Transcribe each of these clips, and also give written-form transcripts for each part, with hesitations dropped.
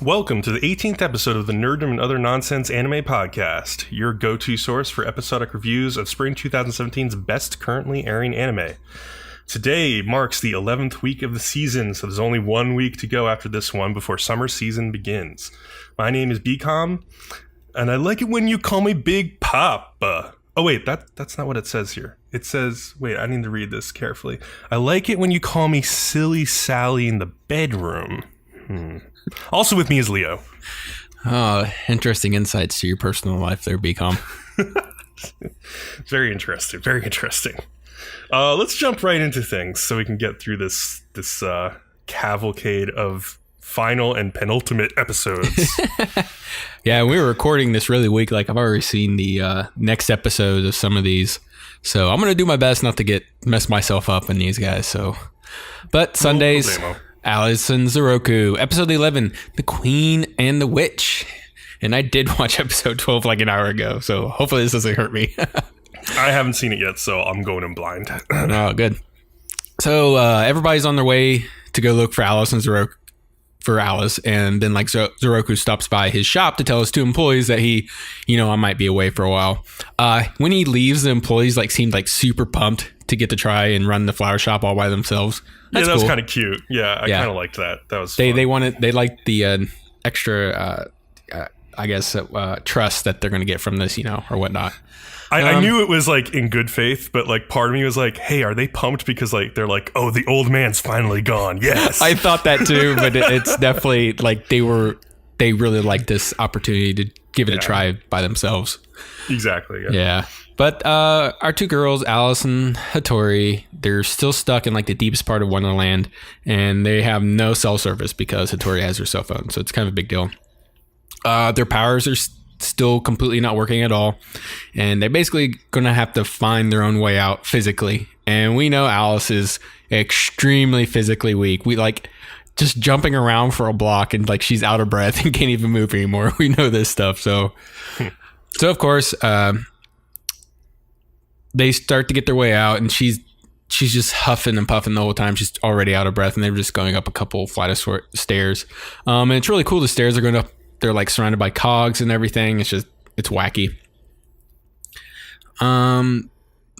Welcome to the 18th episode of the Nerdom and Other Nonsense Anime Podcast, your go-to source for episodic reviews of spring 2017's best currently airing anime. Today marks the 11th week of the season, so there's only 1 week to go after this one before summer season begins. My name is Bcom, and I like it when you call me Big Papa. Oh wait, that's not what it says here. It says, wait, I need to read this carefully. I like it when you call me Silly Sally in the bedroom. Also with me is Leo. Oh, interesting insights to your personal life there, Bcom. Very interesting. Very interesting. Let's jump right into things so we can get through this cavalcade of final and penultimate episodes. Yeah, we were recording this really weak. Like, I've already seen the next episodes of some of these, so I'm gonna do my best not to mess myself up in these guys. But Sundays. Alice and Zoroku, episode 11, The Queen and the Witch. And I did watch episode 12 like an hour ago, so hopefully this doesn't hurt me. I haven't seen it yet, so I'm going in blind. Oh, good. So everybody's on their way to go look for Alice and Zoroku. And then like Zoroku stops by his shop to tell his two employees that I might be away for a while. When he leaves, the employees seemed super pumped to get to try and run the flower shop all by themselves. That's that was cool. kind of cute. Yeah, I kind of liked that. That was fun. They liked the extra trust that they're going to get from this, or whatnot. I knew it was in good faith, but part of me was like, hey, are they pumped because they're like, oh, the old man's finally gone? Yes. I thought that too, but it's definitely they really liked this opportunity to give it a try by themselves. Exactly. Yeah. But our two girls, Alice and Hattori, they're still stuck in the deepest part of Wonderland, and they have no cell service because Hattori has her cell phone. So it's kind of a big deal. Their powers are still completely not working at all, and they're basically going to have to find their own way out physically. And we know Alice is extremely physically weak. We just jumping around for a block and she's out of breath and can't even move anymore. We know this stuff. So of course, they start to get their way out, and she's just huffing and puffing the whole time. She's already out of breath, and they're just going up a couple flight of stairs. And it's really cool. The stairs are going up. They're surrounded by cogs and everything. It's wacky.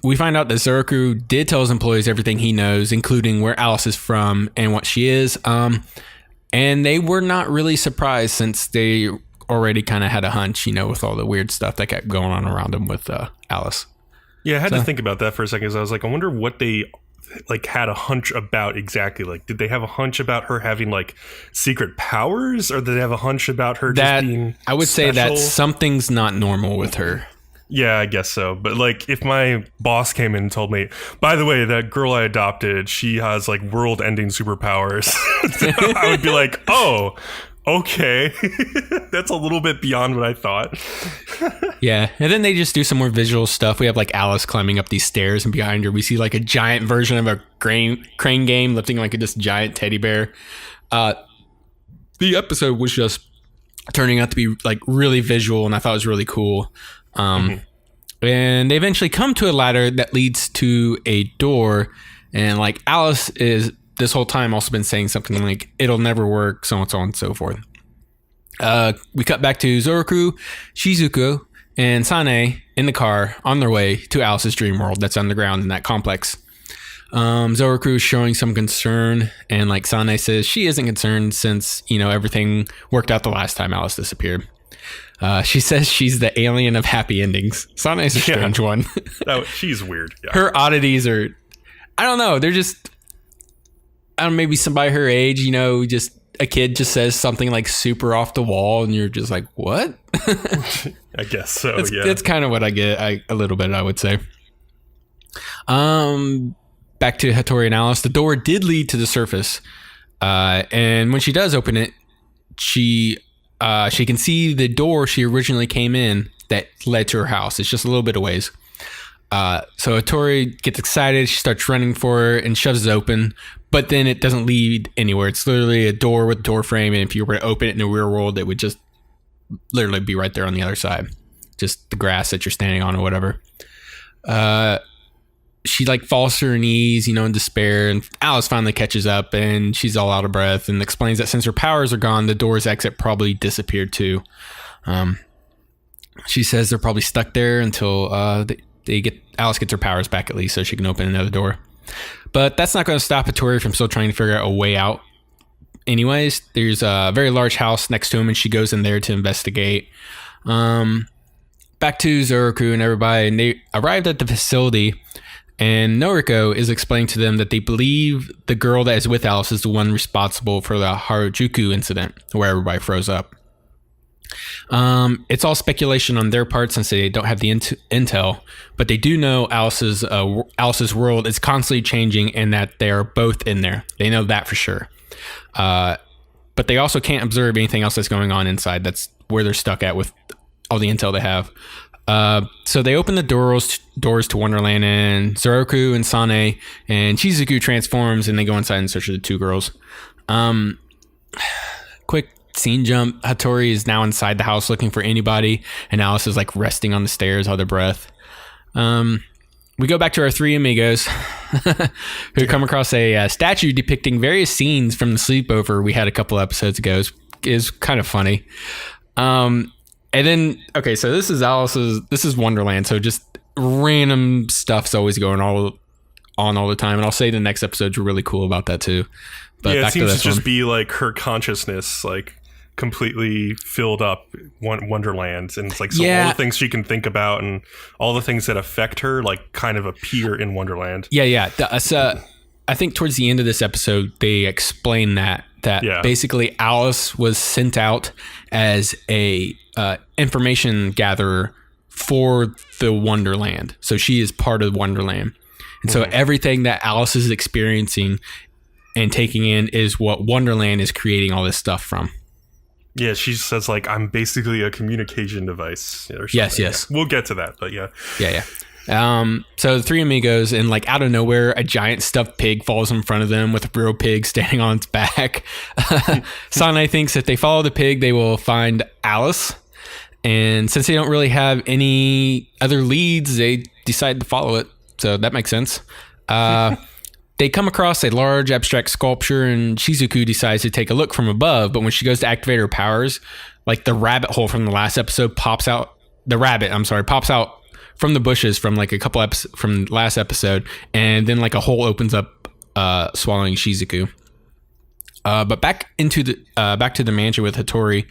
We find out that Zoroku did tell his employees everything he knows, including where Alice is from and what she is. And they were not really surprised since they already kind of had a hunch, with all the weird stuff that kept going on around them with Alice. Yeah, I had to think about that for a second. I was like, I wonder what they had a hunch about exactly. Did they have a hunch about her having secret powers, or did they have a hunch about her just being I would special? say that something's not normal with her. Yeah, I guess so. But if my boss came in and told me, by the way, that girl I adopted, she has world-ending superpowers, I would be like, oh, okay. That's a little bit beyond what I thought. Yeah, and then they just do some more visual stuff. We have Alice climbing up these stairs, and behind her we see a giant version of a crane game lifting this giant teddy bear. The episode was just turning out to be really visual, and I thought it was really cool. And they eventually come to a ladder that leads to a door, and Alice is this whole time also been saying something it'll never work, so on and so forth. We cut back to Zoroku, Shizuku, and Sane in the car on their way to Alice's dream world that's underground in that complex. Zoroku is showing some concern, and Sane says she isn't concerned since, everything worked out the last time Alice disappeared. She says she's the alien of happy endings. Sane's a strange one. She's weird. Yeah. Her oddities are, I don't know, they're just, maybe somebody her age, just a kid just says something super off the wall, and you're just what? I guess so. That's kind of what I get. A little bit, I would say. Back to Hattori and Alice. The door did lead to the surface, and when she does open it, she can see the door she originally came in that led to her house. It's just a little bit of ways. So Hattori gets excited. She starts running for her and shoves it open, but then it doesn't lead anywhere. It's literally a door with a door frame, and if you were to open it in the real world, it would just literally be right there on the other side. Just the grass that you're standing on or whatever. she like falls to her knees, in despair, and Alice finally catches up and she's all out of breath and explains that since her powers are gone, the door's exit probably disappeared too. She says they're probably stuck there until Alice gets her powers back, at least, so she can open another door. But that's not going to stop Hattori from still trying to figure out a way out. Anyways, there's a very large house next to him, and she goes in there to investigate. Back to Zoroku and everybody, and they arrived at the facility, and Noriko is explaining to them that they believe the girl that is with Alice is the one responsible for the Harajuku incident, where everybody froze up. It's all speculation on their part since they don't have the intel, but they do know Alice's world is constantly changing and that they are both in there. They know that for sure. But they also can't observe anything else that's going on inside. That's where they're stuck at with all the intel they have. So they open the doors to Wonderland, and Zoroku and Sane and Shizuku transforms, and they go inside in search of the two girls. Quick scene jump. Hattori is now inside the house looking for anybody, and Alice is like resting on the stairs, out of breath. We go back to our three amigos who come across a statue depicting various scenes from the sleepover we had a couple episodes ago. Is kind of funny. And then, okay, so this is Wonderland, so just random stuff's always going on all the time, and I'll say the next episodes are really cool about that too. But yeah, back it seems to just be like her consciousness, like completely filled up Wonderland, and it's like all the things she can think about and all the things that affect her, like kind of appear in Wonderland. Yeah. I think towards the end of this episode, they explain that basically Alice was sent out as a information gatherer for the Wonderland. So she is part of Wonderland. And so everything that Alice is experiencing and taking in is what Wonderland is creating all this stuff from. Yeah, she says, like, I'm basically a communication device. Or yes. Yeah. We'll get to that, but yeah. Yeah. So the three amigos, and like out of nowhere, a giant stuffed pig falls in front of them with a real pig standing on its back. Sane thinks if they follow the pig, they will find Alice. And since they don't really have any other leads, they decide to follow it. So that makes sense. They come across a large abstract sculpture, and Shizuku decides to take a look from above. But when she goes to activate her powers, like the rabbit hole from the last episode pops out. The rabbit, pops out from the bushes from like a couple from last episode, and then like a hole opens up, swallowing Shizuku. But back to the mansion with Hattori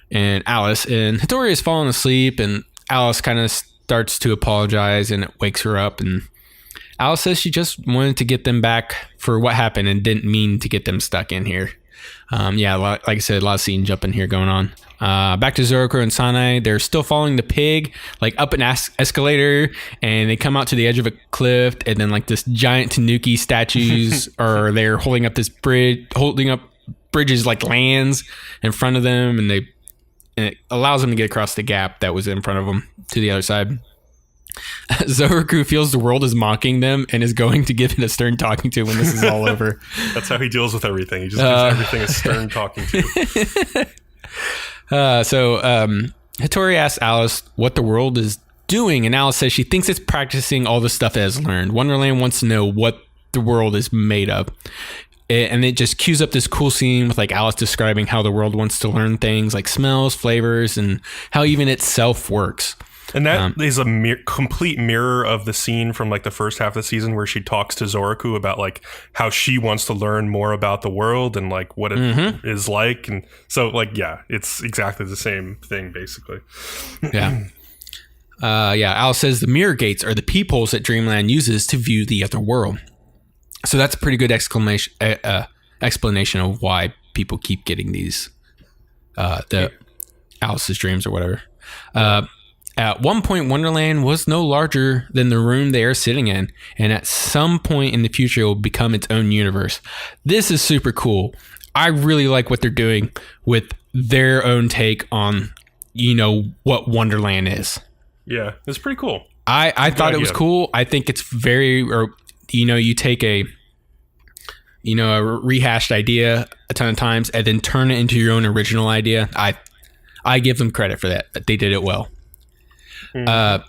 and Alice, and Hattori is falling asleep, and Alice kind of starts to apologize, and it wakes her up, and Alice says she just wanted to get them back for what happened and didn't mean to get them stuck in here. Like I said, a lot of scene jumping here going on. Back to Zoroku and Sane. They're still following the pig, like up an escalator, and they come out to the edge of a cliff, and then like this giant Tanuki statues are there holding up bridges like lands in front of them, and it allows them to get across the gap that was in front of them to the other side. Zoroku feels the world is mocking them and is going to give it a stern talking to when this is all over. That's how he deals with everything. He just gives everything a stern talking to. Hattori asks Alice what the world is doing, and Alice says she thinks it's practicing all the stuff it has learned. Wonderland wants to know what the world is made of. And it just cues up this cool scene with like Alice describing how the world wants to learn things like smells, flavors, and how even itself works. And that is a complete mirror of the scene from like the first half of the season where she talks to Zoroku about like how she wants to learn more about the world and like what it is like. And so like, yeah, it's exactly the same thing basically. Yeah. Alice says the mirror gates are the peepholes that Dreamland uses to view the other world. So that's a pretty good explanation of why people keep getting these, Alice's dreams or whatever. At one point, Wonderland was no larger than the room they are sitting in, and at some point in the future, it will become its own universe. This is super cool. I really like what they're doing with their own take on, what Wonderland is. Yeah, it's pretty cool. I thought it was cool. I think it's you take a rehashed idea a ton of times and then turn it into your own original idea. I give them credit for that. They did it well. Hattori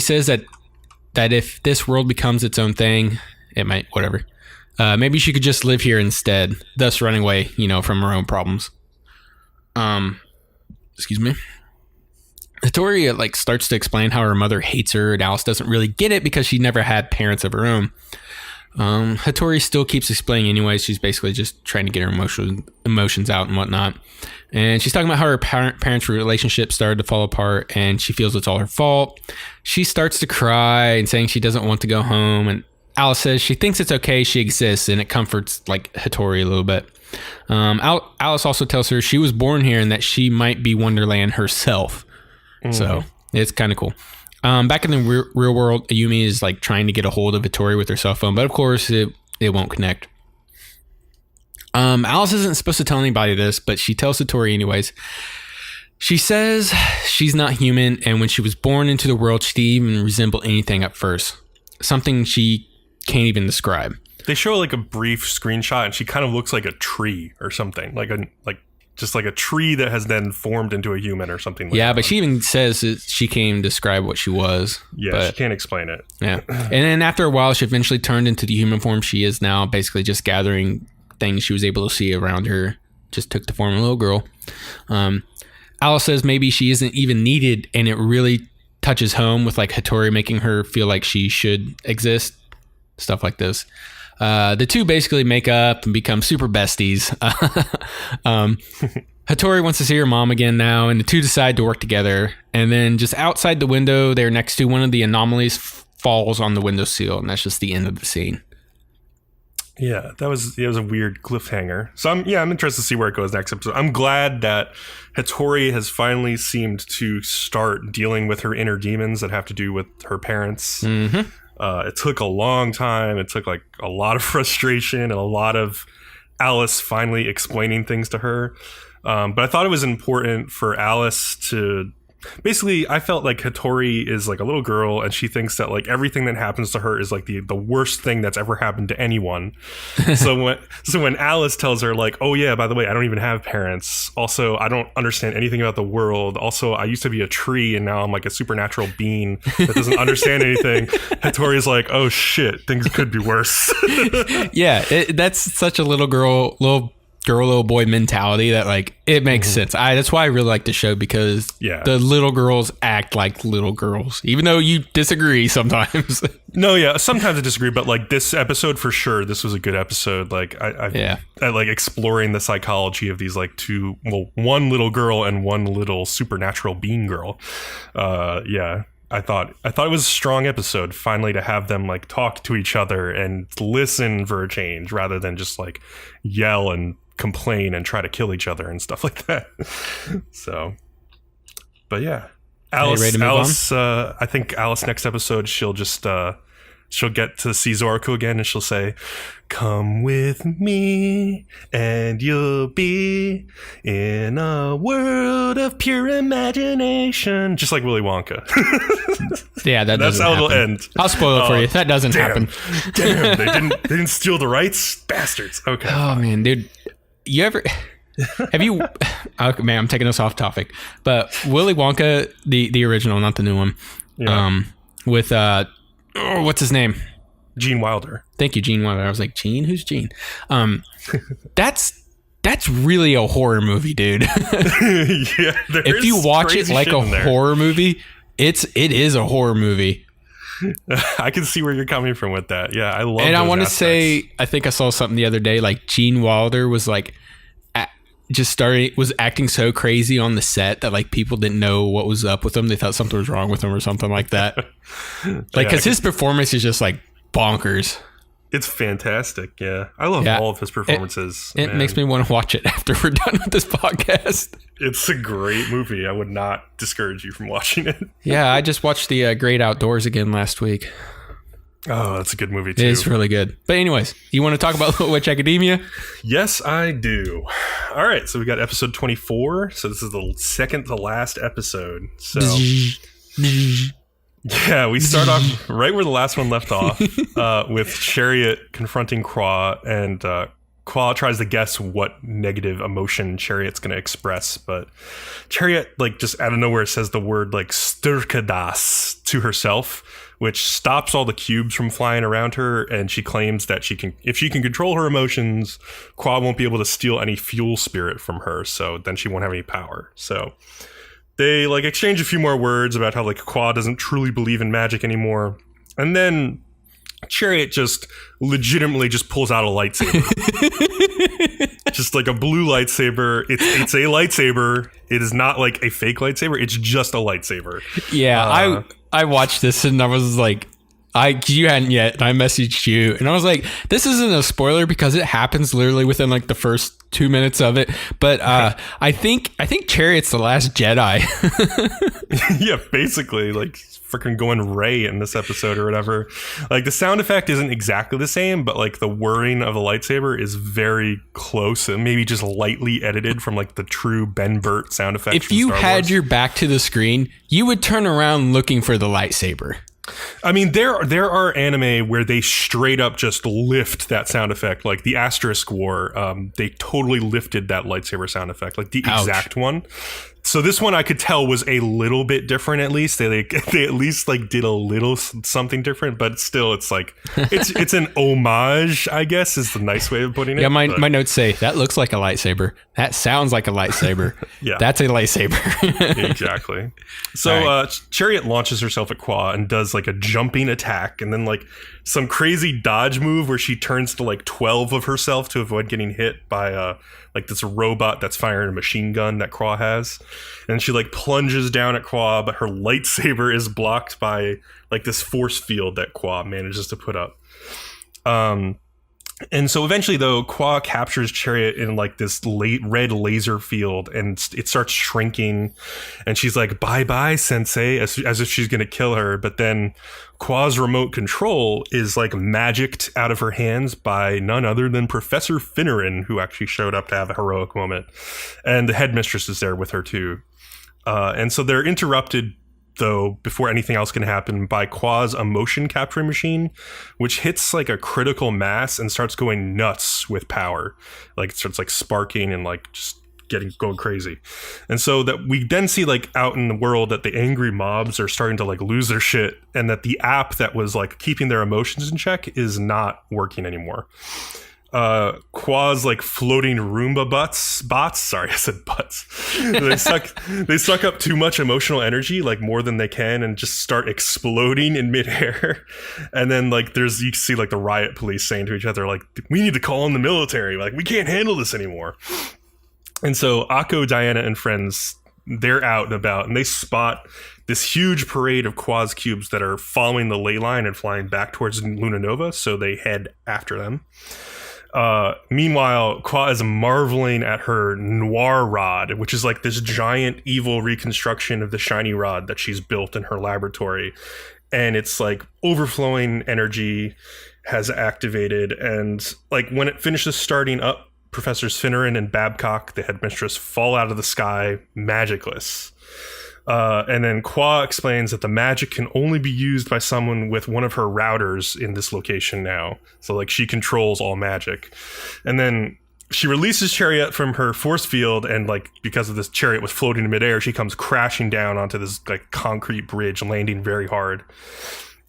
says that that if this world becomes its own thing, it might, whatever. Maybe she could just live here instead, thus running away, from her own problems. Excuse me. Hattori starts to explain how her mother hates her, and Alice doesn't really get it because she never had parents of her own. Hattori still keeps explaining anyways. She's basically just trying to get her emotions out and whatnot. And she's talking about how her parents' relationship started to fall apart, and she feels it's all her fault. She starts to cry and saying she doesn't want to go home, and Alice says she thinks it's okay, she exists, and it comforts Hattori a little bit. Alice also tells her she was born here and that she might be Wonderland herself. So it's kind of cool. Back in the real world, Ayumi is trying to get a hold of Hattori with her cell phone, but of course it won't connect. Alice isn't supposed to tell anybody this, but she tells Hattori anyways. She says she's not human, and when she was born into the world, she didn't even resemble anything at first. Something she can't even describe. They show a brief screenshot, and she kind of looks like a tree or something, just like a tree that has then formed into a human or something. But she even says that she can't even describe what she was. Yeah, she can't explain it. Yeah, and then after a while, she eventually turned into the human form she is now, basically just gathering things she was able to see around her. Just took the form of a little girl. Alice says maybe she isn't even needed, and it really touches home with Hattori making her feel like she should exist. Stuff like this. The two basically make up and become super besties. Hattori wants to see her mom again now, and the two decide to work together. And then just outside the window there next to one of the anomalies falls on the windowsill, and that's just the end of the scene. Yeah, it was a weird cliffhanger. So I'm interested to see where it goes next episode. I'm glad that Hattori has finally seemed to start dealing with her inner demons that have to do with her parents. Mm-hmm. It took a long time. It took a lot of frustration and a lot of Alice finally explaining things to her. But I thought it was important for Alice to... Basically, I felt like Hattori is a little girl, and she thinks that everything that happens to her is the worst thing that's ever happened to anyone. So when Alice tells her oh yeah, by the way, I don't even have parents. Also, I don't understand anything about the world. Also, I used to be a tree, and now I'm a supernatural being that doesn't understand anything. Hattori's oh shit, things could be worse. Yeah, that's such a little boy mentality that it makes sense. That's why I really like the show, because the little girls act like little girls, even though you disagree sometimes. No, yeah, sometimes I disagree, but this episode for sure, this was a good episode. I exploring the psychology of these one little girl and one little supernatural being girl. I thought it was a strong episode, finally, to have them talk to each other and listen for a change rather than just yell and complain and try to kill each other and stuff like that. So, but yeah, Alice. I think Alice next episode, she'll just she'll get to see Zoroku again, and she'll say, "Come with me, and you'll be in a world of pure imagination," just like Willy Wonka. Yeah, that's how it'll end. I'll spoil it for you. That doesn't happen. Damn, they didn't steal the rights, bastards. Okay. Oh man, dude. You ever have you okay, man, I'm taking us off topic, but Willy Wonka, the original, not the new one, with what's his name, Gene Wilder. Thank you, Gene Wilder. I was like, Gene, who's Gene? That's really a horror movie, dude. Yeah, if you watch it like a horror movie, it is a horror movie. I can see where you're coming from with that. Yeah, I love. And I want to say, I think I saw something the other day. Gene Wilder was was acting so crazy on the set that people didn't know what was up with him. They thought something was wrong with him or something like that. Because his performance is just bonkers. It's fantastic. Yeah, I love all of his performances. It makes me want to watch it after we're done with this podcast. It's a great movie. I would not discourage you from watching it. Yeah, I just watched The Great Outdoors again last week. Oh, that's a good movie too. It's really good. But anyways, you want to talk about Little Witch Academia? Yes, I do. All right, so we got episode 24. So this is the second to last episode. So yeah, we start off right where the last one left off with Chariot confronting Qua, and Qua tries to guess what negative emotion Chariot's going to express, but Chariot, like, just out of nowhere says the word, like, styrkadas to herself, which stops all the cubes from flying around her, and she claims that if she can control her emotions, Qua won't be able to steal any fuel spirit from her, so then she won't have any power. So they, like, exchange a few more words about how, like, Qua doesn't truly believe in magic anymore, and then Chariot just legitimately just pulls out a lightsaber. Just like a blue lightsaber. It's a lightsaber. It is not like a fake lightsaber. It's just a lightsaber. Yeah, I watched this and I was like, you hadn't yet, and I messaged you and I was like, this isn't a spoiler because it happens literally within like the first 2 minutes of it. But I think Chariot's the last Jedi. Yeah, basically, like freaking going Rey in this episode or whatever. Like the sound effect isn't exactly the same, but like the whirring of the lightsaber is very close and maybe just lightly edited from like the true Ben Burt sound effect. If you had your back to the screen, you would turn around looking for the lightsaber. I mean, there are anime where they straight up just lift that sound effect, like the Asterisk War. They totally lifted that lightsaber sound effect, like the exact one. So this one I could tell was a little bit different. At least they at least like did a little something different, but still, it's like it's an homage, I guess, is the nice way of putting it. Yeah, my notes say that looks like a lightsaber. That sounds like a lightsaber. Yeah, that's a lightsaber. Exactly. So right. Chariot launches herself at Qua and does like a jumping attack, and then like some crazy dodge move where she turns to like 12 of herself to avoid getting hit by like this robot that's firing a machine gun that Qua has. And she like plunges down at Qua, but her lightsaber is blocked by like this force field that Qua manages to put up. And so eventually, though, Qua captures Chariot in like this red laser field, and it starts shrinking. And she's like, "Bye-bye, Sensei," as if she's going to kill her. But then Qua's remote control is like magicked out of her hands by none other than Professor Finneran, who actually showed up to have a heroic moment. And the headmistress is there with her, too. And so they're interrupted, though, before anything else can happen, by Qua's emotion capturing machine, which hits like a critical mass and starts going nuts with power. Like it starts like sparking and like just going crazy. And so that we then see like out in the world that the angry mobs are starting to like lose their shit, and that the app that was like keeping their emotions in check is not working anymore. Qua's like floating Roomba bots. Sorry, I said butts. They suck up too much emotional energy, like more than they can, and just start exploding in midair. And then like you see like the riot police saying to each other, like, we need to call in the military. Like, we can't handle this anymore. And so Akko, Diana, and friends, they're out and about, and they spot this huge parade of Qua's cubes that are following the ley line and flying back towards Luna Nova. So they head after them. Meanwhile, Qua is marveling at her noir rod, which is like this giant evil reconstruction of the shiny rod that she's built in her laboratory. And it's like overflowing energy has activated. And like when it finishes starting up, Professors Finneran and Babcock, the headmistress, fall out of the sky magicless. And then Qua explains that the magic can only be used by someone with one of her routers in this location now. So like she controls all magic. And then she releases Chariot from her force field, and like because of this, Chariot was floating in midair, she comes crashing down onto this like concrete bridge, landing very hard.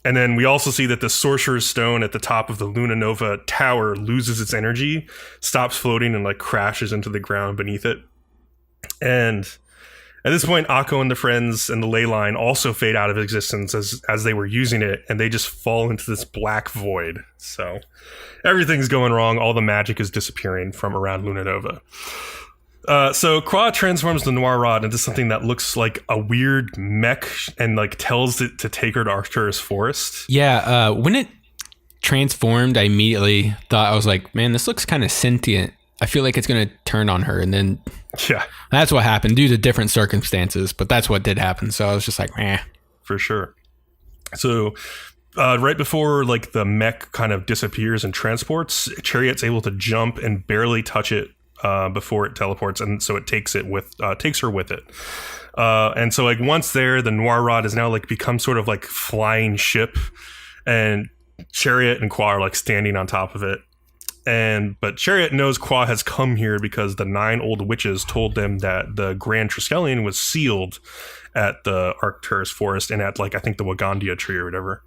And then we also see that the Sorcerer's Stone at the top of the Luna Nova tower loses its energy, stops floating, and like crashes into the ground beneath it. And at this point, Akko and the friends and the ley line also fade out of existence as they were using it, and they just fall into this black void. So everything's going wrong. All the magic is disappearing from around Luna Nova. So Qua transforms the noir rod into something that looks like a weird mech and like tells it to take her to Arcturus Forest. Yeah, when it transformed, I immediately thought, I was like, man, this looks kind of sentient. I feel like it's going to turn on her. And then that's what happened due to different circumstances. But that's what did happen. So I was just like, meh. For sure. So right before like the mech kind of disappears and transports, Chariot's able to jump and barely touch it before it teleports, and so it takes her with it. And so like once there, the noir rod has now like become sort of like flying ship, and Chariot and Qua are like standing on top of it. But Chariot knows Qua has come here because the 9 old witches told them that the Grand Triskelion was sealed at the CRE-HATERS forest and at, like, I think the Wagandia tree or whatever.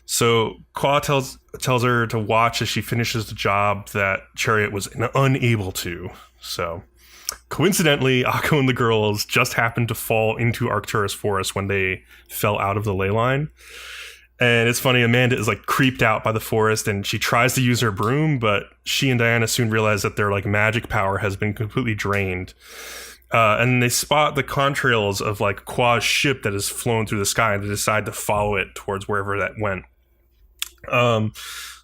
So Qua tells her to watch as she finishes the job that Chariot was unable to. So coincidentally, Akko and the girls just happened to fall into CRE-HATERS forest when they fell out of the ley line. And it's funny, Amanda is like creeped out by the forest and she tries to use her broom, but she and Diana soon realize that their like magic power has been completely drained. And they spot the contrails of like Qua's ship that has flown through the sky, and they decide to follow it towards wherever that went.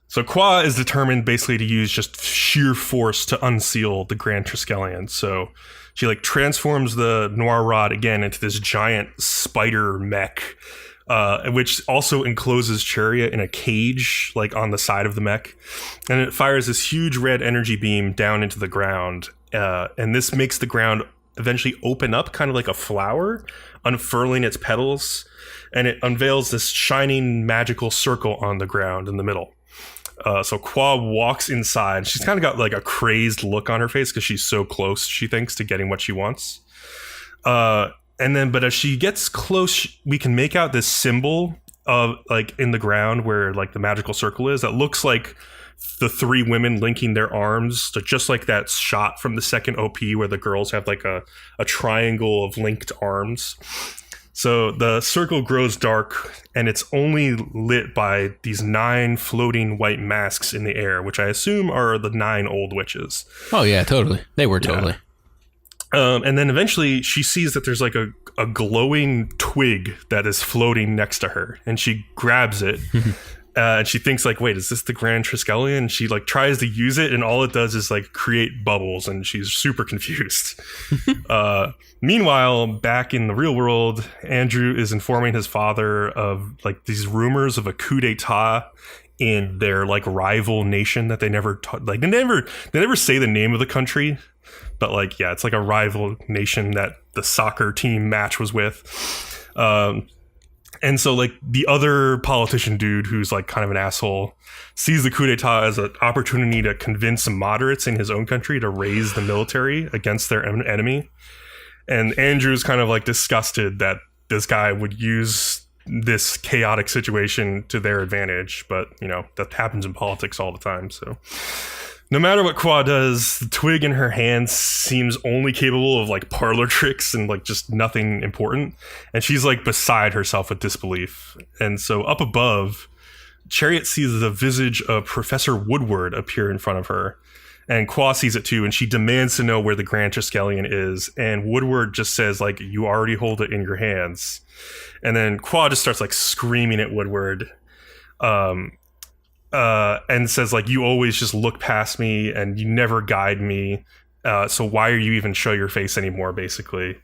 So Qua is determined basically to use just sheer force to unseal the Grand Triskelion. So she like transforms the Noir Rod again into this giant spider mech, which also encloses Chariot in a cage, like on the side of the mech. And it fires this huge red energy beam down into the ground. And this makes the ground eventually open up, kind of like a flower, unfurling its petals. And it unveils this shining magical circle on the ground in the middle. So Qua walks inside. She's kind of got like a crazed look on her face because she's so close, she thinks, to getting what she wants. But as she gets close, we can make out this symbol of like in the ground where like the magical circle is that looks like the 3 women linking their arms, so just like that shot from the second OP where the girls have like a triangle of linked arms. So the circle grows dark, and it's only lit by these 9 floating white masks in the air, which I assume are the 9 old witches. Oh yeah, totally. They were totally. Yeah. And then eventually she sees that there's like a glowing twig that is floating next to her, and she grabs it. And she thinks like, wait, is this the Grand Triskelion? And she like tries to use it, and all it does is like create bubbles, and she's super confused. Meanwhile, back in the real world, Andrew is informing his father of like these rumors of a coup d'etat in their like rival nation that they never they never say the name of the country, but like, yeah, it's like a rival nation that the soccer team match was with. And so like the other politician dude, who's like kind of an asshole, sees the coup d'etat as an opportunity to convince some moderates in his own country to raise the military against their enemy. And Andrew's kind of like disgusted that this guy would use this chaotic situation to their advantage. But, you know, that happens in politics all the time. So no matter what Qua does, the twig in her hand seems only capable of like parlor tricks and like just nothing important. And she's like beside herself with disbelief. And so up above, Chariot sees the visage of Professor Woodward appear in front of her. And Qua sees it too, and she demands to know where the Grand Triskelion is. And Woodward just says, like, you already hold it in your hands. And then Qua just starts like screaming at Woodward. And says like, you always just look past me and you never guide me. So why are you even show your face anymore, basically?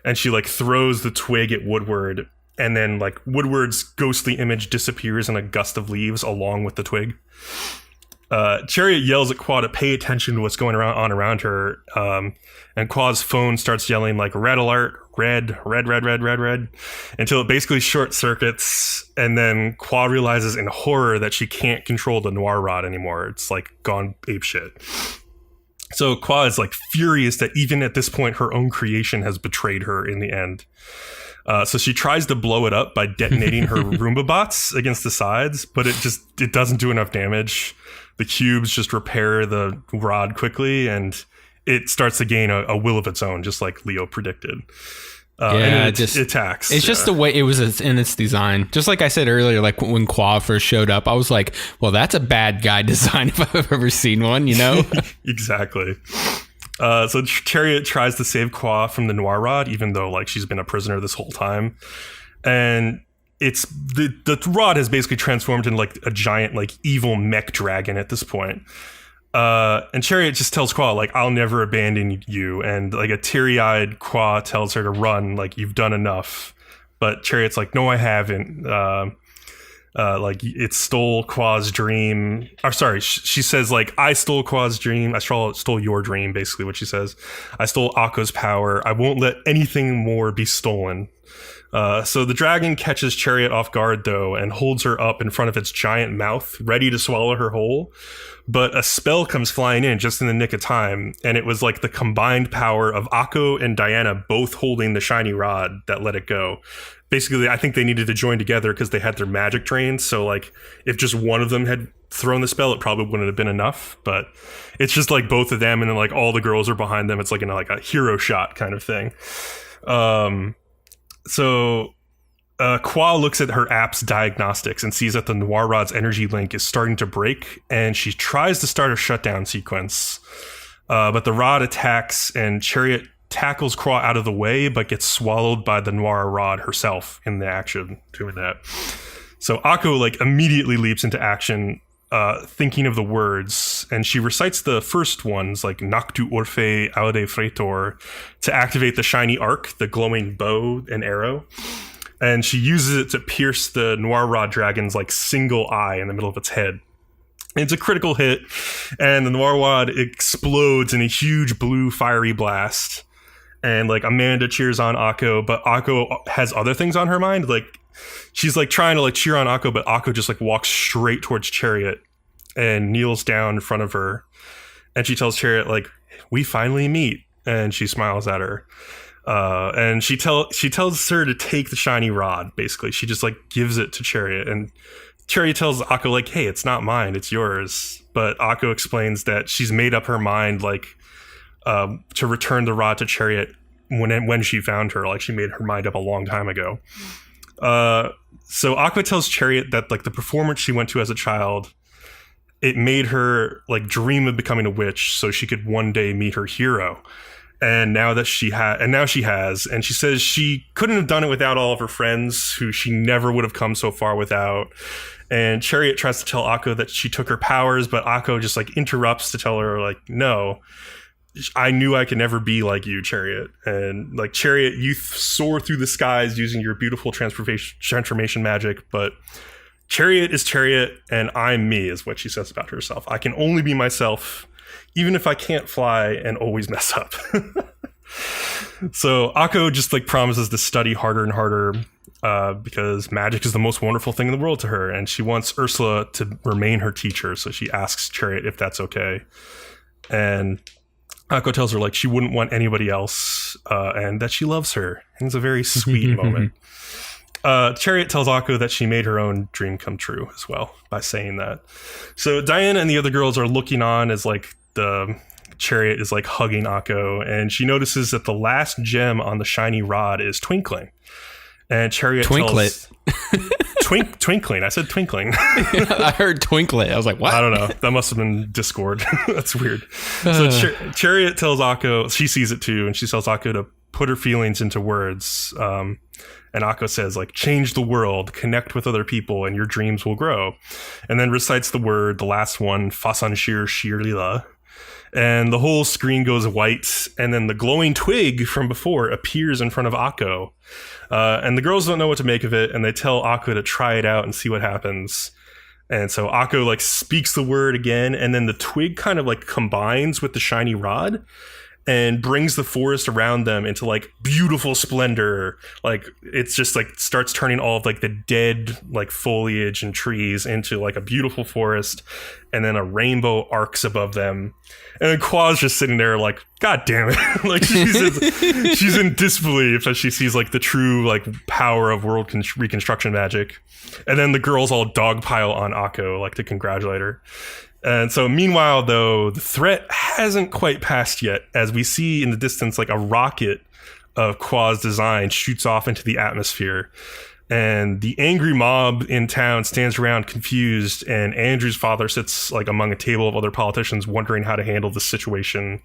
And she like throws the twig at Woodward, and then like Woodward's ghostly image disappears in a gust of leaves along with the twig. Chariot yells at Qua to pay attention to what's going on around her. And Qua's phone starts yelling like red alert, red, until it basically short circuits. And then Qua realizes in horror that she can't control the Noir Rod anymore. It's like gone apeshit. So Qua is like furious that even at this point, her own creation has betrayed her in the end. So she tries to blow it up by detonating her Roomba bots against the sides, but it doesn't do enough damage. The cubes just repair the rod quickly, and it starts to gain a will of its own, just like Leo predicted. And it attacks. It's just the way it was in its design. Just like I said earlier, like when Qua first showed up, I was like, well, that's a bad guy design if I've ever seen one, you know? Exactly. So Chariot tries to save Qua from the Noir Rod, even though like she's been a prisoner this whole time. And it's the rod has basically transformed into like a giant like evil mech dragon at this point. And Chariot just tells Qua like, I'll never abandon you. And like a teary-eyed Qua tells her to run, like, you've done enough. But Chariot's like, no, I haven't. Like it stole Qua's dream. Or sorry, she says like, I stole Qua's dream. I stole your dream, basically what she says. I stole Akko's power. I won't let anything more be stolen. So the dragon catches Chariot off guard, though, and holds her up in front of its giant mouth, ready to swallow her whole. But a spell comes flying in just in the nick of time, and it was like the combined power of Akko and Diana both holding the shiny rod that let it go. Basically, I think they needed to join together because they had their magic drained. So, like, if just one of them had thrown the spell, it probably wouldn't have been enough. But it's just like both of them, and then like all the girls are behind them. It's like a hero shot kind of thing. Kwa looks at her app's diagnostics and sees that the Noir Rod's energy link is starting to break, and she tries to start a shutdown sequence. But the rod attacks, and Chariot tackles Kwa out of the way, but gets swallowed by the Noir Rod herself in the action doing that. So Akko like immediately leaps into action, thinking of the words, and she recites the first ones, like Noctu Orfe Aude Fretor, to activate the shiny arc, the glowing bow and arrow. And she uses it to pierce the Noir Rod dragon's like single eye in the middle of its head. And it's a critical hit, and the Noir Rod explodes in a huge blue fiery blast. And like Amanda cheers on Akko, but Akko has other things on her mind. Like she's like trying to like cheer on Akko, but Akko just like walks straight towards Chariot and kneels down in front of her. And she tells Chariot like, "We finally meet." And she smiles at her. And she tells her to take the shiny rod. Basically, she just like gives it to Chariot, and Chariot tells Akko like, "Hey, it's not mine, it's yours." But Akko explains that she's made up her mind, like to return the rod to Chariot when she found her. Like she made her mind up a long time ago. So Aqua tells Chariot that like the performance she went to as a child, it made her like dream of becoming a witch so she could one day meet her hero. And now she has, and she says she couldn't have done it without all of her friends who she never would have come so far without. And Chariot tries to tell Akko that she took her powers, but Akko just like interrupts to tell her like, "No, I knew I could never be like you, Chariot." And like, Chariot, you soar through the skies using your beautiful transformation magic, but Chariot is Chariot and I'm me, is what she says about herself. I can only be myself, even if I can't fly and always mess up. So Akko just like promises to study harder and harder because magic is the most wonderful thing in the world to her, and she wants Ursula to remain her teacher. So she asks Chariot if that's okay. And Akko tells her like she wouldn't want anybody else, and that she loves her. And it's a very sweet moment. Chariot tells Akko that she made her own dream come true as well by saying that. So Diana and the other girls are looking on as like the Chariot is like hugging Akko, and she notices that the last gem on the shiny rod is twinkling. And Chariot Twinklet. Twinkling. I said twinkling. I heard twinklet. I was like, what? I don't know. That must have been Discord. That's weird. So Chariot tells Akko, she sees it too, and she tells Akko to put her feelings into words. And Akko says, like, change the world, connect with other people, and your dreams will grow. And then recites the last one, Fasanshir Shirlila. And the whole screen goes white, and then the glowing twig from before appears in front of Akko. And the girls don't know what to make of it, and they tell Akko to try it out and see what happens. And so Akko like speaks the word again, and then the twig kind of like combines with the shiny rod and brings the forest around them into like beautiful splendor. Like it's just like starts turning all of like the dead like foliage and trees into like a beautiful forest, and then a rainbow arcs above them. And then Kwa's just sitting there like, God damn it. Like she's in disbelief as she sees like the true like power of world reconstruction magic. And then the girls all dogpile on Akko like to congratulate her. And so meanwhile, though, the threat hasn't quite passed yet, as we see in the distance like a rocket of Kwa's design shoots off into the atmosphere. And the angry mob in town stands around confused, and Andrew's father sits like among a table of other politicians wondering how to handle the situation.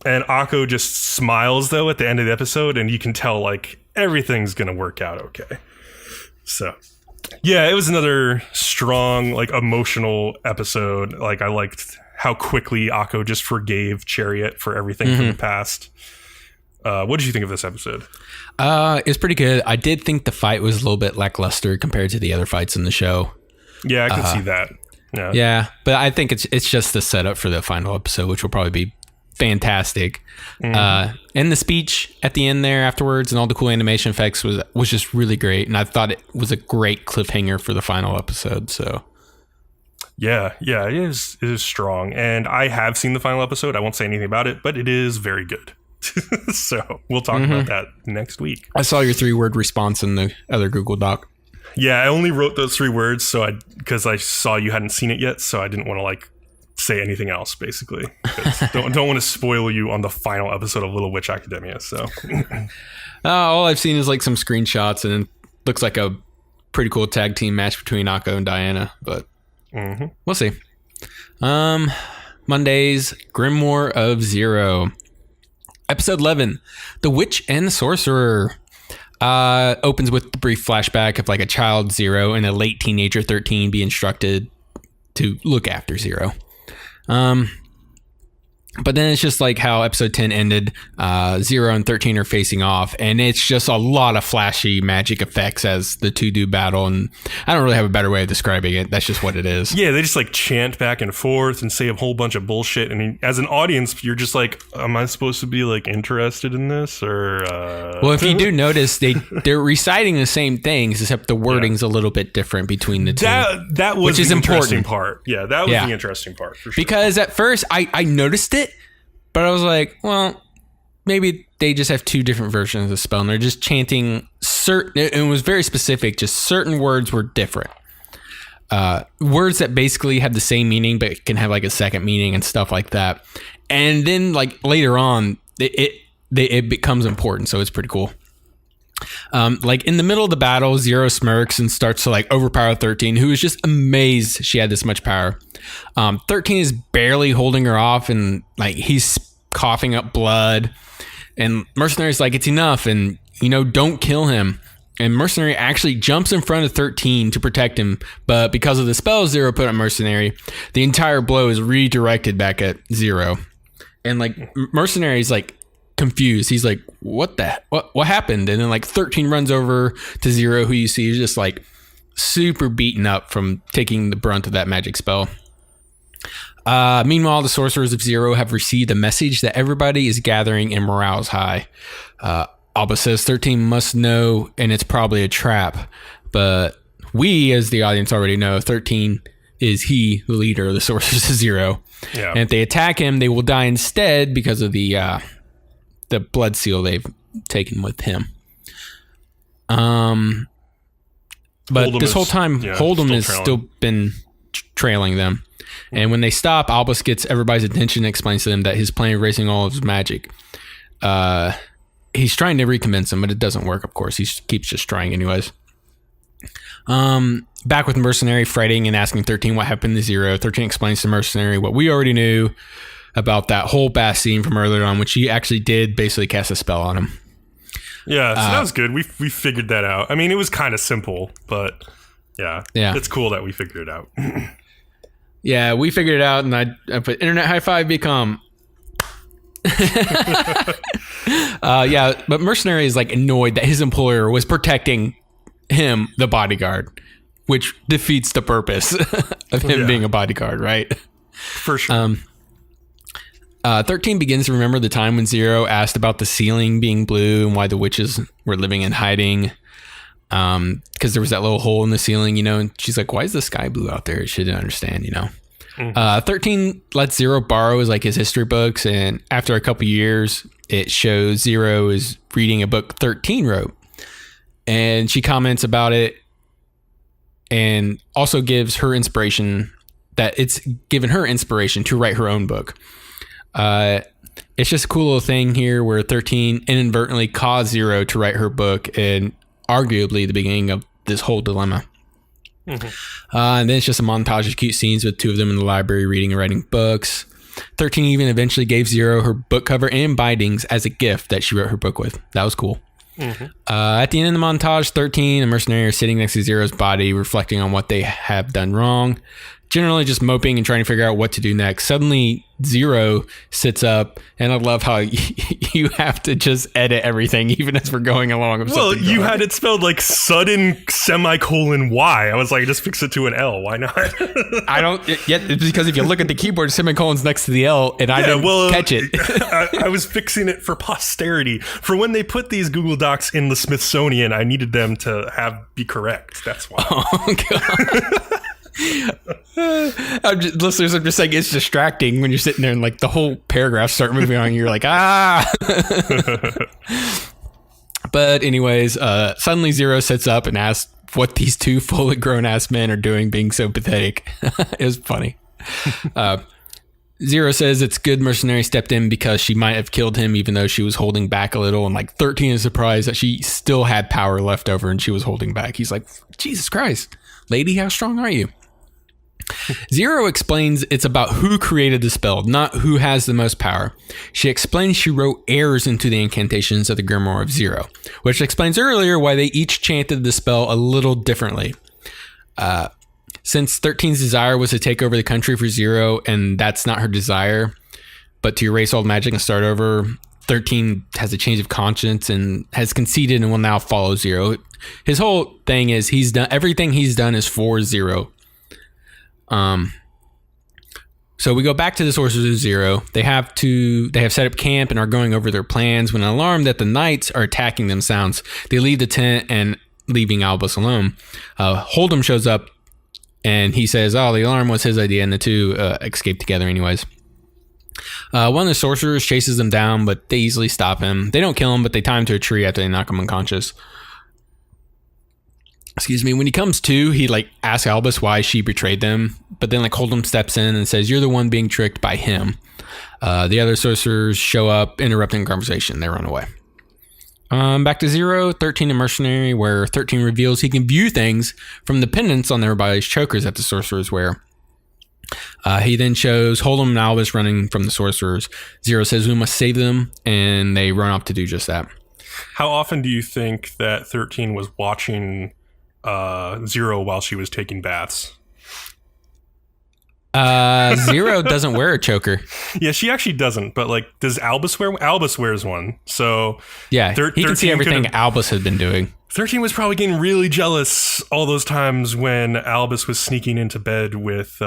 And Akko just smiles, though, at the end of the episode, and you can tell like everything's gonna work out okay. So yeah, it was another strong, like, emotional episode. Like, I liked how quickly Akko just forgave Chariot for everything from the past. What did you think of this episode? It's pretty good. I did think the fight was a little bit lackluster compared to the other fights in the show. Yeah, I could see that. Yeah, but I think it's just the setup for the final episode, which will probably be fantastic. And the speech at the end there afterwards and all the cool animation effects was just really great. And I thought it was a great cliffhanger for the final episode. So yeah, it is strong. And I have seen the final episode. I won't say anything about it, but it is very good. So we'll talk about that next week. I saw your 3-word response in the other Google Doc. Yeah, I only wrote those 3 words because I saw you hadn't seen it yet, so I didn't want to say anything else, basically. don't want to spoil you on the final episode of Little Witch Academia. So all I've seen is some screenshots, and it looks like a pretty cool tag team match between Akko and Diana, but we'll see. Mondays, Grimoire of Zero. Episode 11, The Witch and the Sorcerer. Opens with the brief flashback of a child Zero and a late teenager 13 be instructed to look after Zero. But then it's just how episode 10 ended. 0 and 13 are facing off, and it's just a lot of flashy magic effects as the two do battle, and I don't really have a better way of describing it. That's just what it is. Yeah, they just chant back and forth and say a whole bunch of bullshit, and as an audience, you're just am I supposed to be interested in this? Or well, if you do notice, they're reciting the same things, except the wording's a little bit different between the two. That was which is the important. Interesting part. Yeah, that was the interesting part for sure. Because at first I noticed it, but I was like, well, maybe they just have 2 different versions of the spell, and they're just chanting certain. It was very specific. Just certain words were different. Words that basically have the same meaning, but can have a second meaning and stuff like that. And then later on, it becomes important. So it's pretty cool. In the middle of the battle, Zero smirks and starts to overpower 13, who is just amazed she had this much power. 13 is barely holding her off, and he's coughing up blood, and Mercenary's it's enough, and don't kill him. And Mercenary actually jumps in front of 13 to protect him, but because of the spell Zero put on Mercenary, the entire blow is redirected back at Zero. And Mercenary's confused. He's what happened? And then 13 runs over to Zero, who you see is just super beaten up from taking the brunt of that magic spell. Meanwhile, the sorcerers of Zero have received a message that everybody is gathering and morale's high. Alba says 13 must know, and it's probably a trap. But we, as the audience, already know 13 is the leader of the sorcerers of Zero. Yeah. And if they attack him, they will die instead because of the blood seal they've taken with him. But Hold'em this whole time, Hold'em has still been trailing them. And when they stop, Albus gets everybody's attention and explains to them that his plan of erasing all of his magic. He's trying to reconvince them, but it doesn't work, of course. He keeps just trying anyways. Back with Mercenary, fretting and asking 13 what happened to Zero. 13 explains to Mercenary what we already knew about that whole bass scene from earlier on, which he actually did basically cast a spell on him. Yeah, so that was good. We figured that out. I mean, it was kind of simple, but yeah, it's cool that we figured it out. Yeah, we figured it out, and I put internet high five Bcom. But Mercenary is annoyed that his employer was protecting him, the bodyguard, which defeats the purpose of him being a bodyguard, right? For sure. 13 begins to remember the time when Zero asked about the ceiling being blue and why the witches were living in hiding. Because there was that little hole in the ceiling, and she's like, why is the sky blue out there? She didn't understand, 13 lets Zero borrow his history books, and after a couple years, it shows Zero is reading a book 13 wrote. And she comments about it and also gives her inspiration that it's given her inspiration to write her own book. It's just a cool little thing here where 13 inadvertently caused Zero to write her book, and arguably the beginning of this whole dilemma. And then it's just a montage of cute scenes with 2 of them in the library reading and writing books. 13 even eventually gave Zero her book cover and bindings as a gift that she wrote her book with. That was cool. At the end of the montage, 13 and Mercenary are sitting next to Zero's body, reflecting on what they have done wrong. generally just moping and trying to figure out what to do next. Suddenly, Zero sits up, and I love how you have to just edit everything, even as we're going along. Well, you had it spelled like sudden semicolon Y. I was like, just fix it to an L. Why not? I don't yet. It's because if you look at the keyboard, semicolon's next to the L, and I didn't catch it. I was fixing it for posterity. For when they put these Google Docs in the Smithsonian, I needed them to be correct. That's why. Oh, God. Listeners, I'm just saying it's distracting when you're sitting there and like the whole paragraph start moving on and you're like, But anyways, suddenly Zero sits up and asks what these two fully grown ass men are doing being so pathetic. It was funny. Zero says it's good Mercenary stepped in because she might have killed him even though she was holding back a little, and like 13 is surprised that she still had power left over and she was holding back. He's like, Jesus Christ, lady, how strong are you? Zero explains it's about who created the spell, not who has the most power. She explains she wrote errors into the incantations of the Grimoire of Zero, which explains earlier why they each chanted the spell a little differently. Since 13's desire was to take over the country for Zero, and that's not her desire, but to erase all magic and start over, 13 has a change of conscience and has conceded and will now follow Zero. His whole thing is everything he's done is for Zero. So we go back to the Sorcerers of Zero. They have set up camp and are going over their plans when an alarm that the knights are attacking them sounds. They leave the tent and leaving Albus alone. Hold'em shows up and he says, the alarm was his idea, and the two escape together anyways. One of the sorcerers chases them down, but they easily stop him. They don't kill him, but they tie him to a tree after they knock him unconscious. Excuse me. When he comes to, he like asks Albus why she betrayed them, but then like Hold'em steps in and says, "You're the one being tricked by him." The other sorcerers show up, interrupting the conversation. They run away. Back to Zero, 13 and Mercenary, where 13 reveals he can view things from the pendants on everybody's chokers that the sorcerers wear. He then shows Hold'em and Albus running from the sorcerers. Zero says we must save them, and they run off to do just that. How often do you think that 13 was watching Zero while she was taking baths? Zero doesn't wear a choker. Yeah, she actually doesn't. But like, does Albus wear? Albus wears one. So yeah, he can see everything Albus has been doing. 13 was probably getting really jealous all those times when Albus was sneaking into bed with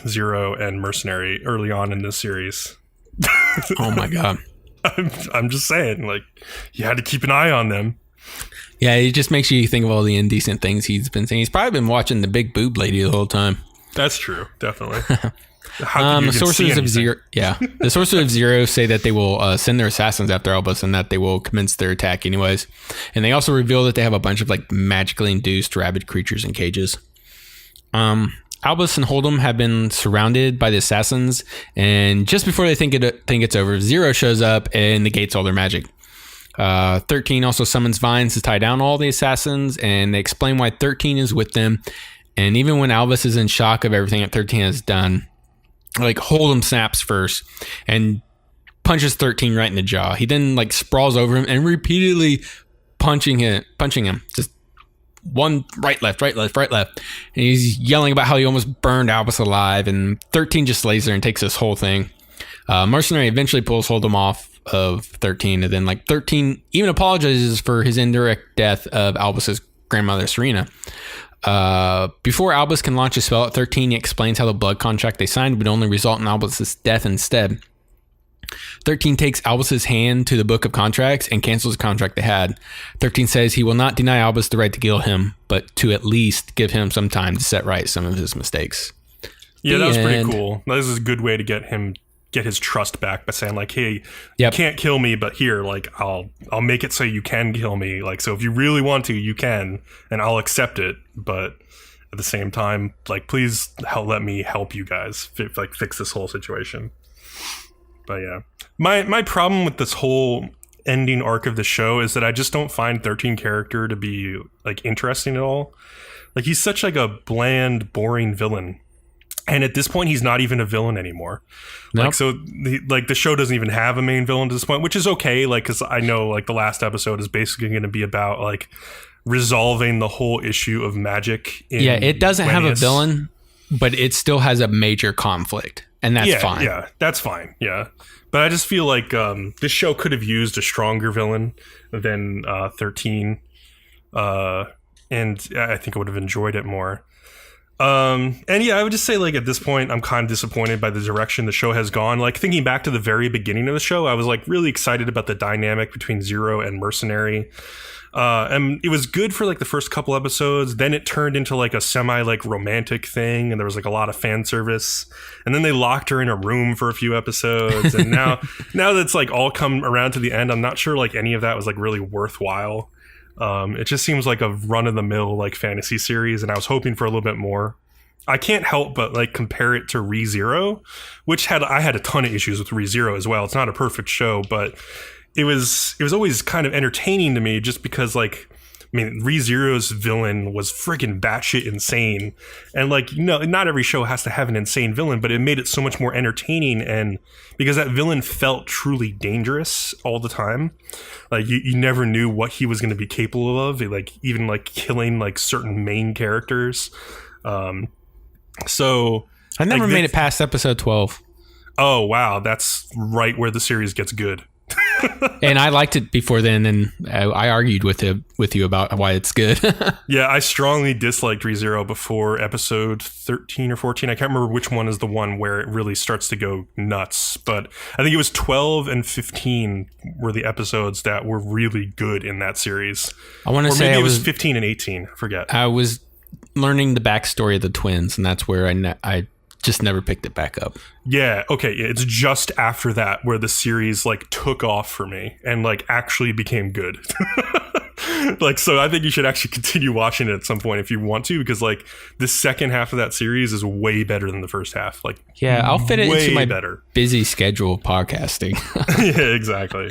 Zero and Mercenary early on in this series. Oh my god. I'm just saying, like, you had to keep an eye on them. Yeah, it just makes you think of all the indecent things he's been saying. He's probably been watching the big boob lady the whole time. That's true, definitely. The Sorcerers of Zero, the Sorcerers of Zero say that they will send their assassins after Albus and that they will commence their attack anyways. And they also reveal that they have a bunch of like magically induced rabid creatures in cages. Albus and Hold'em have been surrounded by the assassins, and just before they think it's over, Zero shows up and negates all their magic. 13 also summons vines to tie down all the assassins, and they explain why 13 is with them. And even when Albus is in shock of everything that 13 has done, like Hold'em snaps first and punches 13 right in the jaw. He then like sprawls over him and repeatedly punching him. Just one right, left. And he's yelling about how he almost burned Albus alive, and 13 just lays there and takes this whole thing. Mercenary eventually pulls Hold'em off of 13, and then like 13 even apologizes for his indirect death of Albus's grandmother Serena. Before Albus can launch a spell at 13, he explains how the blood contract they signed would only result in Albus's death instead. 13 takes Albus's hand to the book of contracts and cancels the contract they had. 13 says he will not deny Albus the right to kill him, but to at least give him some time to set right some of his mistakes. Yeah, that was pretty cool. This is a good way to get his trust back by saying like, hey, you can't kill me, but here, like, I'll make it so you can kill me. Like, so if you really want to, you can, and I'll accept it. But at the same time, like, please let me help you guys fix this whole situation. But yeah, my problem with this whole ending arc of the show is that I just don't find 13 character to be like interesting at all. Like, he's such like a bland, boring villain. And at this point, he's not even a villain anymore. Nope. Like, so the show doesn't even have a main villain to this point, which is okay. Like, because I know like the last episode is basically going to be about like resolving the whole issue of magic. It doesn't have a villain. but it still has a major conflict, and that's fine. Yeah, that's fine. Yeah. But I just feel like this show could have used a stronger villain than 13. And I think I would have enjoyed it more. And yeah, I would just say, like, at this point, I'm kind of disappointed by the direction the show has gone. Like, thinking back to the very beginning of the show, I was, like, really excited about the dynamic between Zero and Mercenary. And it was good for, like, the first couple episodes. Then it turned into, like, a semi, like, romantic thing, and there was, like, a lot of fan service. And then they locked her in a room for a few episodes. And now that's, like, all come around to the end, I'm not sure, like, any of that was, like, really worthwhile. It just seems like a run-of-the-mill, like, fantasy series, and I was hoping for a little bit more. I can't help but, like, compare it to ReZero, which I had a ton of issues with ReZero as well. It's not a perfect show, but it was always kind of entertaining to me just because, like, I mean, ReZero's villain was freaking batshit insane. And, like, you know, not every show has to have an insane villain, but it made it so much more entertaining. And because that villain felt truly dangerous all the time, like, you never knew what he was going to be capable of, like, even, like, killing, like, certain main characters. So I never made it past episode 12. Oh, wow. That's right where the series gets good. And I liked it before then, and I argued with you about why it's good. Yeah, I strongly disliked ReZero before episode 13 or 14. I can't remember which one is the one where it really starts to go nuts, but I think it was 12 and 15 were the episodes that were really good in that series. I want to say maybe it was 15 and 18. I forget. I was learning the backstory of the twins, and that's where I just never picked it back up. Yeah, okay, it's just after that where the series, like, took off for me and, like, actually became good. Like, so I think you should actually continue watching it at some point if you want to, because, like, the second half of that series is way better than the first half. Like, yeah, I'll fit it into my better busy schedule of podcasting. Yeah, exactly.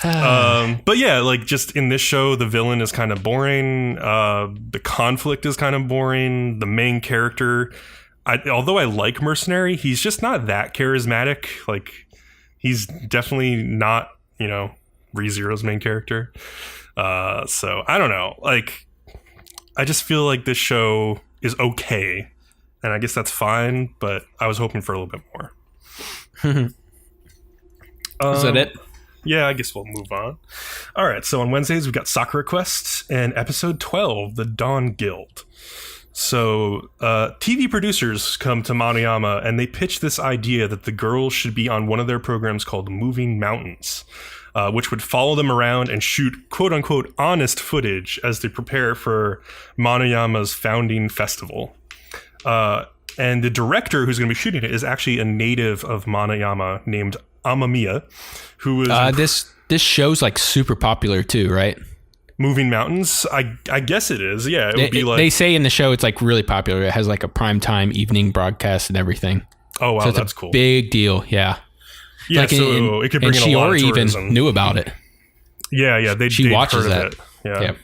But yeah, like, just in this show, the villain is kind of boring. The conflict is kind of boring. The main character, although I like Mercenary, he's just not that charismatic. Like, he's definitely not, you know, ReZero's main character. So I don't know. Like, I just feel like this show is okay, and I guess that's fine, but I was hoping for a little bit more. Is that it? Yeah, I guess we'll move on. All right, so on Wednesdays, we've got Sakura Quest and episode 12, The Dawn Guild. So TV producers come to Manayama and they pitch this idea that the girls should be on one of their programs called Moving Mountains, which would follow them around and shoot quote-unquote honest footage as they prepare for Manayama's founding festival. And the director who's going to be shooting it is actually a native of Manayama named Amamiya, who is... This show's, like, super popular too, right? Moving Mountains? I guess it is. Yeah, it would be like... They say in the show it's, like, really popular. It has, like, a primetime evening broadcast and everything. Oh, wow, so it's that's cool. Big deal, yeah. Yeah, like, so it could bring in a lot of tourism. Even knew about it. Yeah, she watches that. It. Yeah.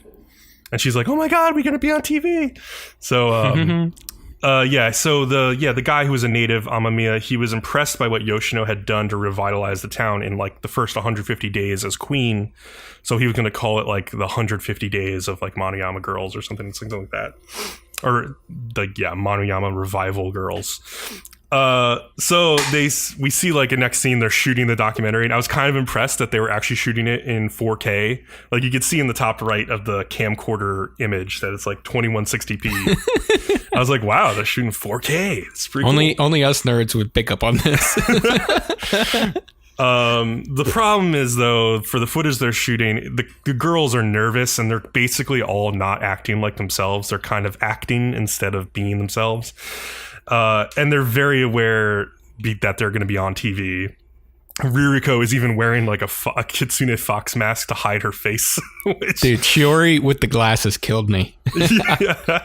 And she's like, "Oh my god, we're gonna be on TV!" So, so the guy who was a native, Amamiya, he was impressed by what Yoshino had done to revitalize the town in, like, the first 150 days as queen. So he was going to call it, like, the 150 days of, like, Manayama Girls or something like that, or Manayama Revival Girls. So we see, like, a next scene, they're shooting the documentary, and I was kind of impressed that they were actually shooting it in 4K. Like, you could see in the top right of the camcorder image that it's, like, 2160p. I was like, wow, they're shooting 4K. It's pretty cool. Only us nerds would pick up on this. The problem is, though, for the footage they're shooting, the girls are nervous, and they're basically all not acting like themselves. They're kind of acting instead of being themselves. And they're very aware that they're going to be on TV. Ririko is even wearing, like, a Kitsune Fox mask to hide her face. Dude, Shiori with the glasses killed me. Yeah.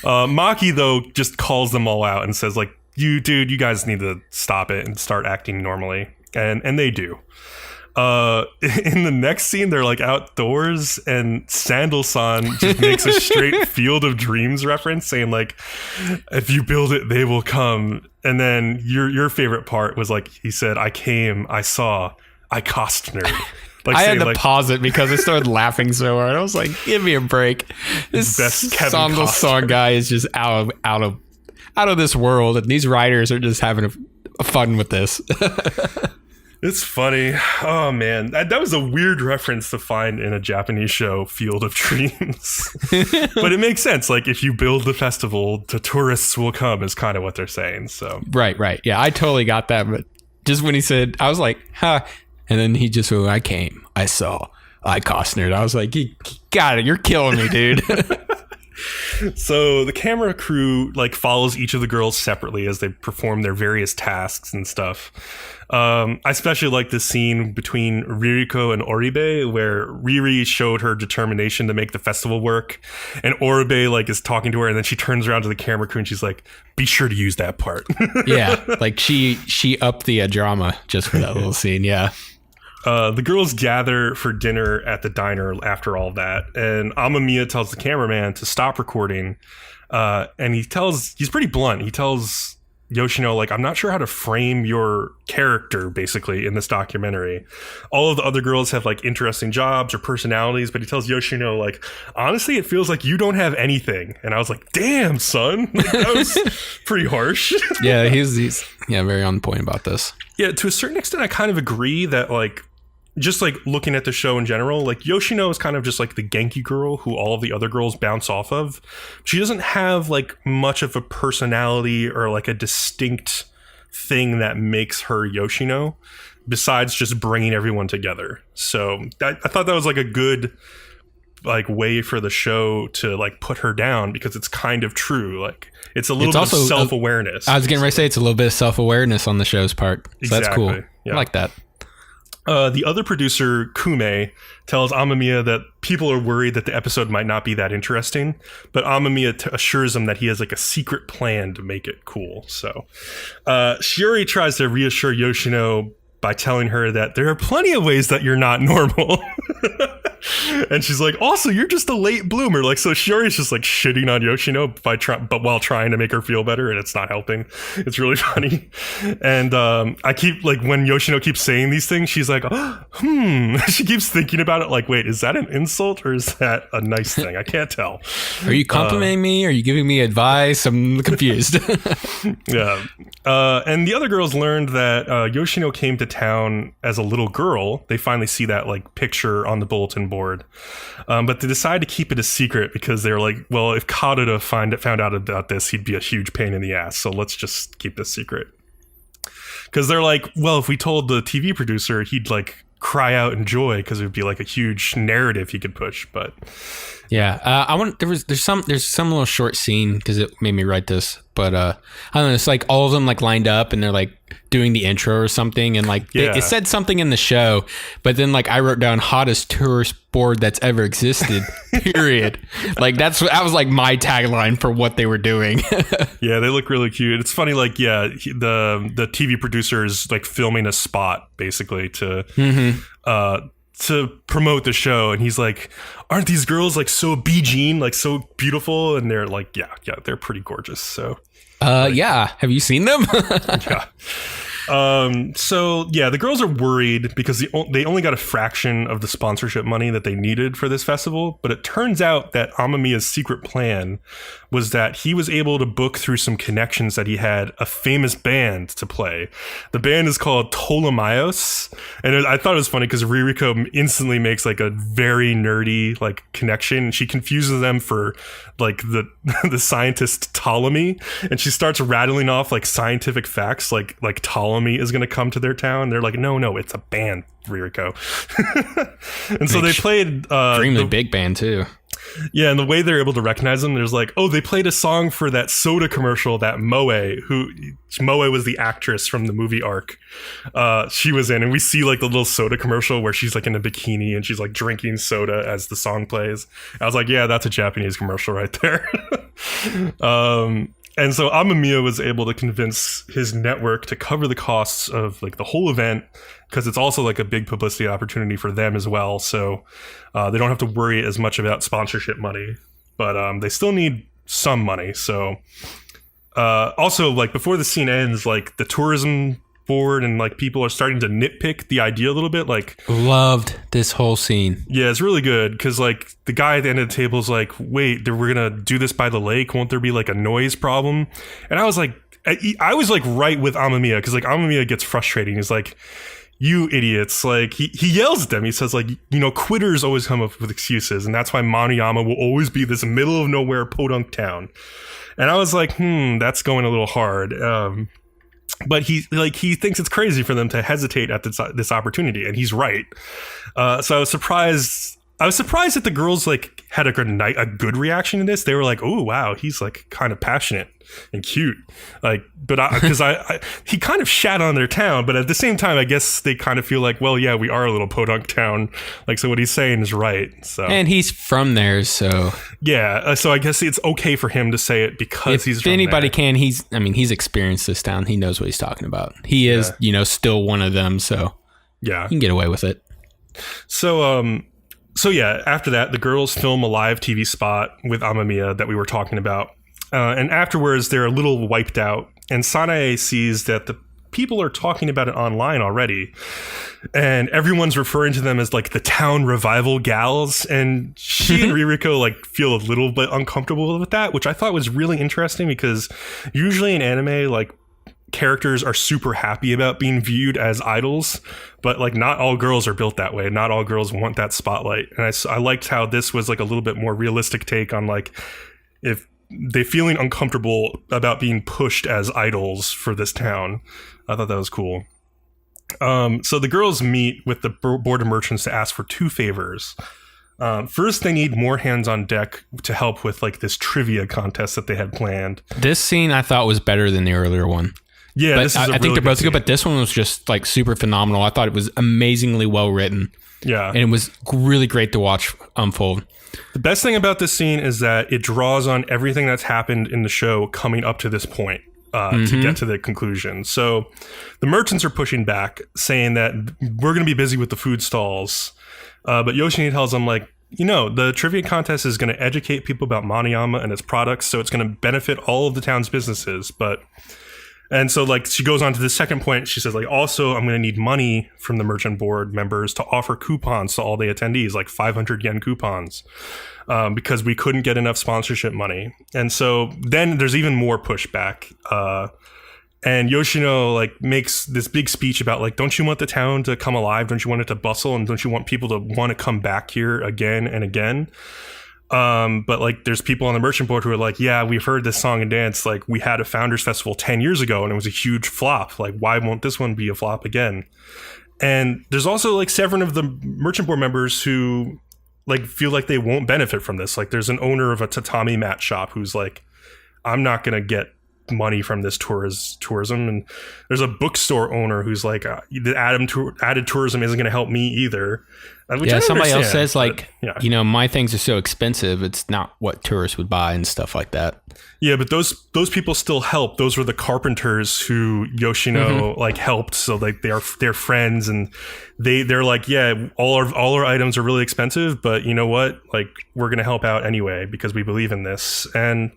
Maki, though, just calls them all out and says, like, you guys need to stop it and start acting normally. And they do. In the next scene, they're, like, outdoors, and Sandal-san just makes a straight Field of Dreams reference, saying, like, if you build it, they will come. And then your favorite part was, like, he said, I came, I saw, I cost nerd. Like, I had to pause it because I started laughing so hard. I was like, give me a break. This Sandal-san guy is just out of out of this world, and these writers are just having a fun with this. It's funny. Oh, man. That was a weird reference to find in a Japanese show, Field of Dreams. But it makes sense. Like, if you build the festival, the tourists will come is kind of what they're saying. So Right. Yeah, I totally got that. But just when he said, I was like, huh. And then he just, I came. I saw. I Costner. I was like, you got it. You're killing me, dude. So the camera crew like follows each of the girls separately as they perform their various tasks and stuff. I especially like this scene between Ririko and Oribe, where Riri showed her determination to make the festival work, and Oribe like is talking to her, and then she turns around to the camera crew and she's like, "Be sure to use that part." Yeah, like she upped the drama just for that little scene. Yeah. The girls gather for dinner at the diner after all that, and Amamiya tells the cameraman to stop recording, and he's pretty blunt. He tells Yoshino, like, I'm not sure how to frame your character, basically, in this documentary. All of the other girls have, like, interesting jobs or personalities, but he tells Yoshino, like, honestly, it feels like you don't have anything. And I was like, damn, son. That was pretty harsh. Yeah, he's very on point about this. Yeah, to a certain extent, I kind of agree that, like, just like looking at the show in general, like Yoshino is kind of just like the Genki girl who all of the other girls bounce off of. She doesn't have like much of a personality or like a distinct thing that makes her Yoshino besides just bringing everyone together. So I thought that was like a good like way for the show to like put her down, because it's kind of true. Like it's a little bit of self-awareness. I was getting ready to say it's a little bit of self-awareness on the show's part. So exactly. That's cool. Yeah. I like that. The other producer, Kume, tells Amamiya that people are worried that the episode might not be that interesting, but Amamiya assures him that he has like a secret plan to make it cool. So Shiori tries to reassure Yoshino by telling her that there are plenty of ways that you're not normal. And she's like, also, you're just a late bloomer. Like, so Shiori's just like shitting on Yoshino but while trying to make her feel better, and it's not helping. It's really funny. And I keep like, when Yoshino keeps saying these things, she's like, she keeps thinking about it like, wait, is that an insult or is that a nice thing? I can't tell. Are you complimenting me? Are you giving me advice? I'm confused. Yeah. And the other girls learned that Yoshino came to town as a little girl. They finally see that like picture on the bulletin board, but they decide to keep it a secret because they're like, well, if Kadada found out about this, he'd be a huge pain in the ass, so let's just keep this secret. Because they're like, well, if we told the TV producer, he'd like cry out in joy because it would be like a huge narrative he could push. But yeah, there's some little short scene because it made me write this, but I don't know, it's like all of them like lined up and they're like doing the intro or something, and like it said something in the show, but then like I wrote down hottest tourist board that's ever existed, period. Like that was like my tagline for what they were doing. Yeah, they look really cute. It's funny, like the TV producer is like filming a spot basically to promote the show, and he's like, aren't these girls like so Jean, like so beautiful? And they're like, yeah, they're pretty gorgeous. So yeah, have you seen them? Yeah. So yeah, the girls are worried because they only got a fraction of the sponsorship money that they needed for this festival. But it turns out that Amamiya's secret plan was that he was able to book through some connections that he had a famous band to play. The band is called Ptolemaeus, and I thought it was funny because Ririko instantly makes like a very nerdy like connection. She confuses them for like the scientist Ptolemy, and she starts rattling off like scientific facts like Ptolemy is going to come to their town. They're like, no, it's a band, Ririko. And so they played extremely big band too. Yeah, and the way they're able to recognize them, there's like, oh, they played a song for that soda commercial that Moe was the actress from the movie Arc. She was in, and we see like the little soda commercial where she's like in a bikini and she's like drinking soda as the song plays. I was like, yeah, that's a Japanese commercial right there. And so Amamiya was able to convince his network to cover the costs of like the whole event, because it's also like a big publicity opportunity for them as well. So they don't have to worry as much about sponsorship money, but they still need some money. So also, like before the scene ends, like the tourism forward, and like people are starting to nitpick the idea a little bit. Like, loved this whole scene. Yeah, it's really good because like the guy at the end of the table is like, wait, we're gonna do this by the lake. Won't there be like a noise problem? And I was like right with Amamiya, because like Amamiya gets frustrating. He's like, you idiots. Like he yells at them. He says like, quitters always come up with excuses, and that's why Manayama will always be this middle of nowhere podunk town. And I was like, that's going a little hard. But he thinks it's crazy for them to hesitate at this opportunity, and he's right. So I was surprised that the girls like had a good reaction to this. They were like, "Oh wow, he's like kind of passionate and cute." Like, but because he kind of shat on their town, but at the same time, I guess they kind of feel like, well, yeah, we are a little podunk town. Like, so what he's saying is right. So, and he's from there, so yeah. So I guess it's okay for him to say it because he's. If anybody can, he's experienced this town. He knows what he's talking about. He is, still one of them. So yeah, he can get away with it. So yeah, after that, the girls film a live TV spot with Amamiya that we were talking about. And afterwards, they're a little wiped out. And Sanae sees that the people are talking about it online already. And everyone's referring to them as like the town revival gals. And she and Ririko like feel a little bit uncomfortable with that, which I thought was really interesting because usually in anime, like characters are super happy about being viewed as idols, but like not all girls are built that way. Not all girls want that spotlight. And I liked how this was like a little bit more realistic take on like if they feeling uncomfortable about being pushed as idols for this town. I thought that was cool. So the girls meet with the board of merchants to ask for two favors. First, they need more hands on deck to help with like this trivia contest that they had planned. This scene I thought was better than the earlier one. Yeah, but I think they're both good, but this one was just like super phenomenal. I thought it was amazingly well written. Yeah. And it was really great to watch unfold. The best thing about this scene is that it draws on everything that's happened in the show coming up to this point to get to the conclusion. So the merchants are pushing back, saying that we're going to be busy with the food stalls. But Yoshini tells them like, the trivia contest is going to educate people about Manayama and its products, so it's going to benefit all of the town's businesses. And so like she goes on to the second point. She says like, also I'm going to need money from the merchant board members to offer coupons to all the attendees, like 500 yen coupons, because we couldn't get enough sponsorship money. And so then there's even more pushback. And Yoshino like makes this big speech about like, don't you want the town to come alive? Don't you want it to bustle? And don't you want people to want to come back here again and again? But like there's people on the merchant board who are like, yeah, we've heard this song and dance. Like we had a founders festival 10 years ago and it was a huge flop. Like why won't this one be a flop again? And there's also like several of the merchant board members who like feel like they won't benefit from this. Like there's an owner of a tatami mat shop who's like, I'm not going to get money from this tourism. And there's a bookstore owner who's like, the added tourism isn't going to help me either. Somebody else says like, my things are so expensive, it's not what tourists would buy and stuff like that. Yeah, but those people still help. Those were the carpenters who Yoshino like helped. So like they're friends, and they're like, yeah, all our items are really expensive, but you know what? Like we're gonna help out anyway because we believe in this. And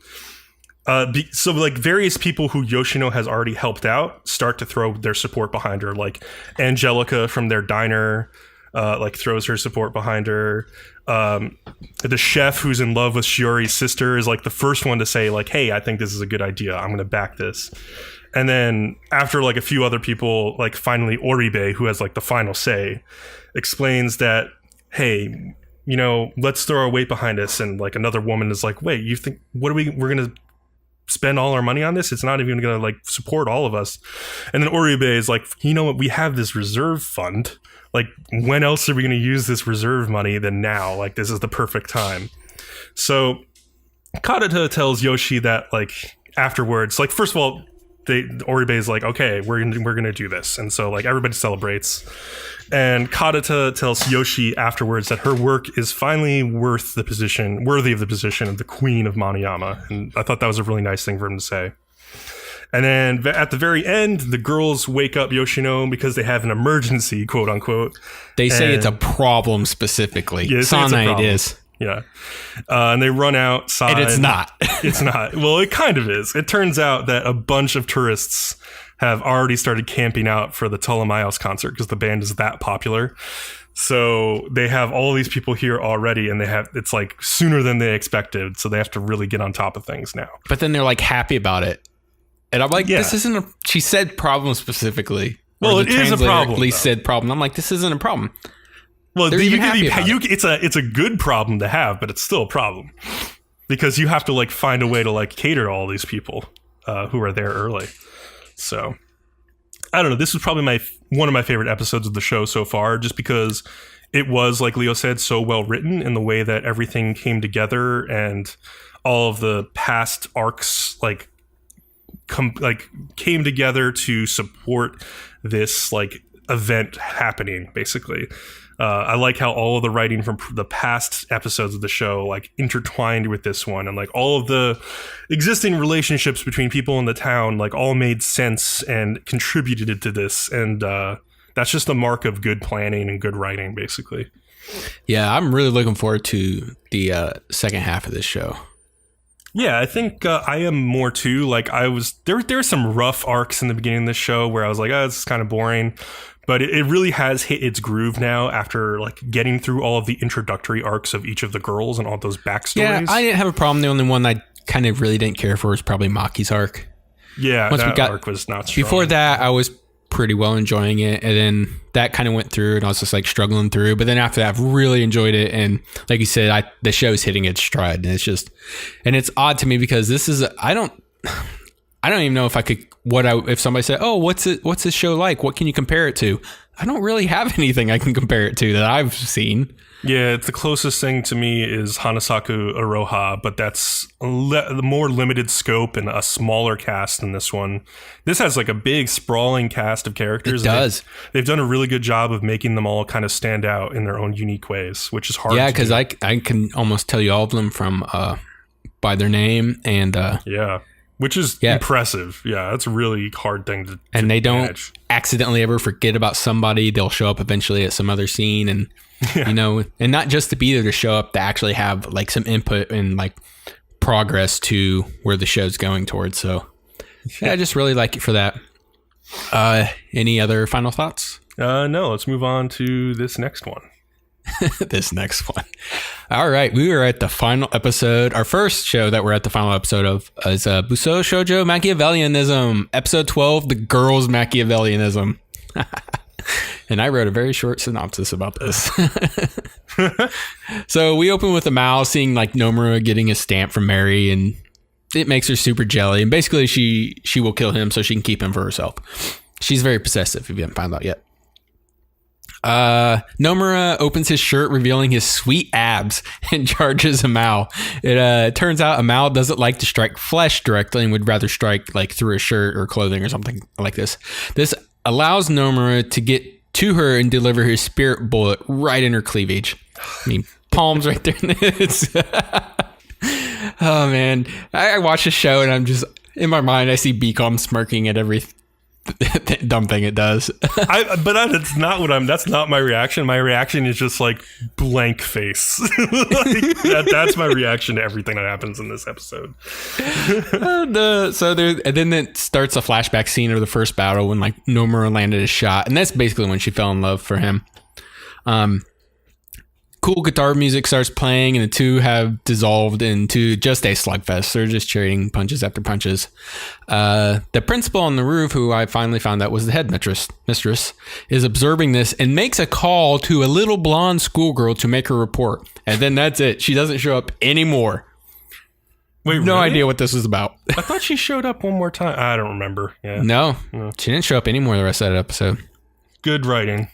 so like various people who Yoshino has already helped out start to throw their support behind her. Like Angelica from their diner like throws her support behind her. The chef who's in love with Shiori's sister is like the first one to say like, hey, I think this is a good idea. I'm going to back this. And then after like a few other people, like finally Oribe, who has like the final say, explains that, hey, let's throw our weight behind us. And like another woman is like, wait, you think we're going to spend all our money on this? It's not even going to like support all of us. And then Oribe is like, you know what? We have this reserve fund. Like, when else are we going to use this reserve money than now? Like, this is the perfect time. So Kadata tells Yoshi that, like, afterwards, like, first of all, Oribe is like, okay, we're gonna do this. And so, like, everybody celebrates. And Kadata tells Yoshi afterwards that her work is finally worthy of the position of the Queen of Manayama. And I thought that was a really nice thing for him to say. And then at the very end, the girls wake up Yoshino because they have an emergency, quote unquote. They say it's a problem specifically. Yeah, Sana it is. Yeah. And they run outside. And it's not. It's not. Well, it kind of is. It turns out that a bunch of tourists have already started camping out for the Ptolemaios concert because the band is that popular. So they have all these people here already, and it's like sooner than they expected. So they have to really get on top of things now. But then they're like happy about it. And I'm like, this isn't a, she said problem specifically. Well, it is a problem. At least said problem. I'm like, this isn't a problem. Well, it's a good problem to have, but it's still a problem because you have to like find a way to like cater to all these people who are there early. So I don't know. This is probably one of my favorite episodes of the show so far, just because it was, like Leo said, so well written in the way that everything came together and all of the past arcs came together to support this like event happening, basically. I like how all of the writing from the past episodes of the show like intertwined with this one, and like all of the existing relationships between people in the town like all made sense and contributed to this, and that's just the mark of good planning and good writing, basically. Yeah, I'm really looking forward to the second half of this show. Yeah, I think I am more too. Like there were some rough arcs in the beginning of this show where I was like, oh, this is kind of boring. But it really has hit its groove now after like getting through all of the introductory arcs of each of the girls and all those backstories. Yeah, I didn't have a problem. The only one I kind of really didn't care for was probably Maki's arc. Yeah, that arc was not strong. Before that, I was pretty well enjoying it. And then that kind of went through and I was just like struggling through. But then after that, I've really enjoyed it. And like you said, the show's hitting its stride. And it's odd to me because this is, I don't even know if I could, if somebody said, oh, what's this show like? What can you compare it to? I don't really have anything I can compare it to that I've seen. Yeah, it's the closest thing to me is Hanasaku Iroha, but that's the more limited scope and a smaller cast than this one. This has like a big sprawling cast of characters. It does. They've done a really good job of making them all kind of stand out in their own unique ways, which is hard. Yeah, because I can almost tell you all of them from by their name and yeah. Which is impressive. Yeah, that's a really hard thing to And they don't manage. Accidentally ever forget about somebody. They'll show up eventually at some other scene and, you know, and not just to be there to show up, to actually have like some input and like progress to where the show's going towards. So, yeah, I just really like it for that. Any other final thoughts? No, let's move on to this next one. This next one. All right, we were at the final episode. Our first show that we're at the final episode of is Busou Shoujo Machiavellianism, episode 12, The Girls' Machiavellianism. And I wrote a very short synopsis about this. So we open with Amal seeing like Nomura getting a stamp from Mary, and it makes her super jelly. And basically she will kill him so she can keep him for herself. She's very possessive, if you haven't found out yet. Nomura opens his shirt, revealing his sweet abs, and charges Amal. It turns out Amal doesn't like to strike flesh directly and would rather strike like through a shirt or clothing or something like this. This allows Nomura to get to her and deliver his spirit bullet right in her cleavage. I mean, palms right there. Oh man, I watch the show and I'm just in my mind. I see Bcom smirking at every dumb thing it does. That's not my reaction. My reaction is just like blank face. That's my reaction to everything that happens in this episode. And then it starts a flashback scene of the first battle when like Nomura landed a shot, and that's basically when she fell in love for him. Cool guitar music starts playing, and the two have dissolved into just a slugfest. They're just trading punches after punches. The principal on the roof, who I finally found out was the head mistress, is observing this and makes a call to a little blonde schoolgirl to make her report. And then that's it. She doesn't show up anymore. Wait, no really? idea what this was about. I thought she showed up one more time. I don't remember. Yeah. No, she didn't show up anymore the rest of that episode. Good writing.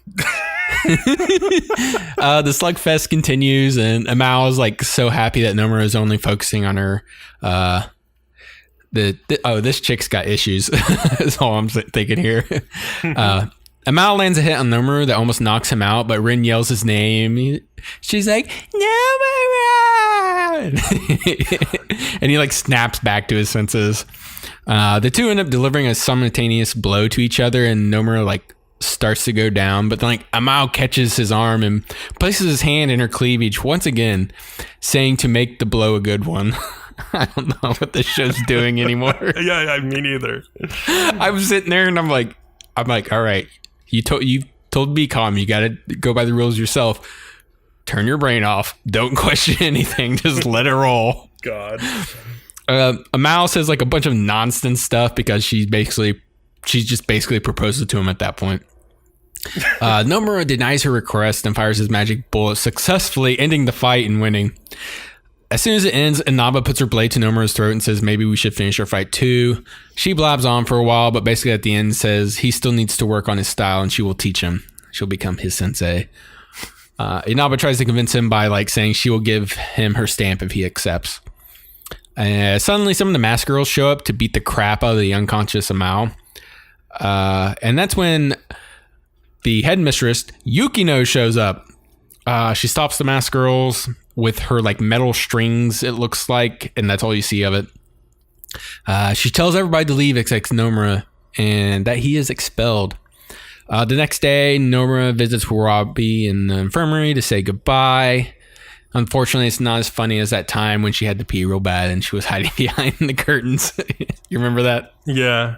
The slugfest continues, and Amal is like so happy that Nomura is only focusing on her. This chick's got issues. That's all I'm thinking here. Amal lands a hit on Nomura that almost knocks him out, but Rin yells his name. She's like, Nomura! And he like snaps back to his senses. The two end up delivering a simultaneous blow to each other, and Nomura like starts to go down, but then like Amal catches his arm and places his hand in her cleavage once again, saying to make the blow a good one. I don't know what this show's doing anymore. Yeah, me neither. I was sitting there and I'm like, all right, you told Bcom you got to go by the rules yourself. Turn your brain off. Don't question anything. Just let it roll. God. Amal says like a bunch of nonsense stuff because she just basically proposes to him at that point. Nomura denies her request and fires his magic bullet, successfully ending the fight and winning. As soon as it ends, Inaba puts her blade to Nomura's throat and says maybe we should finish our fight too. She blabs on for a while, but basically at the end says he still needs to work on his style and she will teach him. She'll become his sensei. Inaba tries to convince him by like saying she will give him her stamp if he accepts. Suddenly some of the masked girls show up to beat the crap out of the unconscious Amal. And that's when the headmistress, Yukino, shows up. She stops the masked girls with her like metal strings, it looks like, and that's all you see of it. She tells everybody to leave except Nomura and that he is expelled. The next day, Nomura visits Warabi in the infirmary to say goodbye. Unfortunately, it's not as funny as that time when she had to pee real bad and she was hiding behind the curtains. You remember that? Yeah.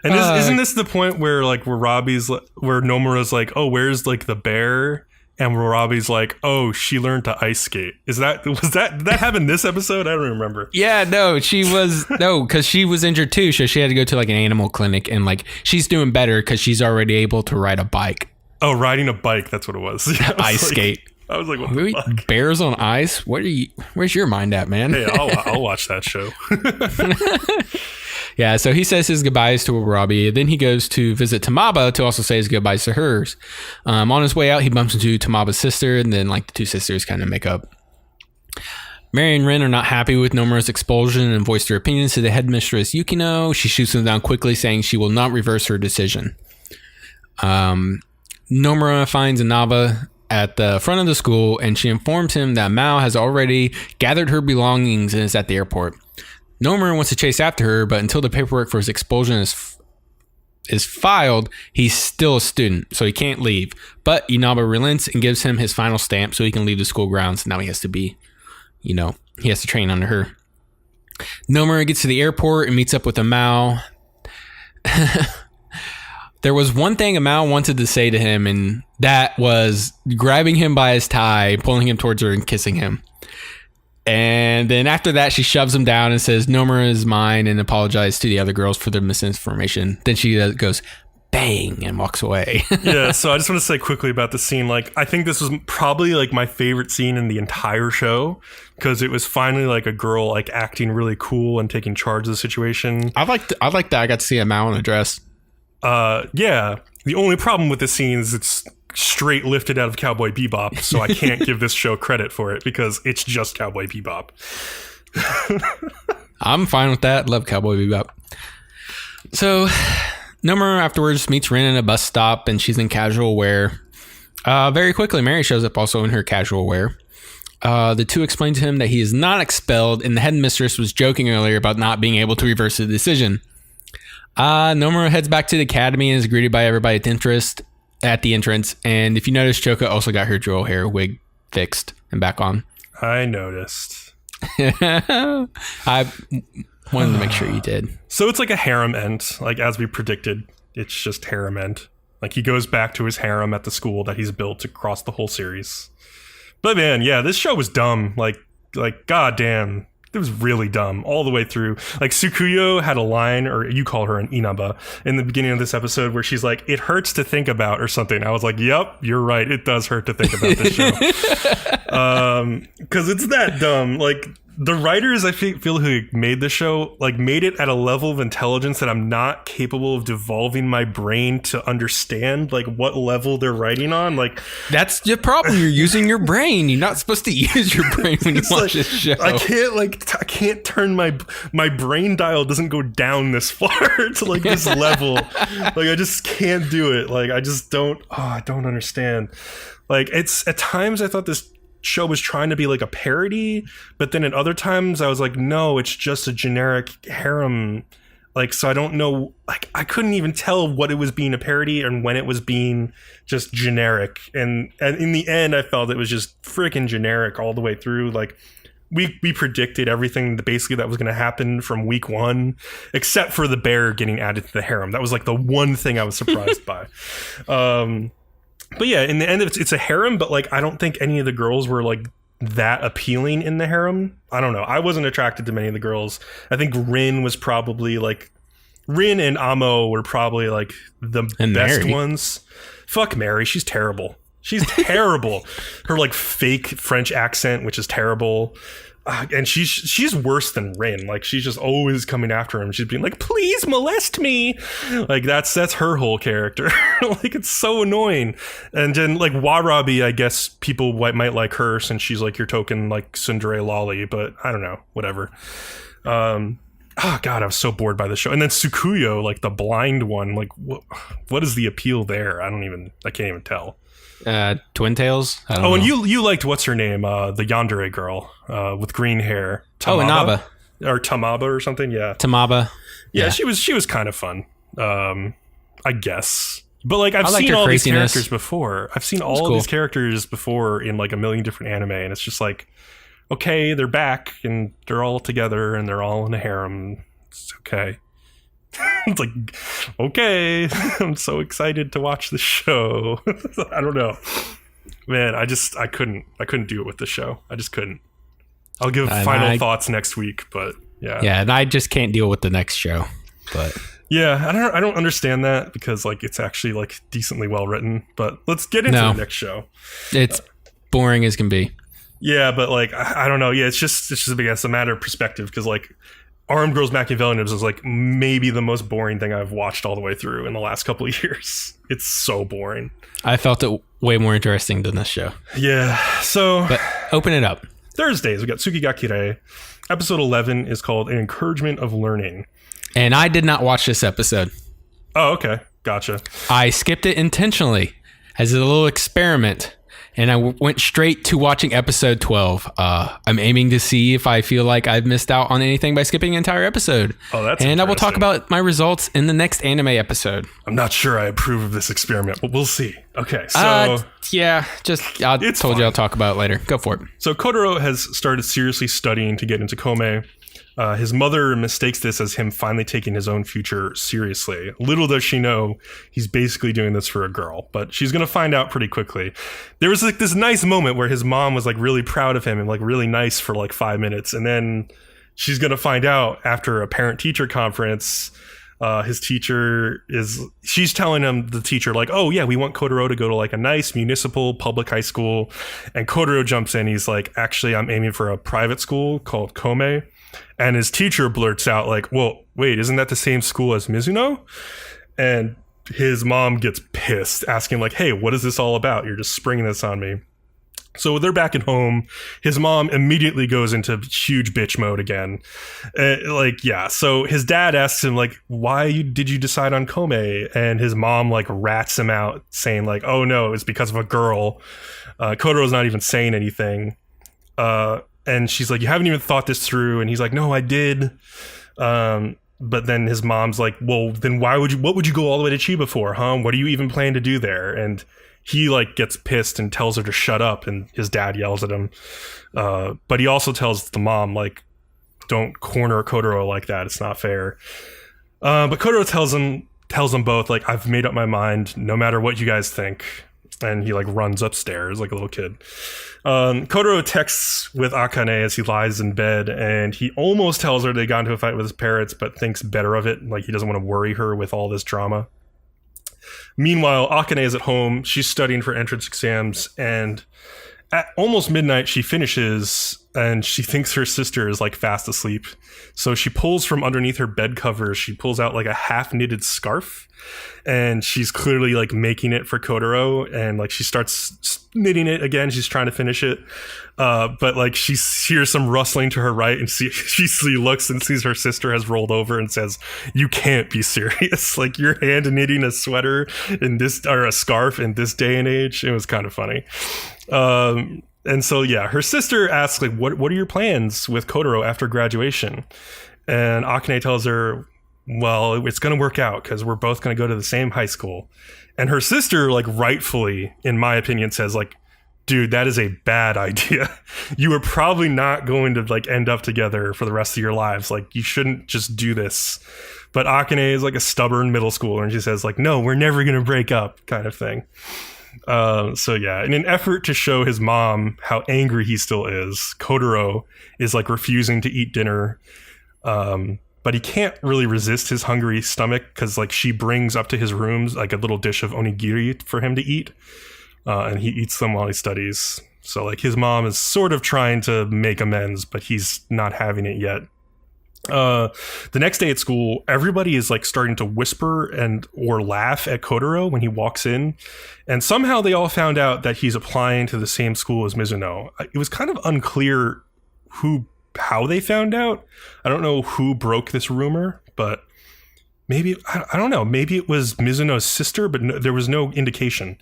And isn't this the point where like where Nomura's like, oh, where's like the bear? And Warabi's like, oh, she learned to ice skate. Did that happen this episode? I don't remember. Yeah, no, because she was injured too, so she had to go to like an animal clinic, and like she's doing better because she's already able to ride a bike. Oh, riding a bike, that's what it was. Yeah, ice skate. I was like, what the fuck? Bears on ice? Where's your mind at, man? Hey, I'll watch that show. Yeah, so he says his goodbyes to Warabi. Then he goes to visit Tamaba to also say his goodbyes to hers. On his way out, he bumps into Tamaba's sister, and then like the two sisters kind of make up. Mary and Rin are not happy with Nomura's expulsion and voice their opinions to the headmistress Yukino. She shoots them down quickly, saying she will not reverse her decision. Nomura finds Inaba at the front of the school, and she informs him that Mao has already gathered her belongings and is at the airport. Nomura wants to chase after her, but until the paperwork for his expulsion is filed, he's still a student, so he can't leave. But Inaba relents and gives him his final stamp so he can leave the school grounds. Now he has to be, he has to train under her. Nomura gets to the airport and meets up with Amal. There was one thing Amal wanted to say to him, and that was grabbing him by his tie, pulling him towards her and kissing him. And then after that, she shoves him down and says, Nomura is mine, and apologizes to the other girls for their misinformation. Then she goes, bang, and walks away. Yeah, so I just want to say quickly about the scene. Like, I think this was probably like my favorite scene in the entire show because it was finally like a girl like acting really cool and taking charge of the situation. I like that I got to see Amal in a dress. Yeah. The only problem with the scene is it's straight lifted out of Cowboy Bebop, so I can't give this show credit for it because it's just Cowboy Bebop. I'm fine with that. Love Cowboy Bebop. So Nomura afterwards meets Rin at a bus stop, and she's in casual wear. Very quickly, Mary shows up also in her casual wear. The two explain to him that he is not expelled, and the headmistress was joking earlier about not being able to reverse the decision. Nomura heads back to the academy and is greeted by everybody at the entrance. And if you notice, Choka also got her drill hair wig fixed and back on. I noticed. I wanted to make sure you did. So it's like a harem end, like as we predicted. It's just harem end. Like he goes back to his harem at the school that he's built across the whole series. But man, yeah, this show was dumb. Like goddamn. It was really dumb all the way through. Like Tsukuyo had a line, or you call her an Inaba, in the beginning of this episode where she's like, it hurts to think about or something. I was like, yep, you're right. It does hurt to think about this show. Because it's that dumb. Like the writers, I feel who made the show, like made it at a level of intelligence that I'm not capable of devolving my brain to understand like what level they're writing on. Like that's the problem. You're using your brain. You're not supposed to use your brain when you watch this show. I can't turn my brain dial doesn't go down this far to like this level. Like I just can't do it. Like I just don't. Oh, I don't understand. Like it's at times I thought this show was trying to be like a parody, but then at other times I was like, no, it's just a generic harem. Like, so I don't know, like I couldn't even tell what it was being a parody and when it was being just generic. And in the end I felt it was just freaking generic all the way through. Like we predicted everything basically that was going to happen from week 1, except for the bear getting added to the harem. That was like the one thing I was surprised by. But yeah, in the end, it's a harem, but like I don't think any of the girls were like that appealing in the harem. I don't know. I wasn't attracted to many of the girls. I think Rin was probably like Rin and Amo were probably like the best ones. Fuck Mary, she's terrible. She's terrible. Her like fake French accent, which is terrible. And she's worse than Rin. Like she's just always coming after him. She's being like, "Please molest me." Like that's her whole character. Like it's so annoying. And then like Warabi, I guess people might like her since she's like your token like tsundere lolly. But I don't know, whatever. Oh God, I was so bored by the show. And then Tsukuyo, like the blind one. Like what is the appeal there? I can't even tell. Twin Tails. I don't know. And you liked what's her name? The yandere girl with green hair. Inaba or Tamaba or something. Yeah, Tamaba. Yeah, she was kind of fun. I guess. But like I've seen all these characters before. I've seen all these characters before in like a million different anime, and it's just like, okay, they're back and they're all together and they're all in a harem. It's okay. It's like, okay, I'm so excited to watch the show. I don't know, man. I couldn't do it with the show. I just couldn't. I'll give final thoughts next week, but yeah, and I just can't deal with the next show. But yeah, I don't understand that because like it's actually like decently well written. But let's get into the next show. It's boring as can be. Yeah, but like I don't know. Yeah, it's just a matter of perspective because like. Armed Girls Machiavellianism is like maybe the most boring thing I've watched all the way through in the last couple of years. It's so boring. I felt it way more interesting than this show. Yeah. So, but open it up. Thursdays, we got Tsuki ga Kirei. Episode 11 is called An Encouragement of Learning. And I did not watch this episode. Oh, okay. Gotcha. I skipped it intentionally as a little experiment. And I went straight to watching episode 12. I'm aiming to see if I feel like I've missed out on anything by skipping an entire episode. Oh, that's And I will talk about my results in the next anime episode. I'm not sure I approve of this experiment, but we'll see. Okay, so... yeah, I told you I'll talk about it later. Go for it. So Kotaro has started seriously studying to get into Kome. His mother mistakes this as him finally taking his own future seriously. Little does she know, he's basically doing this for a girl, but she's going to find out pretty quickly. There was like this nice moment where his mom was like really proud of him and like really nice for like 5 minutes. And then she's going to find out after a parent-teacher conference, she's telling him, the teacher, like, oh yeah, we want Kotaro to go to like a nice municipal public high school. And Kotaro jumps in. He's like, actually, I'm aiming for a private school called Kome. And his teacher blurts out like, well, wait, isn't that the same school as Mizuno? And his mom gets pissed, asking like, hey, what is this all about? You're just springing this on me. So they're back at home. His mom immediately goes into huge bitch mode again. So his dad asks him like, why did you decide on Kome? And his mom like rats him out saying like, oh no, it's because of a girl. Kotaro's not even saying anything. And she's like, you haven't even thought this through. And he's like, no, I did. But then his mom's like, well, then what would you go all the way to Chiba for, huh? What do you even plan to do there? And he like gets pissed and tells her to shut up. And his dad yells at him. But he also tells the mom, like, don't corner Kotaro like that. It's not fair. But Kotaro tells them both, like, I've made up my mind no matter what you guys think. And he like runs upstairs like a little kid. Kotaro texts with Akane as he lies in bed, and he almost tells her they got into a fight with his parents, but thinks better of it. Like he doesn't want to worry her with all this drama. Meanwhile, Akane is at home. She's studying for entrance exams, and at almost midnight, she finishes, and she thinks her sister is like fast asleep. So she pulls from underneath her bed covers. She pulls out like a half knitted scarf, and she's clearly like making it for Kotaro, and like she starts knitting it again. She's trying to finish it, but like she hears some rustling to her right, and she looks and sees her sister has rolled over and says, "You can't be serious! Like you're hand knitting a sweater or a scarf in this day and age." It was kind of funny. And so, yeah, her sister asks, like, what are your plans with Kotaro after graduation? And Akane tells her, well, it's going to work out because we're both going to go to the same high school. And her sister, like, rightfully, in my opinion, says, like, dude, that is a bad idea. You are probably not going to like end up together for the rest of your lives. Like, you shouldn't just do this. But Akane is like a stubborn middle schooler, and she says like, no, we're never going to break up, kind of thing. So yeah, in an effort to show his mom how angry he still is, Kotaro is like refusing to eat dinner. But he can't really resist his hungry stomach because like she brings up to his rooms like a little dish of onigiri for him to eat. And he eats them while he studies. So like his mom is sort of trying to make amends, but he's not having it yet. The next day at school, everybody is like starting to whisper or laugh at Kotaro when he walks in. And somehow they all found out that he's applying to the same school as Mizuno. It was kind of unclear how they found out. I don't know who broke this rumor, but maybe, I don't know, maybe it was Mizuno's sister, but no, there was no indication.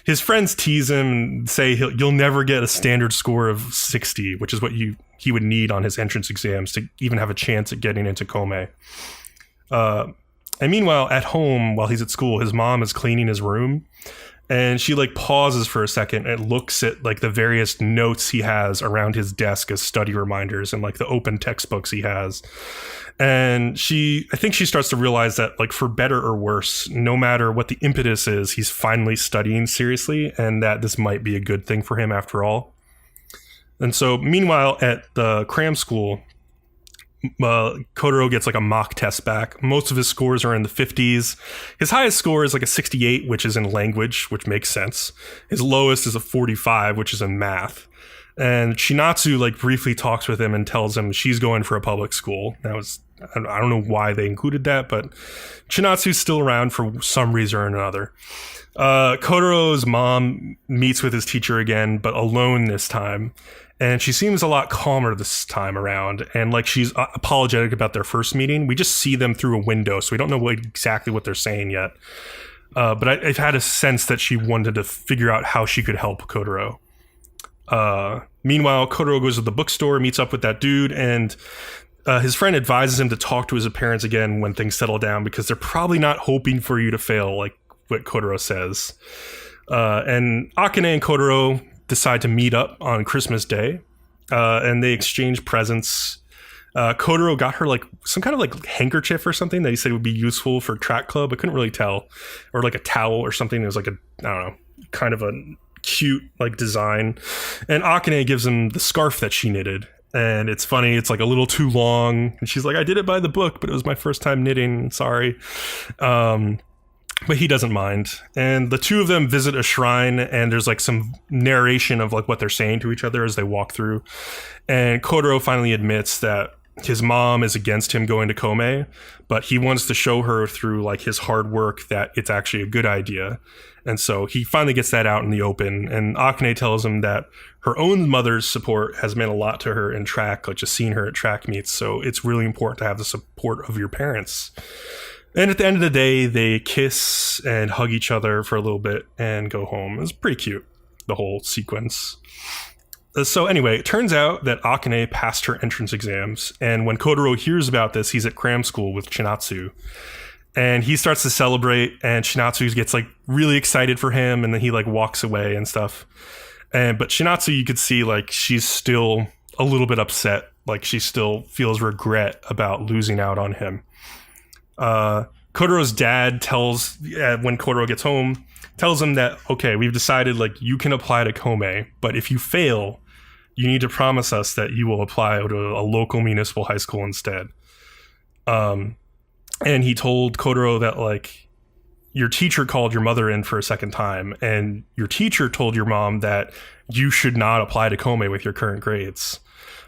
His friends tease him and say you'll never get a standard score of 60, which is what he would need on his entrance exams to even have a chance at getting into Kome. And meanwhile, at home, while he's at school, his mom is cleaning his room. And she like pauses for a second and looks at like the various notes he has around his desk as study reminders and like the open textbooks he has. And I think she starts to realize that like for better or worse, no matter what the impetus is, he's finally studying seriously and that this might be a good thing for him after all. And so meanwhile at the cram school, Kotaro gets like a mock test back. Most of his scores are in the 50s. His highest score is like a 68, which is in language, which makes sense. His lowest is a 45, which is in math. And Chinatsu like briefly talks with him and tells him she's going for a public school. I don't know why they included that, but Chinatsu's still around for some reason or another. Kotaro's mom meets with his teacher again, but alone this time. And she seems a lot calmer this time around. And like she's apologetic about their first meeting. We just see them through a window, so we don't know exactly what they're saying yet. But I've had a sense that she wanted to figure out how she could help Kotaro. Meanwhile, Kotaro goes to the bookstore, meets up with that dude, and his friend advises him to talk to his parents again when things settle down because they're probably not hoping for you to fail, like what Kotaro says. And Akane and Kotaro decide to meet up on Christmas Day, and they exchange presents. Kotaro got her like some kind of like handkerchief or something that he said would be useful for track club. I couldn't really tell, or like a towel or something. It was like I don't know, kind of a cute like design. And Akane gives him the scarf that she knitted. And it's funny, it's like a little too long. And she's like, I did it by the book, but it was my first time knitting. Sorry. But he doesn't mind. And the two of them visit a shrine, and there's like some narration of like what they're saying to each other as they walk through. And Kotaro finally admits that his mom is against him going to Kome, but he wants to show her through like his hard work that it's actually a good idea. And so he finally gets that out in the open. And Akane tells him that her own mother's support has meant a lot to her in track, like just seeing her at track meets. So it's really important to have the support of your parents. And at the end of the day, they kiss and hug each other for a little bit and go home. It was pretty cute, the whole sequence. So anyway, it turns out that Akane passed her entrance exams. And when Kotaro hears about this, he's at cram school with Chinatsu. And he starts to celebrate, and Chinatsu gets like really excited for him, and then he like walks away and stuff. But Chinatsu, you could see like she's still a little bit upset. Like she still feels regret about losing out on him. Kotaro's dad tells, when Kotaro gets home, tells him that, okay, we've decided like you can apply to Kome, but if you fail, you need to promise us that you will apply to a local municipal high school instead. And he told Kotaro that like your teacher called your mother in for a second time, and your teacher told your mom that you should not apply to Kome with your current grades.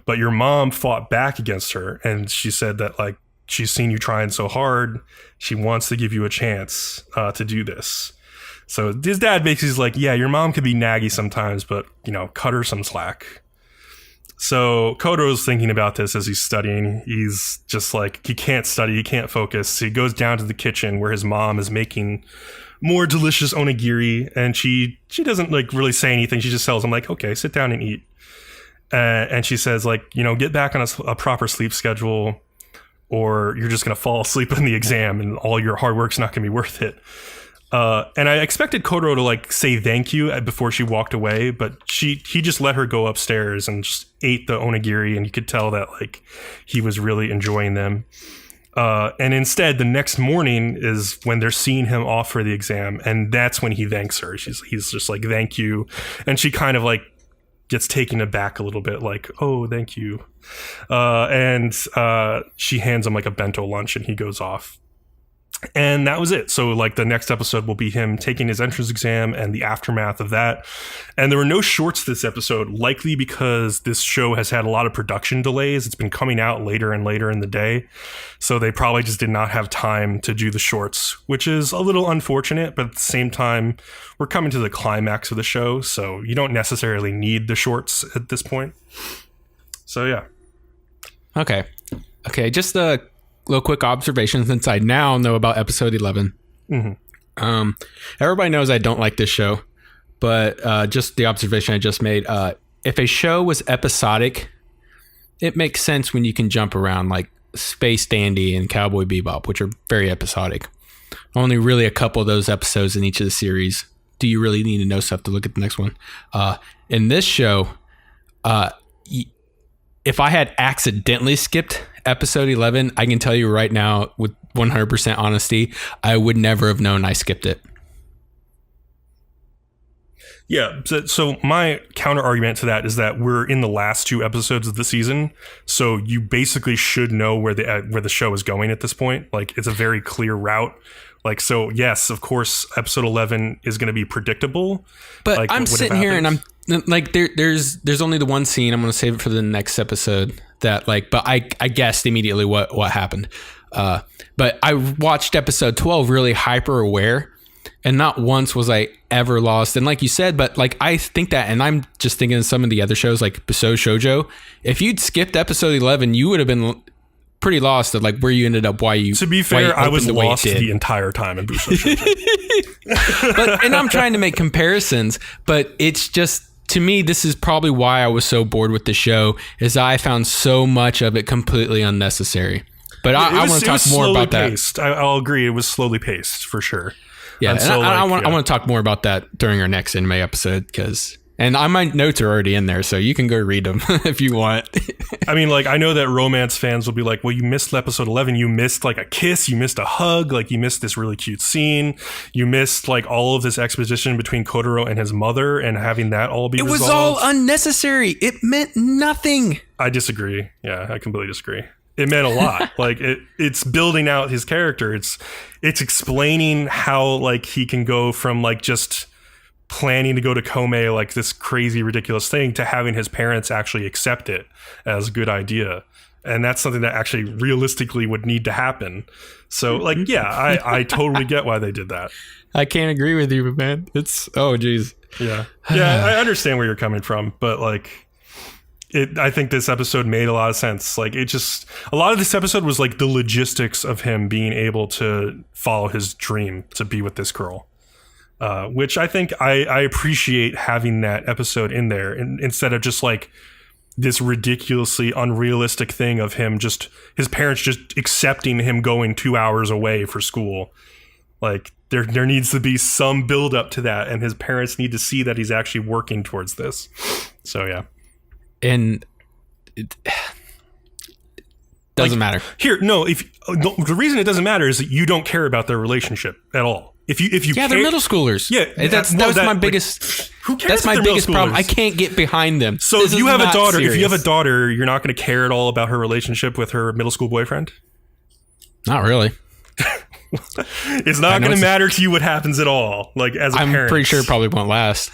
But your mom fought back against her, and she said that like she's seen you trying so hard, she wants to give you a chance to do this. So his dad basically is like, yeah, your mom could be naggy sometimes, but, you know, cut her some slack. So Kotaro's thinking about this as he's studying. He's just like, he can't study, he can't focus. So he goes down to the kitchen where his mom is making more delicious onigiri, and she doesn't like really say anything. She just tells him like, okay, sit down and eat. And she says like, you know, get back on a proper sleep schedule, or you're just going to fall asleep in the exam and all your hard work's not going to be worth it. And I expected Kotaro to like say thank you before she walked away, but he just let her go upstairs and just ate the onigiri, and you could tell that like he was really enjoying them. And instead, the next morning is when they're seeing him off for the exam, and that's when he thanks her. He's just like, thank you. And she kind of like gets taken aback a little bit, like, oh, thank you. And she hands him like a bento lunch, and he goes off. And that was it. So like the next episode will be him taking his entrance exam and the aftermath of that. And there were no shorts this episode, likely because this show has had a lot of production delays. It's been coming out later and later in the day. So they probably just did not have time to do the shorts, which is a little unfortunate. But at the same time, we're coming to the climax of the show. So you don't necessarily need the shorts at this point. So yeah. Okay. Just a little quick observation since I now know about episode 11. Mm-hmm. Everybody knows I don't like this show, but just the observation I just made. If a show was episodic, it makes sense when you can jump around, like Space Dandy and Cowboy Bebop, which are very episodic. Only really a couple of those episodes in each of the series. Do you really need to know stuff to look at the next one? In this show, if I had accidentally skipped episode 11, I can tell you right now with 100% honesty, I would never have known I skipped it. Yeah, so my counter argument to that is that we're in the last 2 episodes of the season, so you basically should know where the show is going at this point. Like, it's a very clear route. Like, so yes, of course, episode 11 is going to be predictable. But like, I'm sitting here and I'm like, there's only the one scene. I'm going to save it for the next episode. That like, but I guessed immediately what happened. But I watched episode 12 really hyper aware, and not once was I ever lost. And like you said, but like I think that, and I'm just thinking of some of the other shows like Busou Shoujo. If you'd skipped episode 11, you would have been pretty lost at like where you ended up. Why you? To be fair, I was lost the entire time in Busou Shoujo. But and I'm trying to make comparisons, but it's just. To me, this is probably why I was so bored with the show, is I found so much of it completely unnecessary. But I want to talk more about paced. that. I'll agree. It was slowly paced, for sure. Yeah, and I want to talk more about that during our next anime episode, and my notes are already in there, so you can go read them if you want. I mean, like, I know that romance fans will be like, well, you missed episode 11. You missed, like, a kiss. You missed a hug. Like, you missed this really cute scene. You missed, like, all of this exposition between Kotaro and his mother and having that all be resolved. It was all unnecessary. It meant nothing. I disagree. Yeah, I completely disagree. It meant a lot. Like, it's building out his character. It's explaining how, like, he can go from, like, just planning to go to Kome, like this crazy ridiculous thing, to having his parents actually accept it as a good idea. And that's something that actually realistically would need to happen. So like, yeah, I totally get why they did that. I can't agree with you, man. Oh geez. Yeah I understand where you're coming from, but like I think this episode made a lot of sense. Like, a lot of this episode was like the logistics of him being able to follow his dream to be with this girl. Which I think I appreciate having that episode in there, instead of just like this ridiculously unrealistic thing of his parents just accepting him going 2 hours away for school. Like, there needs to be some build up to that, and his parents need to see that he's actually working towards this. So yeah, and it doesn't matter here. No, the reason it doesn't matter is that you don't care about their relationship at all. If you they're middle schoolers. Yeah, that's my biggest. Who cares? That's my biggest problem. I can't get behind them. So if you have a daughter, you're not going to care at all about her relationship with her middle school boyfriend. Not really. It's not going to matter to you what happens at all. Like, as a parent, I'm pretty sure it probably won't last.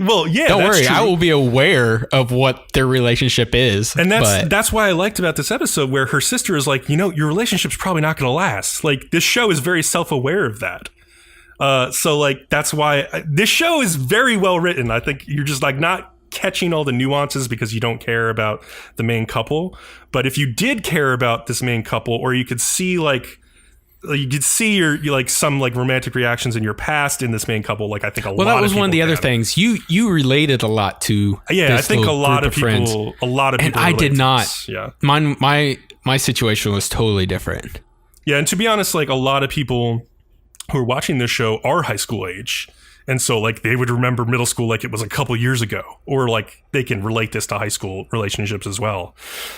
Well, yeah. Don't worry. True. I will be aware of what their relationship is. And that's why I liked about this episode, where her sister is like, your relationship's probably not going to last. Like, this show is very self-aware of that. So like, that's why this show is very well written. I think you're just like not catching all the nuances because you don't care about the main couple. But if you did care about this main couple, or you could see your like some like romantic reactions in your past in this main couple, like I think that was one of the other things you related a lot to. Yeah, I think a lot of people, and I did not. Yeah, my situation was totally different. Yeah, and to be honest, like a lot of people who are watching this show are high school age. And so like they would remember middle school like it was a couple years ago, or like they can relate this to high school relationships as well.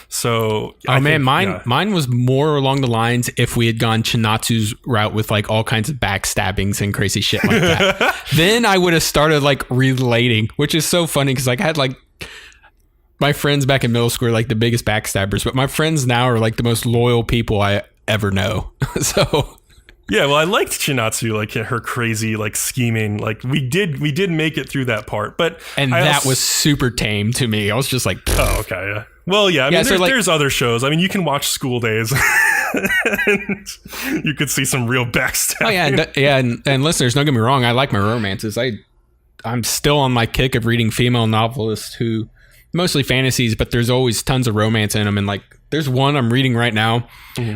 So mine was more along the lines if we had gone Chinatsu's route with like all kinds of backstabbings and crazy shit like that. Then I would have started like relating, which is so funny because like I had like my friends back in middle school were like the biggest backstabbers, but my friends now are like the most loyal people I ever know. So yeah, well, I liked Chinatsu, like her crazy, like scheming. Like we did make it through that part, but that was super tame to me. I was just like, oh, okay, yeah. Well, yeah, I mean, there's other shows. I mean, you can watch School Days, and you could see some real backstabbing. Oh yeah, and listeners, don't get me wrong, I like my romances. I'm still on my kick of reading female novelists who mostly fantasies, but there's always tons of romance in them, and like. There's one I'm reading right now,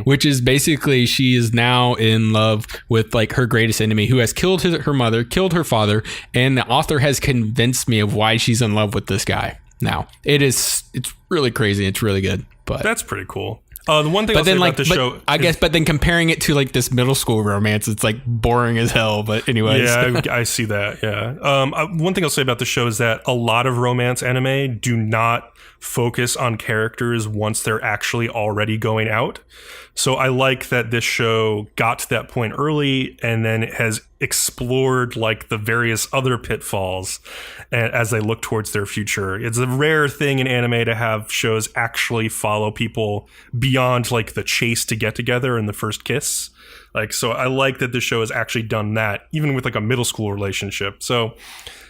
which is basically she is now in love with like her greatest enemy who has killed her mother, killed her father, and the author has convinced me of why she's in love with this guy. Now, it's really crazy. It's really good. But that's pretty cool. The one thing I'll say about the show, but then comparing it to like this middle school romance, it's like boring as hell. But anyways, yeah, I see that. Yeah. One thing I'll say about the show is that a lot of romance anime do not focus on characters once they're actually already going out. So I like that this show got to that point early and then it has explored like the various other pitfalls as they look towards their future. It's a rare thing in anime to have shows actually follow people beyond like the chase to get together and the first kiss. Like, so I like that the show has actually done that, even with like a middle school relationship. So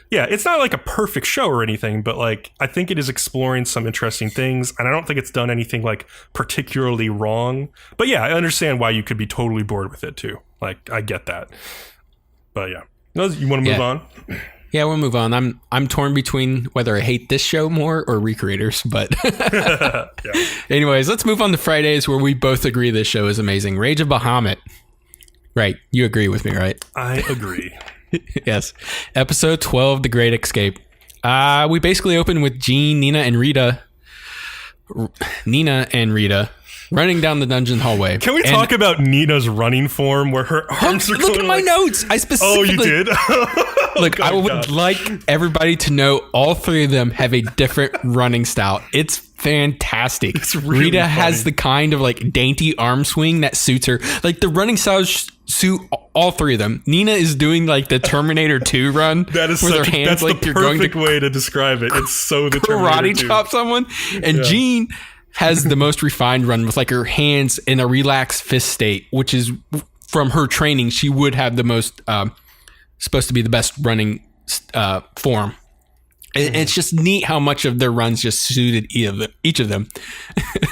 yeah, it's not like a perfect show or anything, but like I think it is exploring some interesting things, and I don't think it's done anything like particularly wrong. But yeah, I understand why you could be totally bored with it too. Like I get that. But yeah, you want to move on? Yeah, we'll move on. I'm torn between whether I hate this show more or Recreators, but yeah. Anyways, let's move on to Fridays, where we both agree this show is amazing. Rage of Bahamut. Right, you agree with me, right? I agree. Yes. Episode 12, The Great Escape. We basically open with Jean, Nina, and Rita running down the dungeon hallway. Can we talk about Nina's running form where her arms are going? Look at my notes. I specifically... Oh, you did? Look, I would like everybody to know all three of them have a different running style. It's fantastic. It's really Rita funny. has the kind of like dainty arm swing that suits her. Like the running styles suit all three of them. Nina is doing like the Terminator 2 run. That is with her hands that's like the you're going perfect to way to describe it. It's so the Terminator karate 2. chop someone. And Jean has the most refined run with like her hands in a relaxed fist state, which is from her training. She would have the most supposed to be the best running form. It's just neat how much of their runs just suited each of them.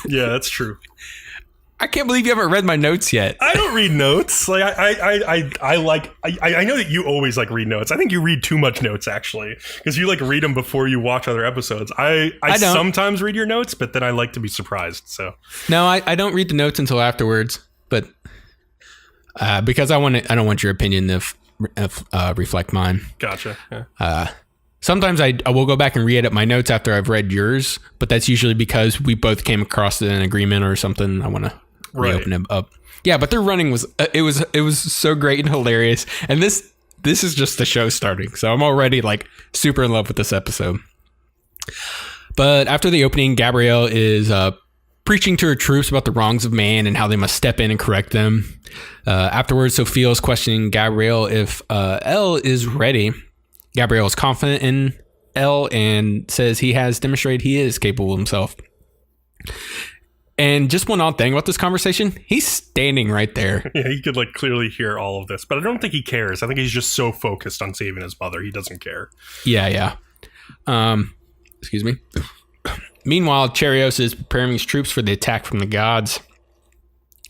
Yeah, that's true. I can't believe you haven't read my notes yet. I don't read notes. Like I know that you always like read notes. I think you read too much notes actually, because you like read them before you watch other episodes. I sometimes read your notes, but then I like to be surprised. So no, I don't read the notes until afterwards, but because I don't want your opinion to reflect mine. Gotcha. Yeah. Sometimes I will go back and re-edit my notes after I've read yours, but that's usually because we both came across an agreement or something. I want to reopen it up. Yeah, but their running was it was so great and hilarious. And this is just the show starting, so I'm already like super in love with this episode. But after the opening, Gabrielle is preaching to her troops about the wrongs of man and how they must step in and correct them. Afterwards, Sophia is questioning Gabrielle if Elle is ready. Gabrielle is confident in Elle and says he has demonstrated he is capable of himself. And just one odd thing about this conversation, he's standing right there. Yeah, he could like clearly hear all of this, but I don't think he cares. I think he's just so focused on saving his mother, he doesn't care. Yeah. Excuse me. Meanwhile, Cherios is preparing his troops for the attack from the gods.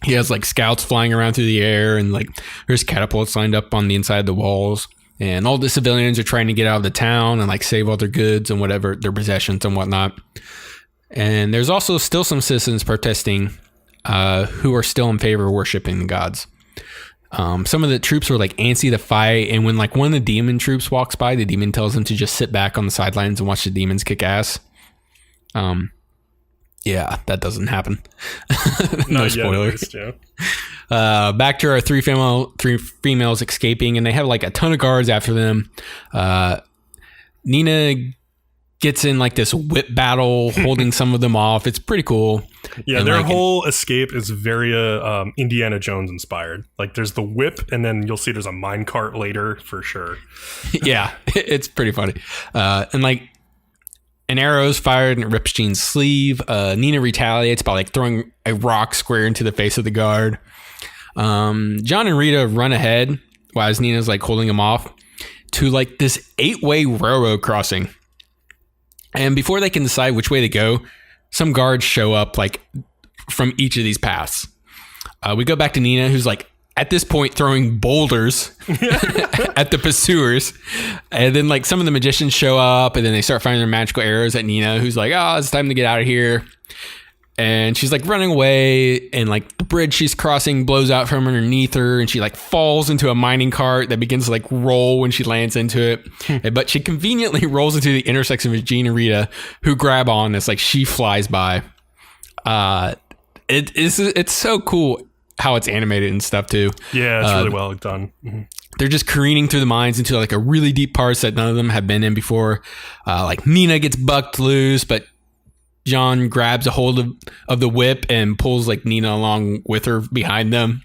He has like scouts flying around through the air and like there's catapults lined up on the inside of the walls. And all the civilians are trying to get out of the town and like save all their goods and whatever, their possessions and whatnot. And there's also still some citizens protesting who are still in favor of worshiping the gods. Some of the troops are like antsy to fight. And when like one of the demon troops walks by, the demon tells them to just sit back on the sidelines and watch the demons kick ass. Yeah, that doesn't happen. No spoilers. Back to our three females escaping, and they have like a ton of guards after them. Nina gets in like this whip battle, holding some of them off. It's pretty cool. Yeah, and their like, whole escape is very Indiana Jones inspired. Like there's the whip, and then you'll see there's a minecart later for sure. Yeah, it's pretty funny. And like an arrow is fired and it rips Jean's sleeve. Nina retaliates by like throwing a rock square into the face of the guard. John and Rita run ahead while Nina's like holding him off to like this 8-way railroad crossing. And before they can decide which way to go, some guards show up like from each of these paths. We go back to Nina, who's like at this point throwing boulders at the pursuers. And then like some of the magicians show up, and then they start firing their magical arrows at Nina, who's like, oh, it's time to get out of here. And she's like running away, and like the bridge she's crossing blows out from underneath her, and she like falls into a mining cart that begins to like roll when she lands into it. But she conveniently rolls into the intersection with Jean and Rita, who grab on as like she flies by. It's so cool how it's animated and stuff too. Yeah, it's really well done. Mm-hmm. They're just careening through the mines into like a really deep parts that none of them have been in before. Like Nina gets bucked loose, but John grabs a hold of the whip and pulls like Nina along with her behind them.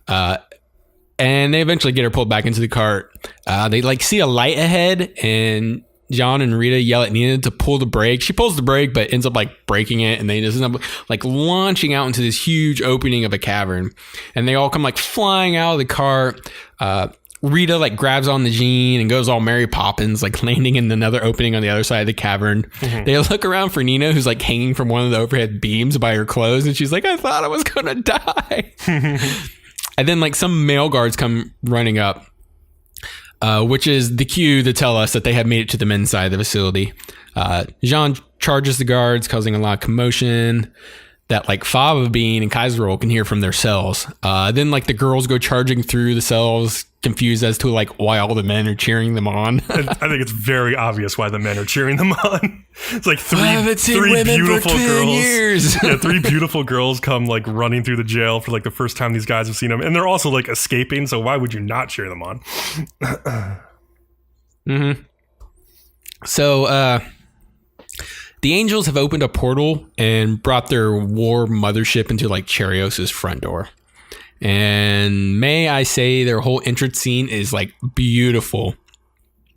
And they eventually get her pulled back into the cart. They like see a light ahead, and John and Rita yell at Nina to pull the brake. She pulls the brake, but ends up like breaking it, and they just end up like launching out into this huge opening of a cavern. And they all come like flying out of the cart. Rita like grabs on the Jean and goes all Mary Poppins, like landing in another opening on the other side of the cavern. Mm-hmm. They look around for Nina, who's like hanging from one of the overhead beams by her clothes, and she's like, I thought I was gonna die. And then like some male guards come running up, which is the cue to tell us that they have made it to the men's side of the facility. Jean charges the guards, causing a lot of commotion that like Fava Bean and Kaiser can hear from their cells. Then like the girls go charging through the cells, confused as to like why all the men are cheering them on. I think it's very obvious why the men are cheering them on. It's like three beautiful girls. Years. Yeah, 3 beautiful girls come like running through the jail for like the first time these guys have seen them, and they're also like escaping. So why would you not cheer them on? Mm-hmm. So the Angels have opened a portal and brought their war mothership into like Cherios' front door. And may I say, their whole entrance scene is like beautiful.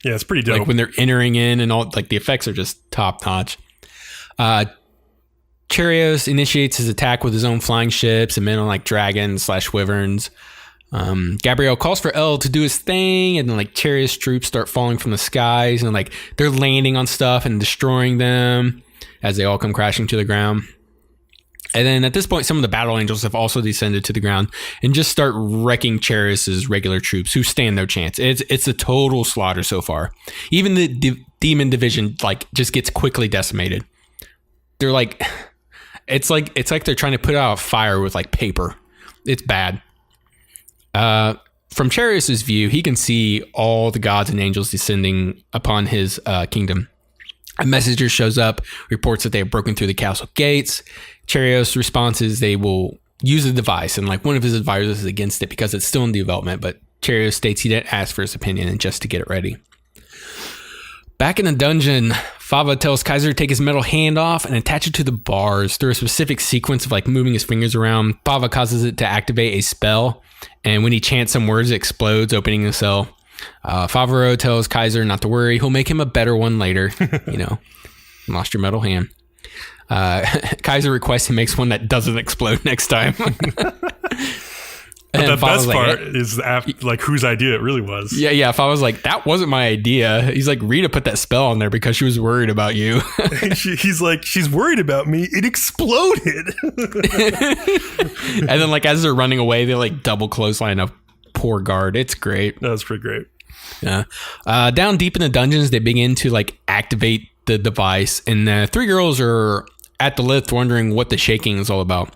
Yeah, it's pretty dope. Like when they're entering in and all, like the effects are just top notch. Cherios initiates his attack with his own flying ships and men on like dragons / wyverns. Gabrielle calls for El to do his thing, and then like Cherios troops start falling from the skies, and like they're landing on stuff and destroying them as they all come crashing to the ground. And then at this point, some of the battle angels have also descended to the ground and just start wrecking Cherios' regular troops, who stand no chance. It's a total slaughter so far. Even the demon division like just gets quickly decimated. They're like, it's like they're trying to put out a fire with like paper. It's bad. From Cherios' view, he can see all the gods and angels descending upon his kingdom. A messenger shows up, reports that they have broken through the castle gates. Cherios' response is they will use the device, and like one of his advisors is against it because it's still in development, but Cherios states he didn't ask for his opinion and just to get it ready. Back in the dungeon, Fava tells Kaiser to take his metal hand off and attach it to the bars. Through a specific sequence of like moving his fingers around, Fava causes it to activate a spell, and when he chants some words, it explodes, opening the cell. Favreau tells Kaiser not to worry, he'll make him a better one later. You know, lost your metal hand. Kaiser requests he makes one that doesn't explode next time. But the best part is like whose idea it really was. Yeah. If I was like, that wasn't my idea. He's like, Rita put that spell on there because she was worried about you. He's like, she's worried about me. It exploded. And then like as they're running away, they like double clothesline a poor guard. It's great. That was pretty great. Yeah. Down deep in the dungeons, they begin to like activate the device, and 3 girls are at the lift wondering what the shaking is all about.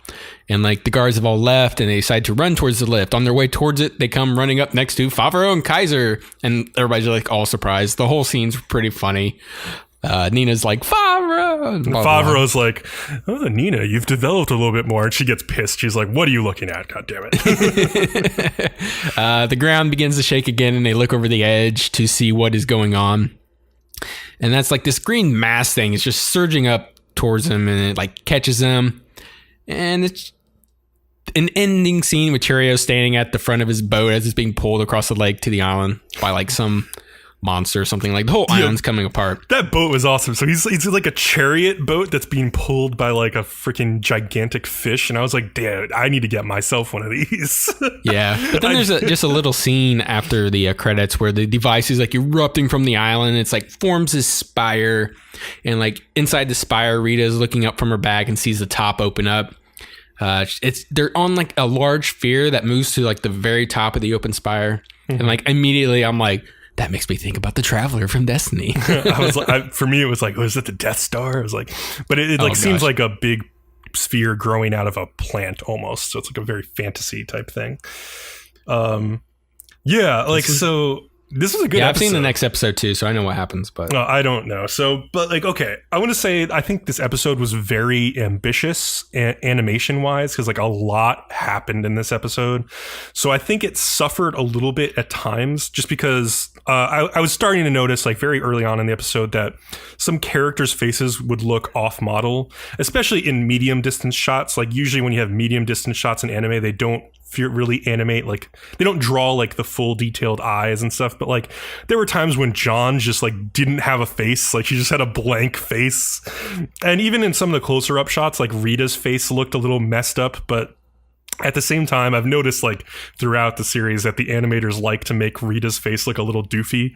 And like the guards have all left, and they decide to run towards the lift. On their way towards it, they come running up next to Favreau and Kaiser, and everybody's like all surprised. The whole scene's pretty funny. Nina's like, Favreau. Favreau's like, oh, Nina, you've developed a little bit more. And she gets pissed. She's like, what are you looking at? God damn it. The ground begins to shake again, and they look over the edge to see what is going on. And that's like this green mass thing is just surging up towards him, and it like catches him. And it's an ending scene with Cheerio standing at the front of his boat as it's being pulled across the lake to the island by like some monster or something. Like the whole island's coming apart. That boat was awesome. So he's like a chariot boat that's being pulled by like a freaking gigantic fish, and I was like, damn, I need to get myself one of these. Yeah, but then there's just a little scene after the credits where the device is like erupting from the island. It's like forms this spire, and like inside the spire, Rita is looking up from her bag and sees the top open up. They're on like a large sphere that moves to like the very top of the open spire, and like immediately I'm like, that makes me think about the Traveler from Destiny. I was like, for me, it was like, was it the Death Star? I was like, but it like seems like a big sphere growing out of a plant almost. So it's like a very fantasy type thing. Yeah, like so. This was a good episode. I've seen the next episode too, so I know what happens, but I don't know. So, but like, okay, I want to say I think this episode was very ambitious animation wise, because like a lot happened in this episode. So I think it suffered a little bit at times, just because I was starting to notice like very early on in the episode that some characters' faces would look off model, especially in medium distance shots. Like usually when you have medium distance shots in anime, they don't really animate, like they don't draw like the full detailed eyes and stuff, but like there were times when John just like didn't have a face, like she just had a blank face. And even in some of the closer up shots, like Rita's face looked a little messed up, but at the same time, I've noticed like throughout the series that the animators like to make Rita's face look a little doofy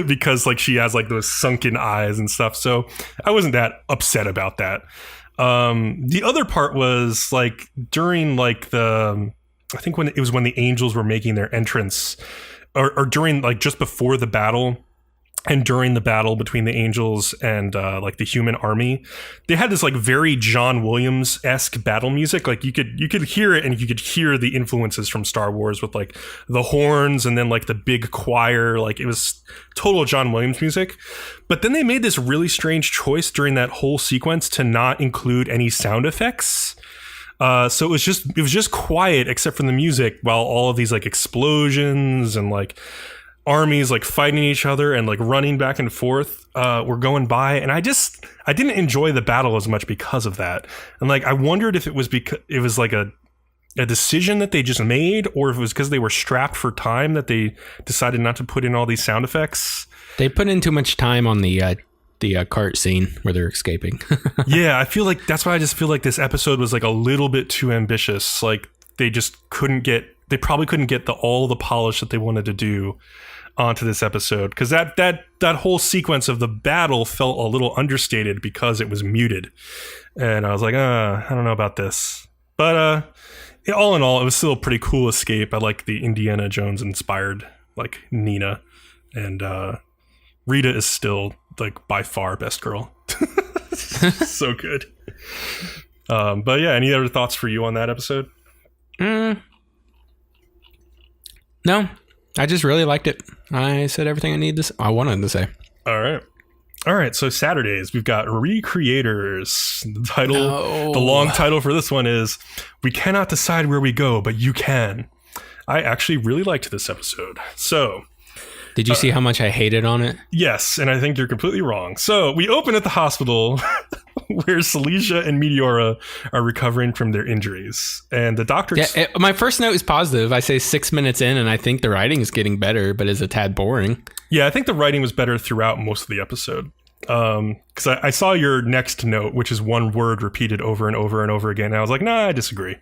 because like she has like those sunken eyes and stuff. So I wasn't that upset about that. The other part was like during like I think when the angels were making their entrance, or during like just before the battle and during the battle between the angels and like the human army, they had this like very John Williams-esque battle music. Like you could hear it, and you could hear the influences from Star Wars with like the horns and then like the big choir. Like it was total John Williams music. But then they made this really strange choice during that whole sequence to not include any sound effects. So it was just quiet except for the music, while all of these like explosions and like armies like fighting each other and like running back and forth were going by, and I didn't enjoy the battle as much because of that. And like I wondered if it was because it was like a decision that they just made, or if it was because they were strapped for time that they decided not to put in all these sound effects. They put in too much time on the cart scene where they're escaping. Yeah, I feel like that's why I just feel like this episode was like a little bit too ambitious. Like they probably couldn't get all the polish that they wanted to do onto this episode, because that whole sequence of the battle felt a little understated because it was muted, and I was like, I don't know about this. But all in all, it was still a pretty cool escape. I like the Indiana Jones inspired like Nina, and Rita is still like by far best girl. So good. But yeah, any other thoughts for you on that episode? No, I just really liked it. I said everything I wanted to say. All right. So Saturdays, we've got Recreators. The long title for this one is "We Cannot Decide Where We Go, But You Can." I actually really liked this episode. So, did you see how much I hated on it? Yes, and I think you're completely wrong. So we open at the hospital where Celicia and Meteora are recovering from their injuries. And the doctor... Yeah, my first note is positive. I say 6 minutes in, and I think the writing is getting better, but is a tad boring. Yeah, I think the writing was better throughout most of the episode. Because I saw your next note, which is one word repeated over and over and over again. And I was like, nah, I disagree.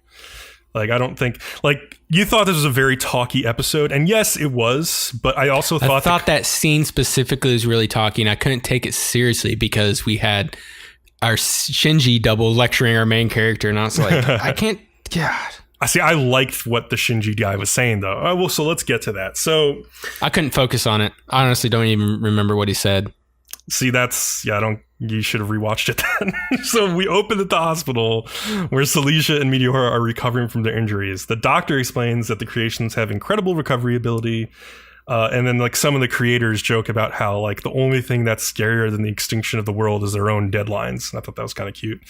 Like, I don't think... Like, you thought this was a very talky episode, and yes, it was, but I also thought... that scene specifically was really talky, and I couldn't take it seriously because we had our Shinji double lecturing our main character, and I was like, I can't... God. I liked what the Shinji guy was saying, though. Well, so let's get to that. So... I couldn't focus on it. I honestly don't even remember what he said. See, you should have rewatched it then. So we open at the hospital where Celicia and Meteora are recovering from their injuries. The doctor explains that the creations have incredible recovery ability. And then like some of the creators joke about how like the only thing that's scarier than the extinction of the world is their own deadlines. And I thought that was kind of cute.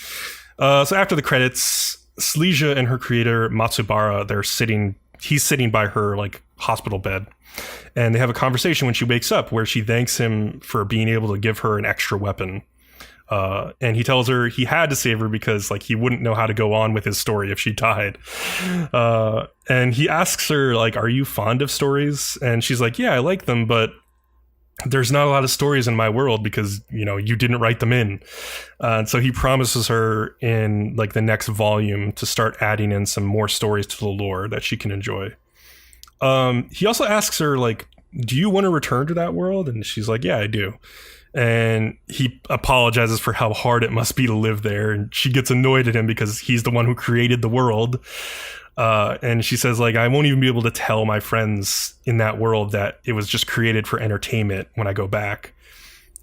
So after the credits, Slesia and her creator Matsubara, he's sitting by her like hospital bed, and they have a conversation when she wakes up where she thanks him for being able to give her an extra weapon. And he tells her he had to save her because like he wouldn't know how to go on with his story if she died. And he asks her like, are you fond of stories? And she's like, yeah, I like them, but there's not a lot of stories in my world because, you know, you didn't write them in. And so he promises her in like the next volume to start adding in some more stories to the lore that she can enjoy. He also asks her like, do you want to return to that world? And she's like, yeah, I do. And he apologizes for how hard it must be to live there. And she gets annoyed at him because he's the one who created the world. And she says, like, I won't even be able to tell my friends in that world that it was just created for entertainment when I go back.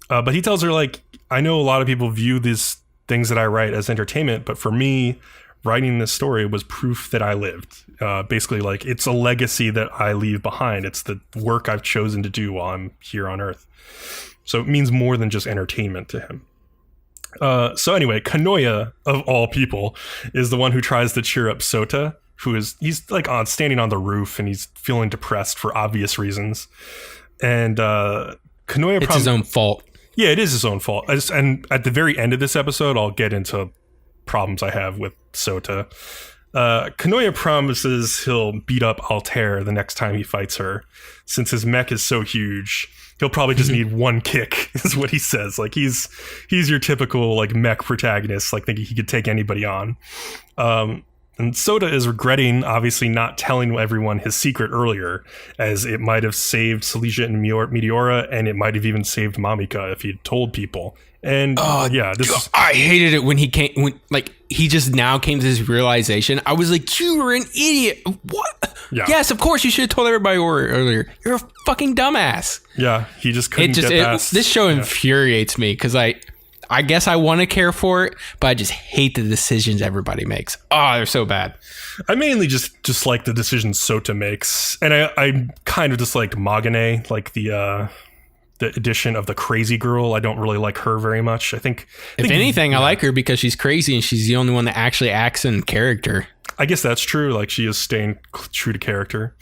But he tells her, like, I know a lot of people view these things that I write as entertainment, but for me, writing this story was proof that I lived. Basically, like, it's a legacy that I leave behind. It's the work I've chosen to do while I'm here on Earth. So it means more than just entertainment to him. So anyway, Kanoya, of all people, is the one who tries to cheer up Sota, he's like standing on the roof and he's feeling depressed for obvious reasons. And Kanoya, it's his own fault. Yeah, it is his own fault. And at the very end of this episode, I'll get into problems I have with Sota. Kanoya promises he'll beat up Altair the next time he fights her. Since his mech is so huge, he'll probably just need one kick, is what he says. Like he's your typical like mech protagonist, like thinking he could take anybody on. And Sota is regretting, obviously, not telling everyone his secret earlier, as it might have saved Slesia and Meteora, and it might have even saved Mamika if he'd told people. And I hated it when he just now came to this realization. I was like, you were an idiot. What? Yeah. Yes, of course you should have told everybody earlier. You're a fucking dumbass. Yeah, he just couldn't get past. This show infuriates me because I guess I want to care for it, but I just hate the decisions everybody makes. Oh, they're so bad. I mainly just like the decisions Sota makes, and I kind of disliked Magane, like the addition of the crazy girl. I don't really like her very much. I think anything, I like her because she's crazy and she's the only one that actually acts in character. I guess that's true. Like she is staying true to character.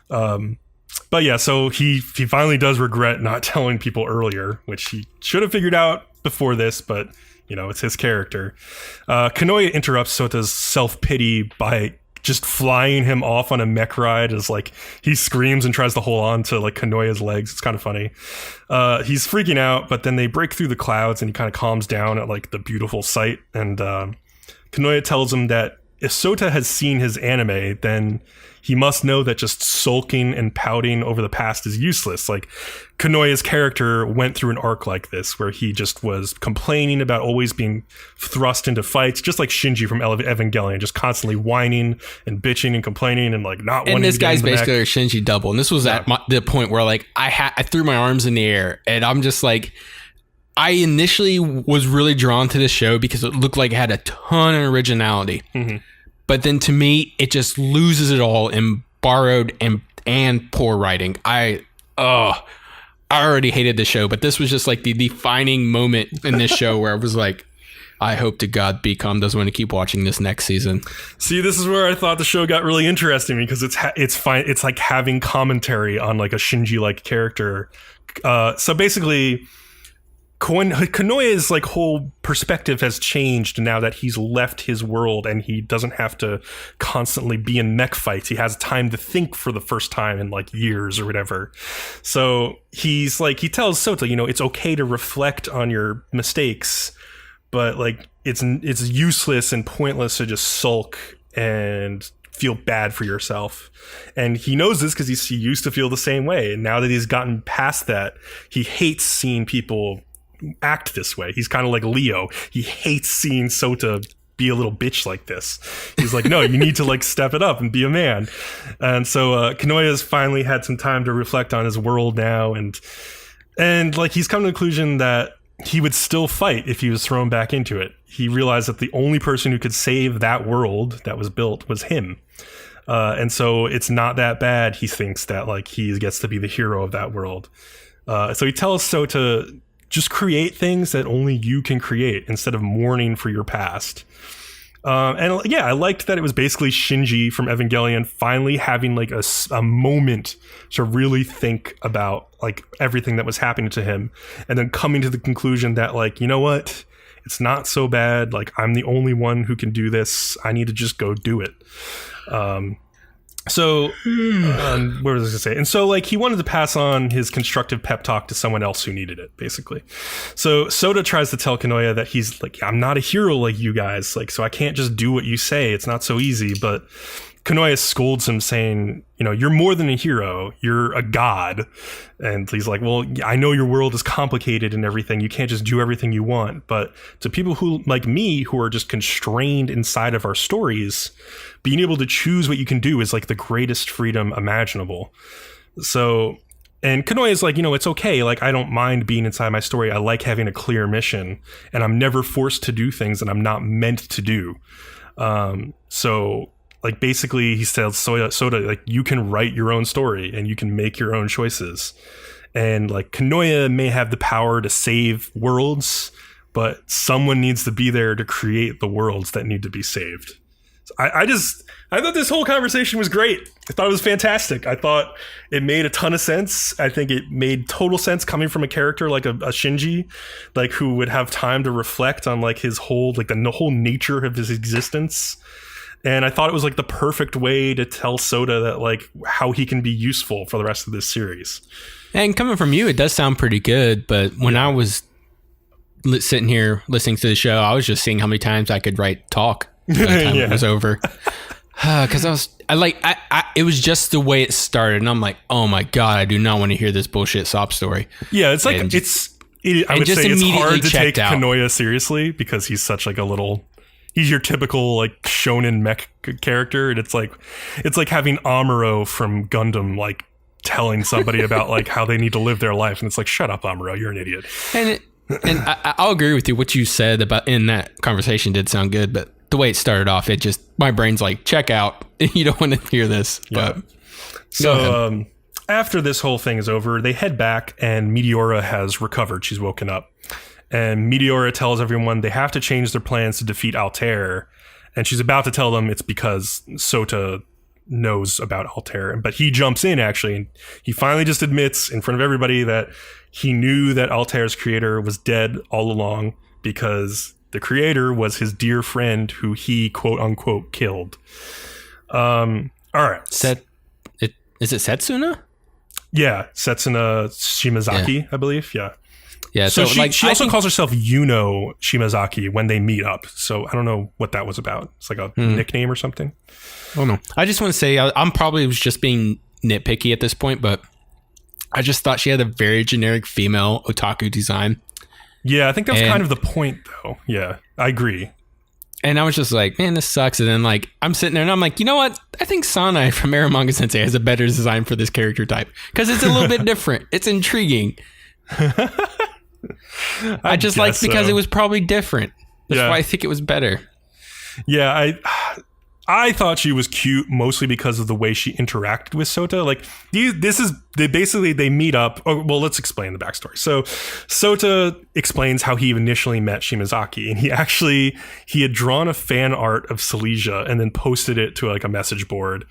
But yeah, so he finally does regret not telling people earlier, which he should have figured out before this, but you know, it's his character. Kanoya interrupts Sota's self-pity by just flying him off on a mech ride as like he screams and tries to hold on to like Kanoya's legs. It's kind of funny. He's freaking out, but then they break through the clouds and he kind of calms down at like the beautiful sight. And Kanoya tells him that if Sota has seen his anime, then he must know that just sulking and pouting over the past is useless. Like Kanoya's character went through an arc like this where he just was complaining about always being thrust into fights, just like Shinji from Evangelion, just constantly whining and bitching and complaining and like not wanting to get in the mech. And this guy's basically a Shinji double. And this was at the point where like I threw my arms in the air and I'm just like, I initially was really drawn to this show because it looked like it had a ton of originality. Mm-hmm. But then to me, it just loses it all in borrowed and poor writing. I already hated the show, but this was just like the defining moment in this show where I was like, I hope to God Bcom doesn't want to keep watching this next season. See, this is where I thought the show got really interesting because it's fine. It's like having commentary on like a Shinji-like character. So basically, Kanoya's like whole perspective has changed now that he's left his world and he doesn't have to constantly be in mech fights. He has time to think for the first time in like years or whatever. So he's like, he tells Sota, you know, it's okay to reflect on your mistakes, but like it's useless and pointless to just sulk and feel bad for yourself. And he knows this because he used to feel the same way. And now that he's gotten past that, he hates seeing people act this way. He's kind of like Leo. He hates seeing Sota be a little bitch like this. He's like, no, you need to like step it up and be a man. And so Kanoya's finally had some time to reflect on his world now, and like he's come to the conclusion that he would still fight if he was thrown back into it. He realized that the only person who could save that world that was built was him. And so it's not that bad. He thinks that like he gets to be the hero of that world. So he tells Sota, just create things that only you can create instead of mourning for your past. And yeah, I liked that it was basically Shinji from Evangelion finally having like a moment to really think about like everything that was happening to him, and then coming to the conclusion that like, you know what, it's not so bad. Like, I'm the only one who can do this. I need to just go do it. What was I gonna say? And so like he wanted to pass on his constructive pep talk to someone else who needed it, basically. So Sota tries to tell Kanoya that he's like, I'm not a hero like you guys, like, so I can't just do what you say. It's not so easy. But Kanoya scolds him, saying, you know, you're more than a hero, you're a god. And he's like, well, I know your world is complicated and everything, you can't just do everything you want, but to people who like me, who are just constrained inside of our stories, being able to choose what you can do is like the greatest freedom imaginable. So, and Kanoya is like, you know, it's okay, like, I don't mind being inside my story, I like having a clear mission, and I'm never forced to do things that I'm not meant to do. So like basically he tells Sota, like, you can write your own story and you can make your own choices. And like Kanoya may have the power to save worlds, but someone needs to be there to create the worlds that need to be saved. So I thought this whole conversation was great. I thought it was fantastic. I thought it made a ton of sense. I think it made total sense coming from a character like a Shinji, like who would have time to reflect on like his whole, like the whole nature of his existence. And I thought it was like the perfect way to tell Sota that like how he can be useful for the rest of this series. And coming from you, it does sound pretty good. But when I was sitting here listening to the show, I was just seeing how many times I could write talk by the time it was over. Because it was just the way it started, and I'm like, oh my god, I do not want to hear this bullshit sob story. Yeah, it's like I would say it's hard to take Kanoya seriously because he's such like a little. He's your typical like shonen mech character, and it's like having Amuro from Gundam like telling somebody about like how they need to live their life, and it's like, shut up, Amuro, you're an idiot. And I'll agree with you. What you said about in that conversation did sound good, but the way it started off, it just, my brain's like, check out. You don't want to hear this. Yeah. But so after this whole thing is over, they head back, and Meteora has recovered. She's woken up. And Meteora tells everyone they have to change their plans to defeat Altair. And she's about to tell them it's because Sota knows about Altair. But he jumps in, actually, and he finally just admits in front of everybody that he knew that Altair's creator was dead all along because the creator was his dear friend who he, quote unquote, killed. All right. Is it Setsuna? Yeah, Setsuna Shimazaki, I believe. Yeah. Yeah, so she also calls herself Yuno Shimazaki when they meet up. So I don't know what that was about. It's like a nickname or something. I don't know. I just want to say I'm probably was just being nitpicky at this point, but I just thought she had a very generic female otaku design. Yeah, I think that's kind of the point, though. Yeah, I agree. And I was just like, man, this sucks. And then like I'm sitting there and I'm like, you know what? I think Sanai from Aramanga Sensei has a better design for this character type because it's a little bit different. It's intriguing. I just liked because it was probably different. That's why I think it was better. Yeah, I thought she was cute mostly because of the way she interacted with Sota. Like they meet up. Oh, well, let's explain the backstory. So Sota explains how he initially met Shimazaki, and he had drawn a fan art of Silesia and then posted it to like a message board,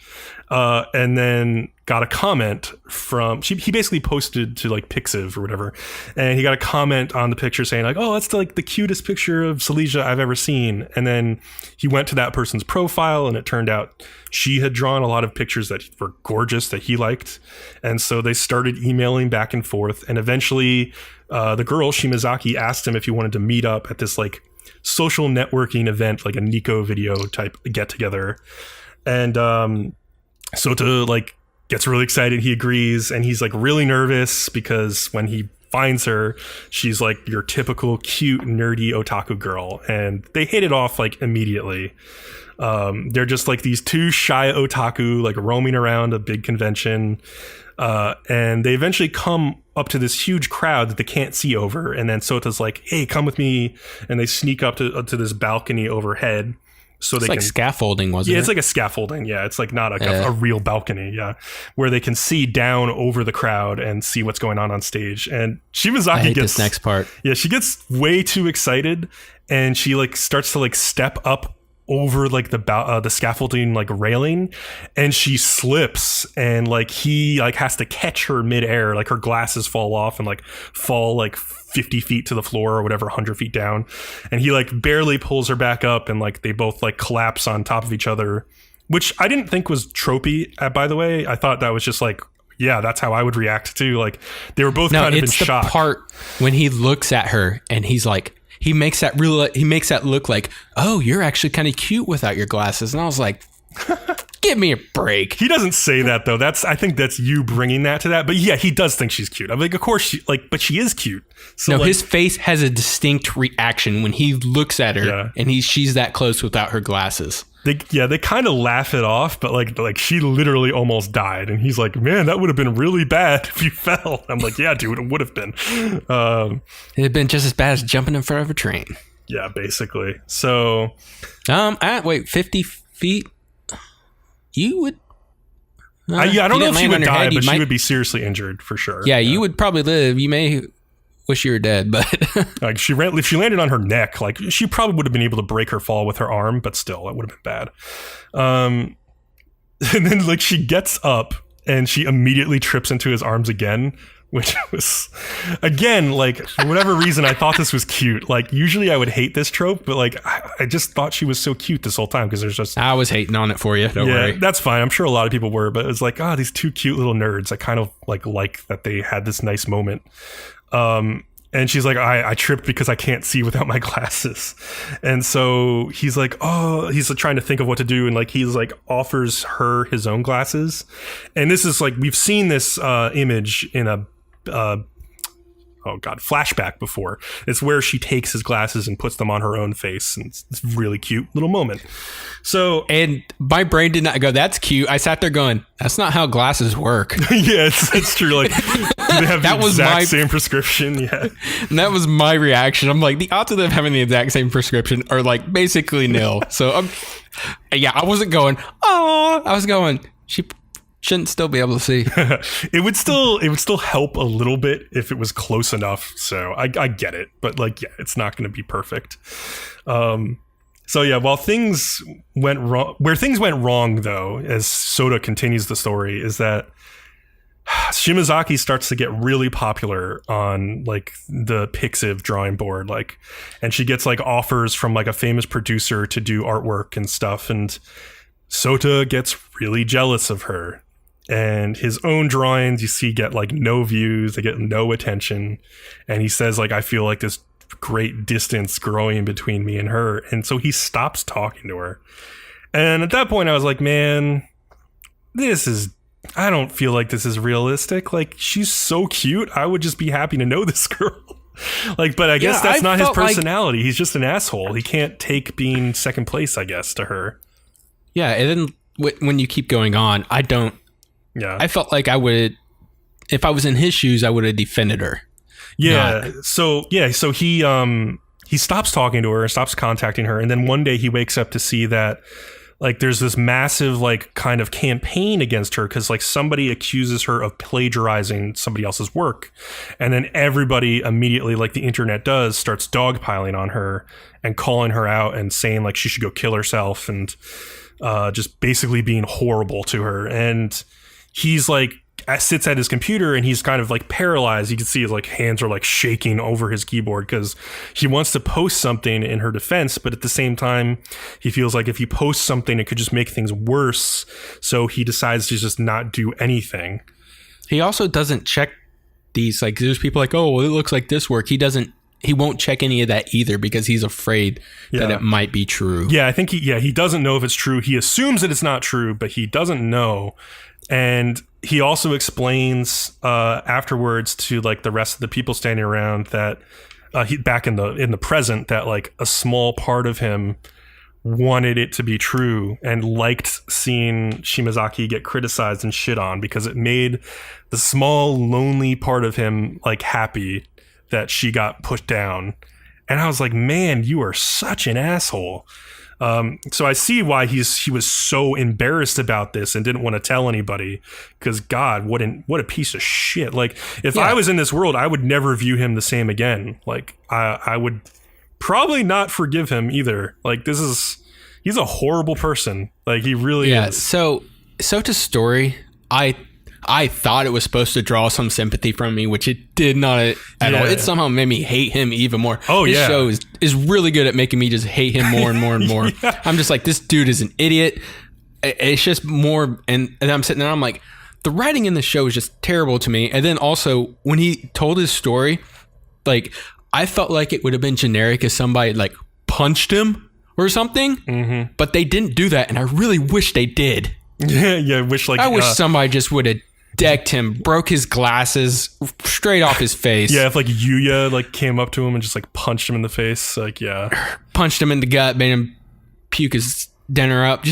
and then got a comment from he basically posted to like Pixiv or whatever, and he got a comment on the picture saying like, oh, that's like the cutest picture of Silesia I've ever seen. And then he went to that person's profile, and it turned out she had drawn a lot of pictures that were gorgeous that he liked. And so they started emailing back and forth, and eventually the girl Shimazaki asked him if he wanted to meet up at this like social networking event, like a Nico video type get together. And Sota like gets really excited. He agrees, and he's like really nervous because when he finds her, she's like your typical cute nerdy otaku girl, and they hit it off like immediately. They're just like these two shy otaku like roaming around a big convention, and they eventually come up to this huge crowd that they can't see over, and then Sota's like, hey, come with me, and they sneak up to this balcony overhead. so it's they like can scaffolding, wasn't it? Yeah, it's like a scaffolding. Yeah, it's like not like a real balcony. Yeah, where they can see down over the crowd and see what's going on stage. And Shimazaki gets this next part. Yeah, she gets way too excited, and she like starts to like step up over like the scaffolding like railing, and she slips, and like he like has to catch her midair. Like her glasses fall off and like fall like 50 feet to the floor or whatever, 100 feet down, and he like barely pulls her back up, and like they both like collapse on top of each other, which I didn't think was tropey, by the way. I thought that was just like, yeah, that's how I would react too. Like they were both kind of in shock. It's the part when he looks at her and he's like, he makes that look like, oh, you're actually kind of cute without your glasses. And I was like, give me a break. He doesn't say that though. I think that's you bringing that to that. But yeah, he does think she's cute. I'm like, of course but she is cute. So no, like, his face has a distinct reaction when he looks at her and she's that close without her glasses. They kind of laugh it off, but like she literally almost died, and he's like, man, that would have been really bad if you fell. I'm like, yeah, dude, it would have been. It'd have been just as bad as jumping in front of a train. Yeah, basically. So, wait, 50 feet. You would. I don't know if she would die, but she would be seriously injured for sure. Yeah, you would probably live. You may wish you were dead, but like if she landed on her neck, like she probably would have been able to break her fall with her arm, but still, it would have been bad. And then like she gets up and she immediately trips into his arms again, which was, again, like for whatever reason, I thought this was cute. Like usually I would hate this trope, but like I just thought she was so cute this whole time because there's just. I was hating on it for you. Don't worry. That's fine. I'm sure a lot of people were, but it was like, these two cute little nerds. I kind of like that they had this nice moment. And she's like, I tripped because I can't see without my glasses. And so he's like, he's like trying to think of what to do. And like, he's like offers her his own glasses. And this is like, we've seen this image in a, flashback before. It's where she takes his glasses and puts them on her own face. And it's a really cute little moment. So, and my brain did not go, that's cute. I sat there going, that's not how glasses work. Yeah, it's true. Like, they have the exact same prescription. Yeah. And that was my reaction. I'm like, the odds of them having the exact same prescription are like basically nil. So, I wasn't going, I was going, she shouldn't still be able to see. It would still help a little bit if it was close enough. So I get it, but like, yeah, it's not going to be perfect. So yeah, while things went wrong though, as Soda continues the story, is that Shimazaki starts to get really popular on like the Pixiv drawing board, like, and she gets like offers from like a famous producer to do artwork and stuff, and Sota gets really jealous of her. And his own drawings, you see, get like no views, they get no attention, and he says like, I feel like this great distance growing between me and her, and so he stops talking to her. And at that point I was like, man, I don't feel like this is realistic. Like, she's so cute, I would just be happy to know this girl. Like, but I guess that's not his personality. He's just an asshole. He can't take being second place, I guess, to her. Yeah, and then when you keep going on, I felt like I would, if I was in his shoes, I would have defended her. Yeah. So he stops talking to her, stops contacting her, and then one day he wakes up to see that like there's this massive like kind of campaign against her because like somebody accuses her of plagiarizing somebody else's work, and then everybody immediately, like the internet does, starts dogpiling on her and calling her out and saying like she should go kill herself and just basically being horrible to her. And he's like sits at his computer and he's kind of like paralyzed. You can see his like hands are like shaking over his keyboard because he wants to post something in her defense, but at the same time he feels like if he posts something it could just make things worse, so he decides to just not do anything. He also doesn't check these, like there's people like, oh well, it looks like this work. He won't check any of that either because he's afraid that it might be true. Yeah, I think he doesn't know if it's true. He assumes that it's not true, but he doesn't know. And he also explains afterwards to like the rest of the people standing around that he back in the present that like a small part of him wanted it to be true and liked seeing Shimazaki get criticized and shit on because it made the small lonely part of him like happy that she got pushed down. And I was like, man, you are such an asshole. So I see why he was so embarrassed about this and didn't want to tell anybody, because God, what a piece of shit. Like, if I was in this world, I would never view him the same again. Like, I would probably not forgive him either. Like, he's a horrible person. Like, he really is. So to story, I thought it was supposed to draw some sympathy from me, which it did not at all. It somehow made me hate him even more. This show is really good at making me just hate him more and more and more. I'm just like, this dude is an idiot. It's just more, and I'm sitting there, I'm like, the writing in the show is just terrible to me. And then also, when he told his story, like, I felt like it would have been generic if somebody like punched him or something, but they didn't do that, and I really wish they did. I wish somebody just would have decked him, broke his glasses straight off his face. Yeah, if like Yuya like came up to him and just like punched him in the face, like punched him in the gut, made him puke his dinner up.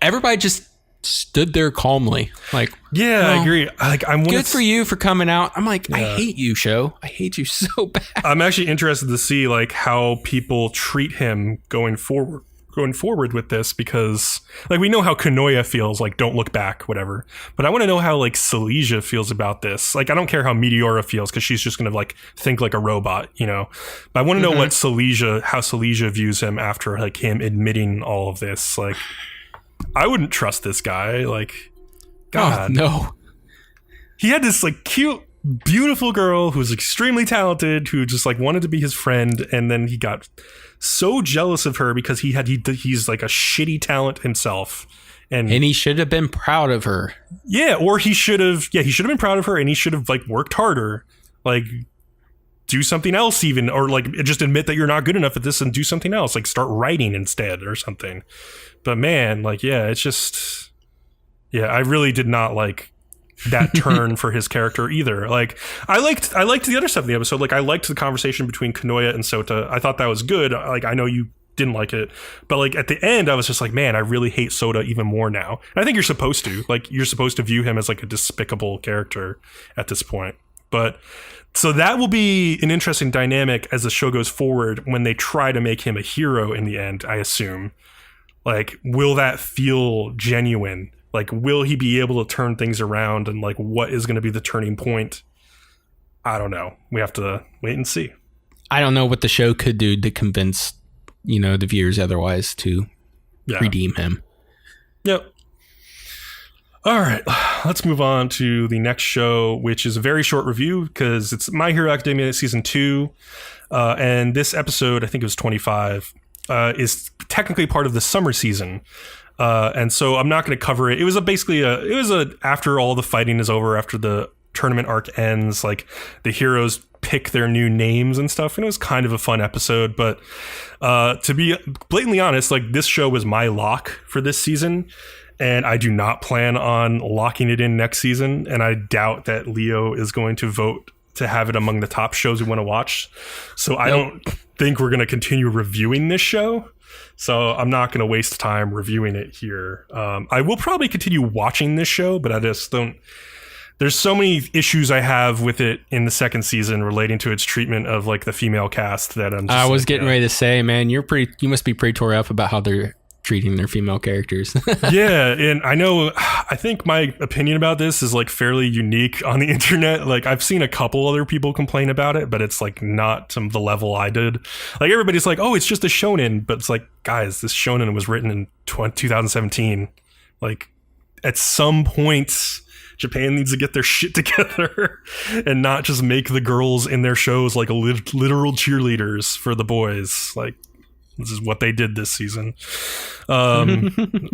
Everybody just stood there calmly, like, I agree. Like, good for you for coming out. I'm like, I hate you, show. I hate you so bad. I'm actually interested to see like how people treat him going forward with this, because like we know how Kanoya feels, like don't look back, whatever, but I want to know how like Silesia feels about this. Like, I don't care how Meteora feels, because she's just gonna like think like a robot, but I want to know how Silesia views him after like him admitting all of this. Like, I wouldn't trust this guy. Like, God, no. He had this like cute, beautiful girl who was extremely talented, who just like wanted to be his friend, and then he got so jealous of her because he's like a shitty talent himself, and he should have been proud of her. He should have been proud of her, and he should have like worked harder, like do something else even, or like just admit that you're not good enough at this and do something else, like start writing instead or something. But man, like, it's just, I really did not like that turn for his character either. Like, I liked the other stuff in the episode. Like, I liked the conversation between Kanoya and Sota. I thought that was good. Like, I know you didn't like it, but like at the end, I was just like, man, I really hate Sota even more now. And I think you're supposed to. Like, you're supposed to view him as like a despicable character at this point. But so that will be an interesting dynamic as the show goes forward when they try to make him a hero in the end, I assume. Like, will that feel genuine? Like, will he be able to turn things around, and like, what is going to be the turning point? I don't know. We have to wait and see. I don't know what the show could do to convince, the viewers otherwise to redeem him. Yep. All right, let's move on to the next show, which is a very short review because it's My Hero Academia Season 2. And this episode, I think it was 25, is technically part of the summer season. And so I'm not going to cover it. It was after all the fighting is over, after the tournament arc ends, like the heroes pick their new names and stuff. And it was kind of a fun episode. But to be blatantly honest, like this show was my lock for this season. And I do not plan on locking it in next season. And I doubt that Leo is going to vote to have it among the top shows we want to watch. So I don't think we're going to continue reviewing this show. So I'm not going to waste time reviewing it here. I will probably continue watching this show, but I just don't. There's so many issues I have with it in the second season relating to its treatment of like the female cast that I'm just I was getting ready to say, man, you must be pretty tore up about how they're treating their female characters. Yeah, and I think my opinion about this is like fairly unique on the internet. Like I've seen a couple other people complain about it, but it's like not to the level I did. Like everybody's like, oh, it's just a shonen, but it's like, guys, this shonen was written in 2017. Like at some point, Japan needs to get their shit together and not just make the girls in their shows like literal cheerleaders for the boys. Like this is what they did this season.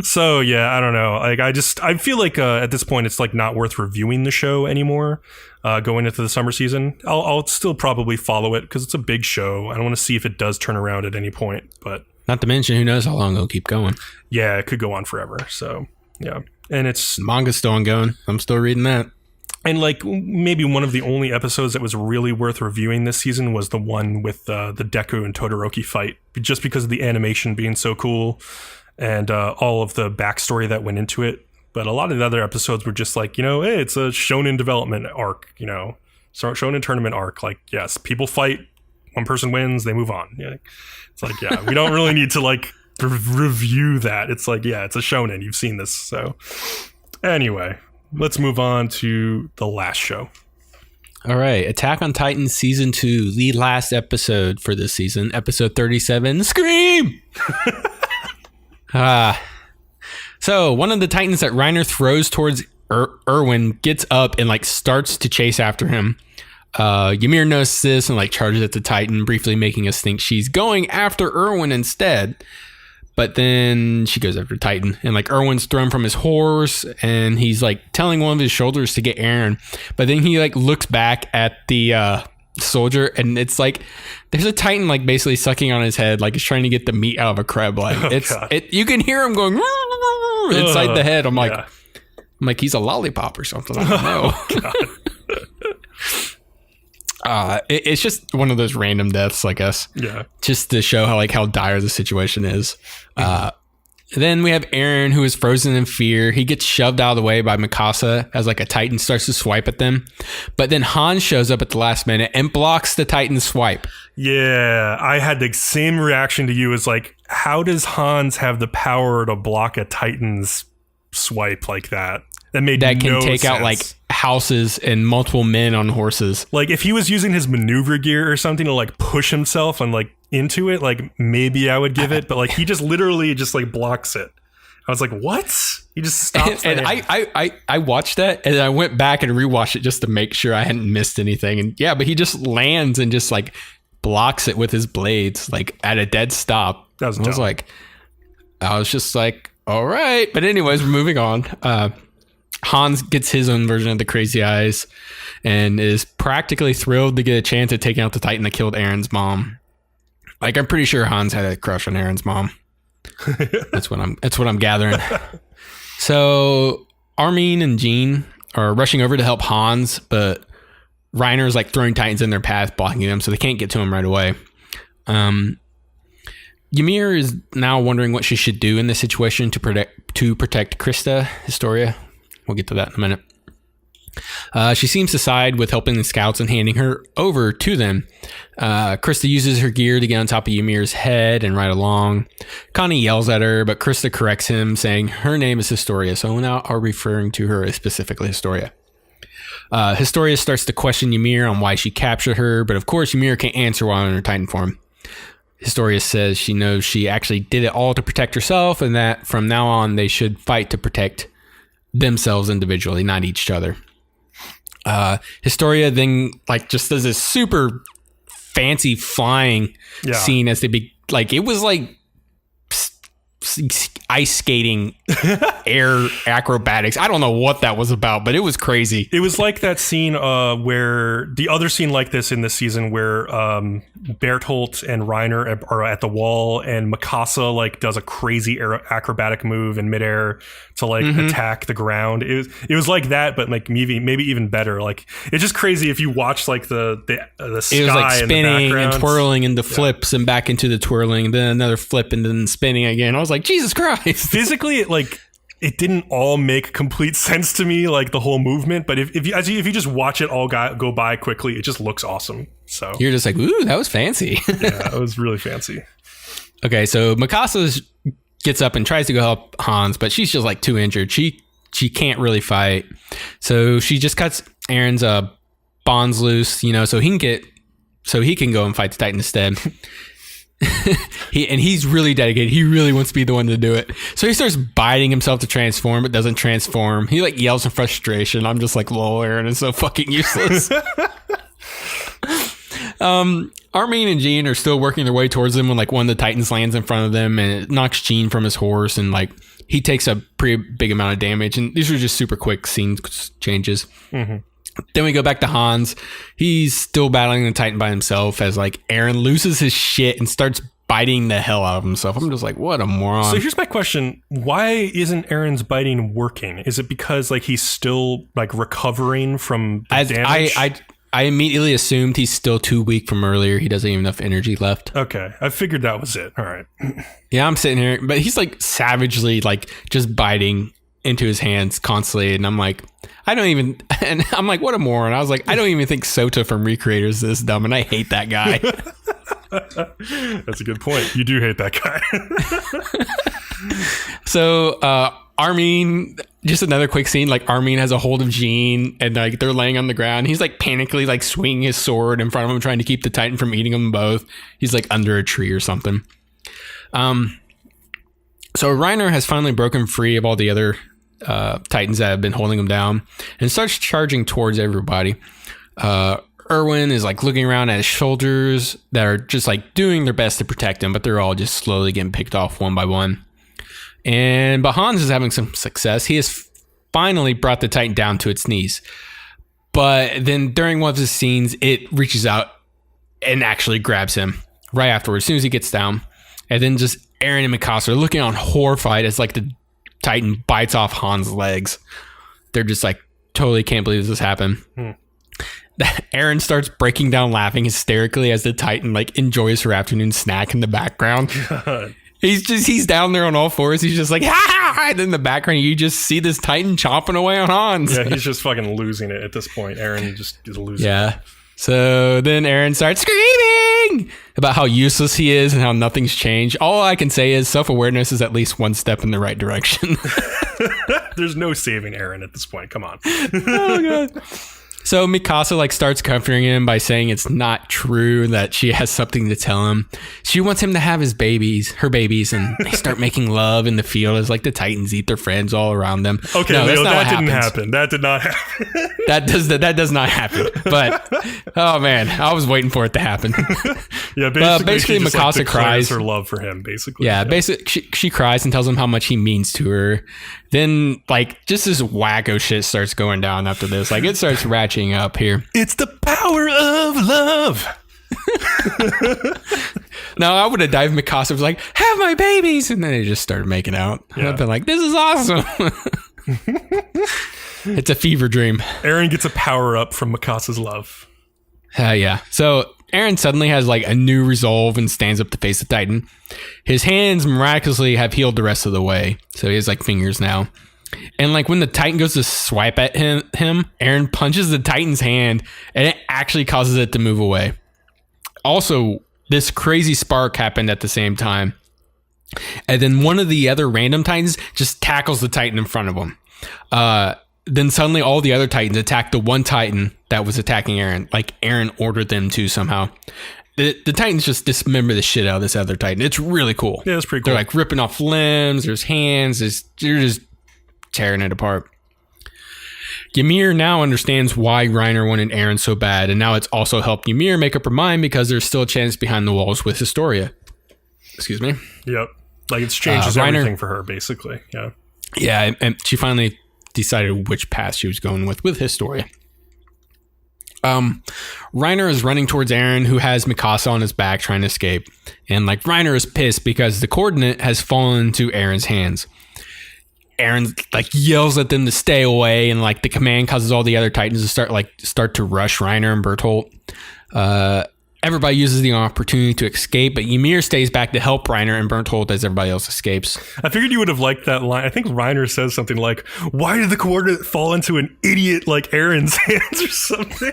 So yeah, I don't know. Like I feel like at this point it's like not worth reviewing the show anymore. Going into the summer season, I'll still probably follow it because it's a big show. I don't want to see if it does turn around at any point, but not to mention who knows how long it'll keep going. Yeah, it could go on forever. So yeah, and it's manga's still ongoing. I'm still reading that. And like maybe one of the only episodes that was really worth reviewing this season was the one with the Deku and Todoroki fight, just because of the animation being so cool and all of the backstory that went into it. But a lot of the other episodes were just like, hey, it's a shonen development arc, shonen tournament arc. Like, yes, people fight, one person wins, they move on. Yeah, it's like, yeah, we don't really need to like review that. It's like, yeah, it's a shonen. You've seen this. So anyway, let's move on to the last show. All right, Attack on Titan Season 2, the last episode for this season, episode 37, Scream! So one of the Titans that Reiner throws towards Erwin gets up and like starts to chase after him. Ymir notices this and like charges at the Titan, briefly making us think she's going after Erwin instead. But then she goes after Titan, and like Erwin's thrown from his horse, and he's like telling one of his shoulders to get Eren. But then he like looks back at the soldier, and it's like there's a Titan like basically sucking on his head, like he's trying to get the meat out of a crab leg. You can hear him going inside the head. I'm like he's a lollipop or something. I don't know. It's just one of those random deaths, I guess. Yeah. Just to show how dire the situation is. Then we have Eren, who is frozen in fear. He gets shoved out of the way by Mikasa as like a Titan starts to swipe at them. But then Hans shows up at the last minute and blocks the Titan's swipe. Yeah, I had the same reaction to you as like, how does Hans have the power to block a Titan's swipe like that? That can take out like houses and multiple men on horses. Like if he was using his maneuver gear or something to like push himself and like into it, like maybe I would give it, but like he just literally just like blocks it. I was like, what? He just stops. And I watched that and I went back and rewatched it just to make sure I hadn't missed anything. And yeah, but he just lands and just like blocks it with his blades, like at a dead stop. That was I was just like, all right. But anyways, we're moving on. Hans gets his own version of the crazy eyes and is practically thrilled to get a chance at taking out the Titan that killed Eren's mom. Like, I'm pretty sure Hans had a crush on Eren's mom. That's what I'm gathering. So Armin and Jean are rushing over to help Hans, but Reiner is like throwing Titans in their path, blocking them, so they can't get to him right away. Ymir is now wondering what she should do in this situation to protect Krista, Historia. We'll get to that in a minute. She seems to side with helping the scouts and handing her over to them. Krista uses her gear to get on top of Ymir's head and ride along. Connie yells at her, but Krista corrects him, saying her name is Historia, so now are referring to her as specifically Historia. Historia starts to question Ymir on why she captured her, but of course Ymir can't answer while in her Titan form. Historia says she knows she actually did it all to protect herself, and that from now on they should fight to protect themselves individually, not each other. Historia then like just does this super fancy flying scene as they be like, it was like ice skating, air acrobatics. I don't know what that was about, but it was crazy. It was like that scene where the other scene like this in this season where Bertolt and Reiner are at the wall and Mikasa like does a crazy acrobatic move in midair to like attack the ground. It was like that, but like maybe even better. Like it's just crazy if you watch like the sky. It was like spinning and twirling into flips and back into the twirling, and then another flip and then spinning again. I was like, Jesus Christ. Physically, it didn't all make complete sense to me, like the whole movement. But if you just watch it all go by quickly, it just looks awesome. So you're just like, ooh, that was fancy. Yeah, it was really fancy. Okay, so Mikasa gets up and tries to go help Hans, but she's just like too injured. She can't really fight. So she just cuts Eren's bonds loose, so he can go and fight the Titan instead. He's really dedicated. He really wants to be the one to do it. So he starts biting himself to transform, but doesn't transform. He like yells in frustration. I'm just like, lol, Eren is so fucking useless. Armin and Jean are still working their way towards them when like one of the Titans lands in front of them and it knocks Jean from his horse, and like he takes a pretty big amount of damage. And these are just super quick scene changes. Then we go back to Hans. He's still battling the Titan by himself as like Eren loses his shit and starts biting the hell out of himself. I'm just like, what a moron. So here's my question. Why isn't Eren's biting working? Is it because like he's still like recovering from the damage? I immediately assumed he's still too weak from earlier. He doesn't have enough energy left. Okay. I figured that was it. All right. Yeah, I'm sitting here, but he's like savagely like just biting into his hands constantly, and I'm like, and I'm like, what a moron. I was like, I don't even think Sota from Recreators is this dumb, and I hate that guy. That's a good point. You do hate that guy. So Armin, just another quick scene, like Armin has a hold of Jean and like they're laying on the ground. He's like panically like swinging his sword in front of him, trying to keep the Titan from eating them both. He's like under a tree or something. So Reiner has finally broken free of all the other Titans that have been holding him down and starts charging towards everybody. Erwin is like looking around at his shoulders that are just like doing their best to protect him, but they're all just slowly getting picked off one by one. And Bahans is having some success. He has finally brought the Titan down to its knees. But then during one of his scenes, it reaches out and actually grabs him right afterwards, as soon as he gets down. And then just Eren and Mikasa are looking on horrified as like the Titan bites off Han's legs. They're just like, totally can't believe this happened. Eren starts breaking down laughing hysterically as the Titan like enjoys her afternoon snack in the background. God. He's down there on all fours. He's just like, ha! And in the background, you just see this Titan chomping away on Hans. Yeah, he's just fucking losing it at this point. Eren just is losing it. Yeah. So then Eren starts screaming about how useless he is and how nothing's changed. All I can say is self-awareness is at least one step in the right direction. There's no saving Eren at this point. Come on. Oh, God. So Mikasa like starts comforting him by saying it's not true, that she has something to tell him. She wants him to have her babies, and they start making love in the field as like the Titans eat their friends all around them. Okay, no, Leo, that didn't happen. That did not happen. That does not happen. But oh man, I was waiting for it to happen. Yeah, basically she just, Mikasa like, cries her love for him. Basically, yeah. Basically, she cries and tells him how much he means to her. Then, like, just this wacko shit starts going down after this. Like, it starts ratcheting up here. It's the power of love. No, I would have dived. Mikasa was like, have my babies. And then they just started making out. Yeah. I've been like, this is awesome. It's a fever dream. Eren gets a power up from Mikasa's love. Yeah. So Eren suddenly has like a new resolve and stands up to face the Titan. His hands miraculously have healed the rest of the way. So he has like fingers now. And like when the Titan goes to swipe at him, Eren punches the Titan's hand and it actually causes it to move away. Also, this crazy spark happened at the same time. And then one of the other random Titans just tackles the Titan in front of him. Then suddenly all the other Titans attack the one Titan that was attacking Eren. Like Eren ordered them to somehow. The Titans just dismember the shit out of this other Titan. It's really cool. Yeah, it's pretty cool. They're like ripping off limbs. There's hands. They're just tearing it apart. Ymir now understands why Reiner wanted Eren so bad. And now it's also helped Ymir make up her mind because there's still a chance behind the walls with Historia. Excuse me. Yep. Like it changes everything for her, basically. Yeah. Yeah, and she finally decided which path she was going with Historia. Reiner is running towards Eren, who has Mikasa on his back trying to escape. And like Reiner is pissed because the coordinate has fallen into Eren's hands. Eren like yells at them to stay away, and like the command causes all the other Titans to start to rush Reiner and Bertolt. Everybody uses the opportunity to escape, but Ymir stays back to help Reiner and Bertolt as everybody else escapes. I figured you would have liked that line. I think Reiner says something like, "Why did the coordinate fall into an idiot like Eren's hands?" or something.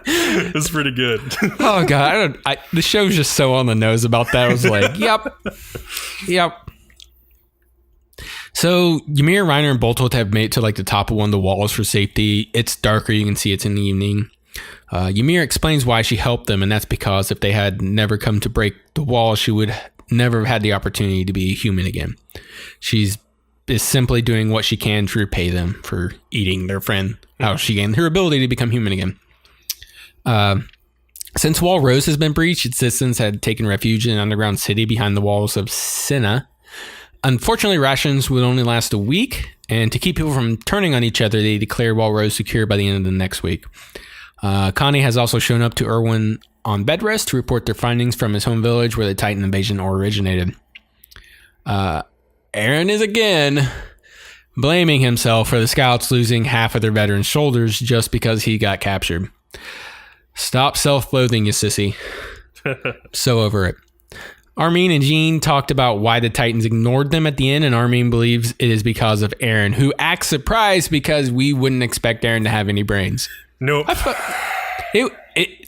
It's pretty good. Oh god, the show's just so on the nose about that. I was like, yep. So Ymir, Reiner, and Bertolt have made it to like the top of one of the walls for safety. It's darker. You can see it's in the evening. Ymir explains why she helped them, and that's because if they had never come to break the wall, she would never have had the opportunity to be a human again. Is simply doing what she can to repay them for eating their friend. How she gained her ability to become human again. Since Wall Rose has been breached, its citizens had taken refuge in an underground city behind the walls of Senna. Unfortunately, rations would only last a week, and to keep people from turning on each other, they declared Wall Rose secure by the end of the next week. Connie has also shown up to Erwin on bed rest to report their findings from his home village where the Titan invasion originated. Eren is again blaming himself for the scouts losing half of their veteran shoulders just because he got captured. Stop self-loathing, you sissy. So over it. Armin and Jean talked about why the Titans ignored them at the end, and Armin believes it is because of Eren, who acts surprised because we wouldn't expect Eren to have any brains. Nope.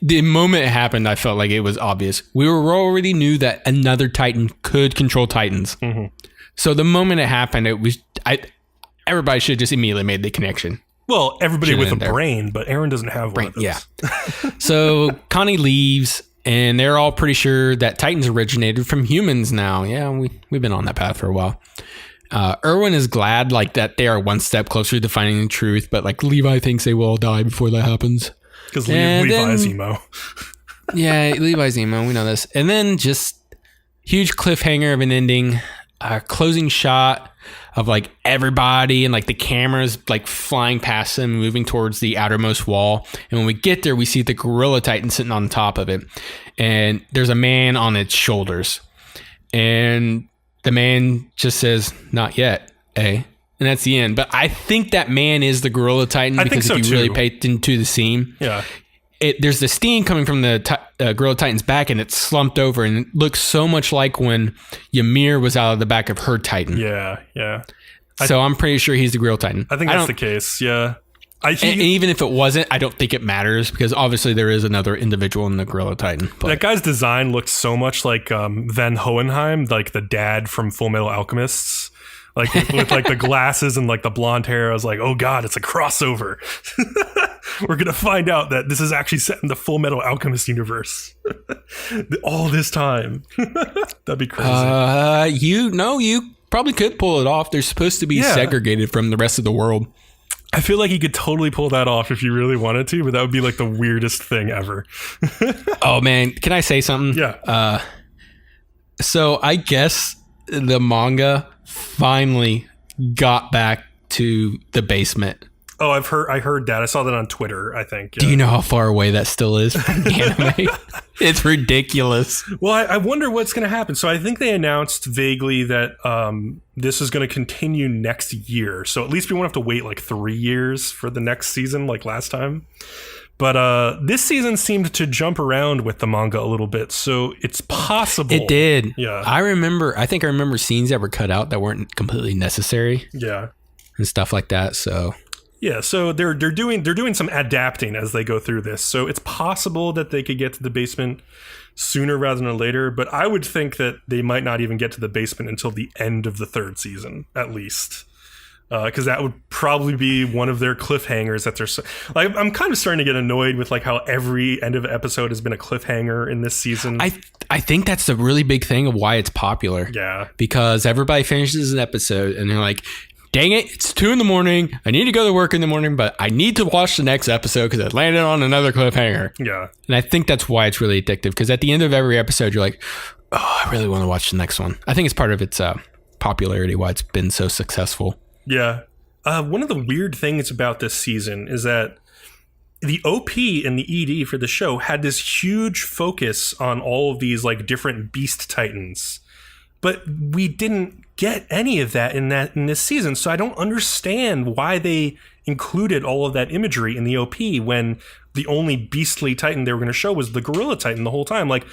The moment it happened, I felt like it was obvious. We already knew that another Titan could control Titans. Mm-hmm. So the moment it happened, everybody should have just immediately made the connection. Well, everybody with a brain, but Eren doesn't have one of those. Yeah. So Connie leaves, and they're all pretty sure that Titans originated from humans now. Yeah, we've been on that path for a while. Erwin is glad like that they are one step closer to finding the truth, but like Levi thinks they will all die before that happens. Because Levi's emo. Yeah, Levi's emo. We know this. And then just huge cliffhanger of an ending. Closing shot of like everybody and like the cameras like flying past them, moving towards the outermost wall. And when we get there, we see the Gorilla Titan sitting on top of it. And there's a man on its shoulders. And the man just says, "Not yet, eh?" And that's the end. But I think that man is the Gorilla Titan. I think so, if you really pay attention to the scene, there's the steam coming from the Gorilla Titan's back, and it's slumped over, and it looks so much like when Ymir was out of the back of her Titan. Yeah. So I'm pretty sure he's the Gorilla Titan. I think that's the case. Yeah. And even if it wasn't, I don't think it matters because obviously there is another individual in the Gorilla Titan. But. That guy's design looked so much like Van Hohenheim, like the dad from Full Metal Alchemists. Like with like the glasses and like the blonde hair. I was like, oh God, it's a crossover. We're going to find out that this is actually set in the Full Metal Alchemist universe. All this time. That'd be crazy. You probably could pull it off. They're supposed to be segregated from the rest of the world. I feel like you could totally pull that off if you really wanted to, but that would be like the weirdest thing ever. Oh man, can I say something? Yeah. So I guess the manga finally got back to the basement. Oh, I heard that. I saw that on Twitter, I think. Do you know how far away that still is from the anime? It's ridiculous. Well, I wonder what's going to happen. So I think they announced vaguely that this is going to continue next year. So at least we won't have to wait like 3 years for the next season like last time. But this season seemed to jump around with the manga a little bit. So it's possible. It did. Yeah. I think I remember scenes that were cut out that weren't completely necessary. Yeah. And stuff like that. So... Yeah, so they're doing some adapting as they go through this. So it's possible that they could get to the basement sooner rather than later, but I would think that they might not even get to the basement until the end of the third season, at least. Because that would probably be one of their cliffhangers that they're... Like, I'm kind of starting to get annoyed with like how every end of episode has been a cliffhanger in this season. I think that's the really big thing of why it's popular. Yeah. Because everybody finishes an episode and they're like... Dang it, it's 2 a.m. I need to go to work in the morning, but I need to watch the next episode because it landed on another cliffhanger. Yeah. And I think that's why it's really addictive because at the end of every episode, you're like, oh, I really want to watch the next one. I think it's part of its popularity, why it's been so successful. Yeah. One of the weird things about this season is that the OP and the ED for the show had this huge focus on all of these like different beast titans. But we didn't get any of that in this season, so I don't understand why they included all of that imagery in the OP when the only beastly Titan they were going to show was the Gorilla Titan the whole time. Like,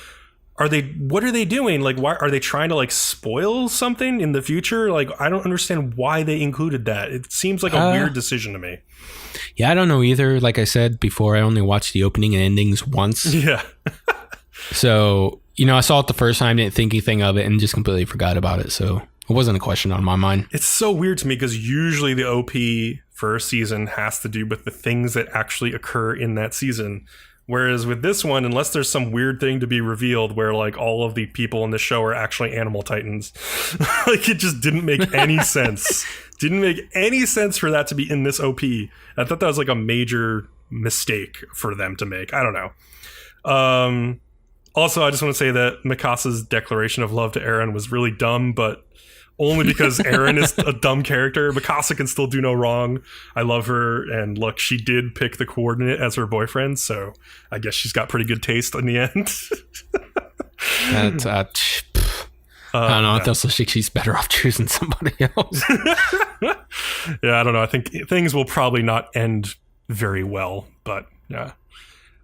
what are they doing? Like, why are they trying to like spoil something in the future? Like, I don't understand why they included that. It seems like a weird decision to me. Yeah, I don't know either. Like I said before, I only watched the opening and endings once. Yeah. So... I saw it the first time, didn't think anything of it, and just completely forgot about it. So it wasn't a question on my mind. It's so weird to me because usually the OP for a season has to do with the things that actually occur in that season. Whereas with this one, unless there's some weird thing to be revealed where like all of the people in the show are actually animal titans, like it just didn't make any sense. Didn't make any sense for that to be in this OP. I thought that was like a major mistake for them to make. I don't know. Also, I just want to say that Mikasa's declaration of love to Eren was really dumb, but only because Eren is a dumb character. Mikasa can still do no wrong. I love her, and look, she did pick the coordinate as her boyfriend, so I guess she's got pretty good taste in the end. I don't know. I also think she's better off choosing somebody else. Yeah, I don't know. I think things will probably not end very well, but yeah.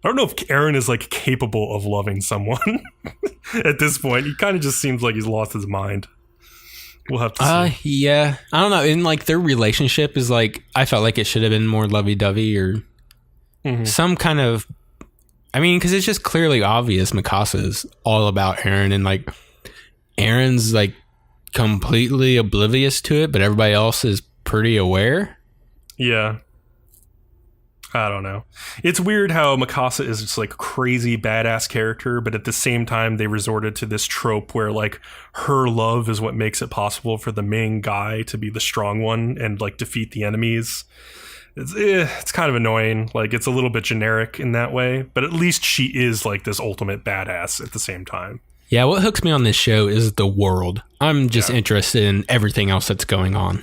I don't know if Eren is like capable of loving someone at this point. He kind of just seems like he's lost his mind. We'll have to see. Yeah. I don't know. In like their relationship is like, I felt like it should have been more lovey-dovey or some kind of I mean, because it's just clearly obvious Mikasa is all about Eren, and like Eren's like completely oblivious to it, but everybody else is pretty aware. Yeah. I don't know. It's weird how Mikasa is just like a crazy badass character, but at the same time they resorted to this trope where like her love is what makes it possible for the main guy to be the strong one and like defeat the enemies. It's kind of annoying. Like it's a little bit generic in that way, but at least she is like this ultimate badass at the same time. Yeah, what hooks me on this show is the world. I'm just interested in everything else that's going on.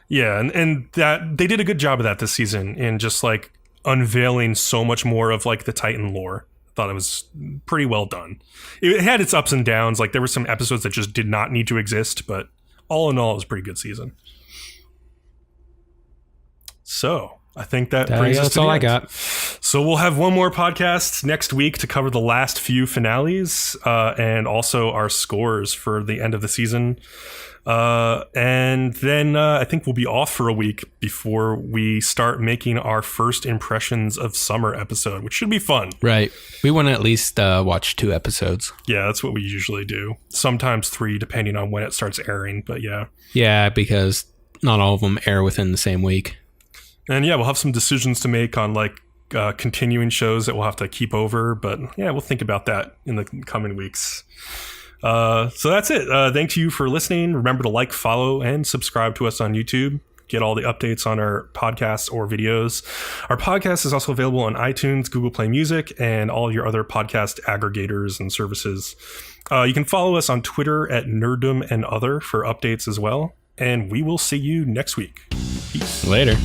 Yeah, and that they did a good job of that this season in just like unveiling so much more of like the Titan lore. I thought it was pretty well done. It had its ups and downs. Like there were some episodes that just did not need to exist, but all in all, it was a pretty good season. So I think that brings us to the end. That's all I got. So we'll have one more podcast next week to cover the last few finales and also our scores for the end of the season. And then I think we'll be off for a week before we start making our first impressions of summer episode, which should be fun. Right. We want to at least watch 2 episodes. Yeah, that's what we usually do. Sometimes 3, depending on when it starts airing. But yeah. Yeah, because not all of them air within the same week. And yeah, we'll have some decisions to make on like continuing shows that we'll have to keep over. But yeah, we'll think about that in the coming weeks. So that's it. Thank you for listening. Remember to like, follow, and subscribe to us on YouTube. Get all the updates on our podcasts or videos. Our podcast is also available on iTunes, Google Play Music, and all your other podcast aggregators and services. You can follow us on Twitter at Nerdom and Other for updates as well. And we will see you next week. Peace. Later.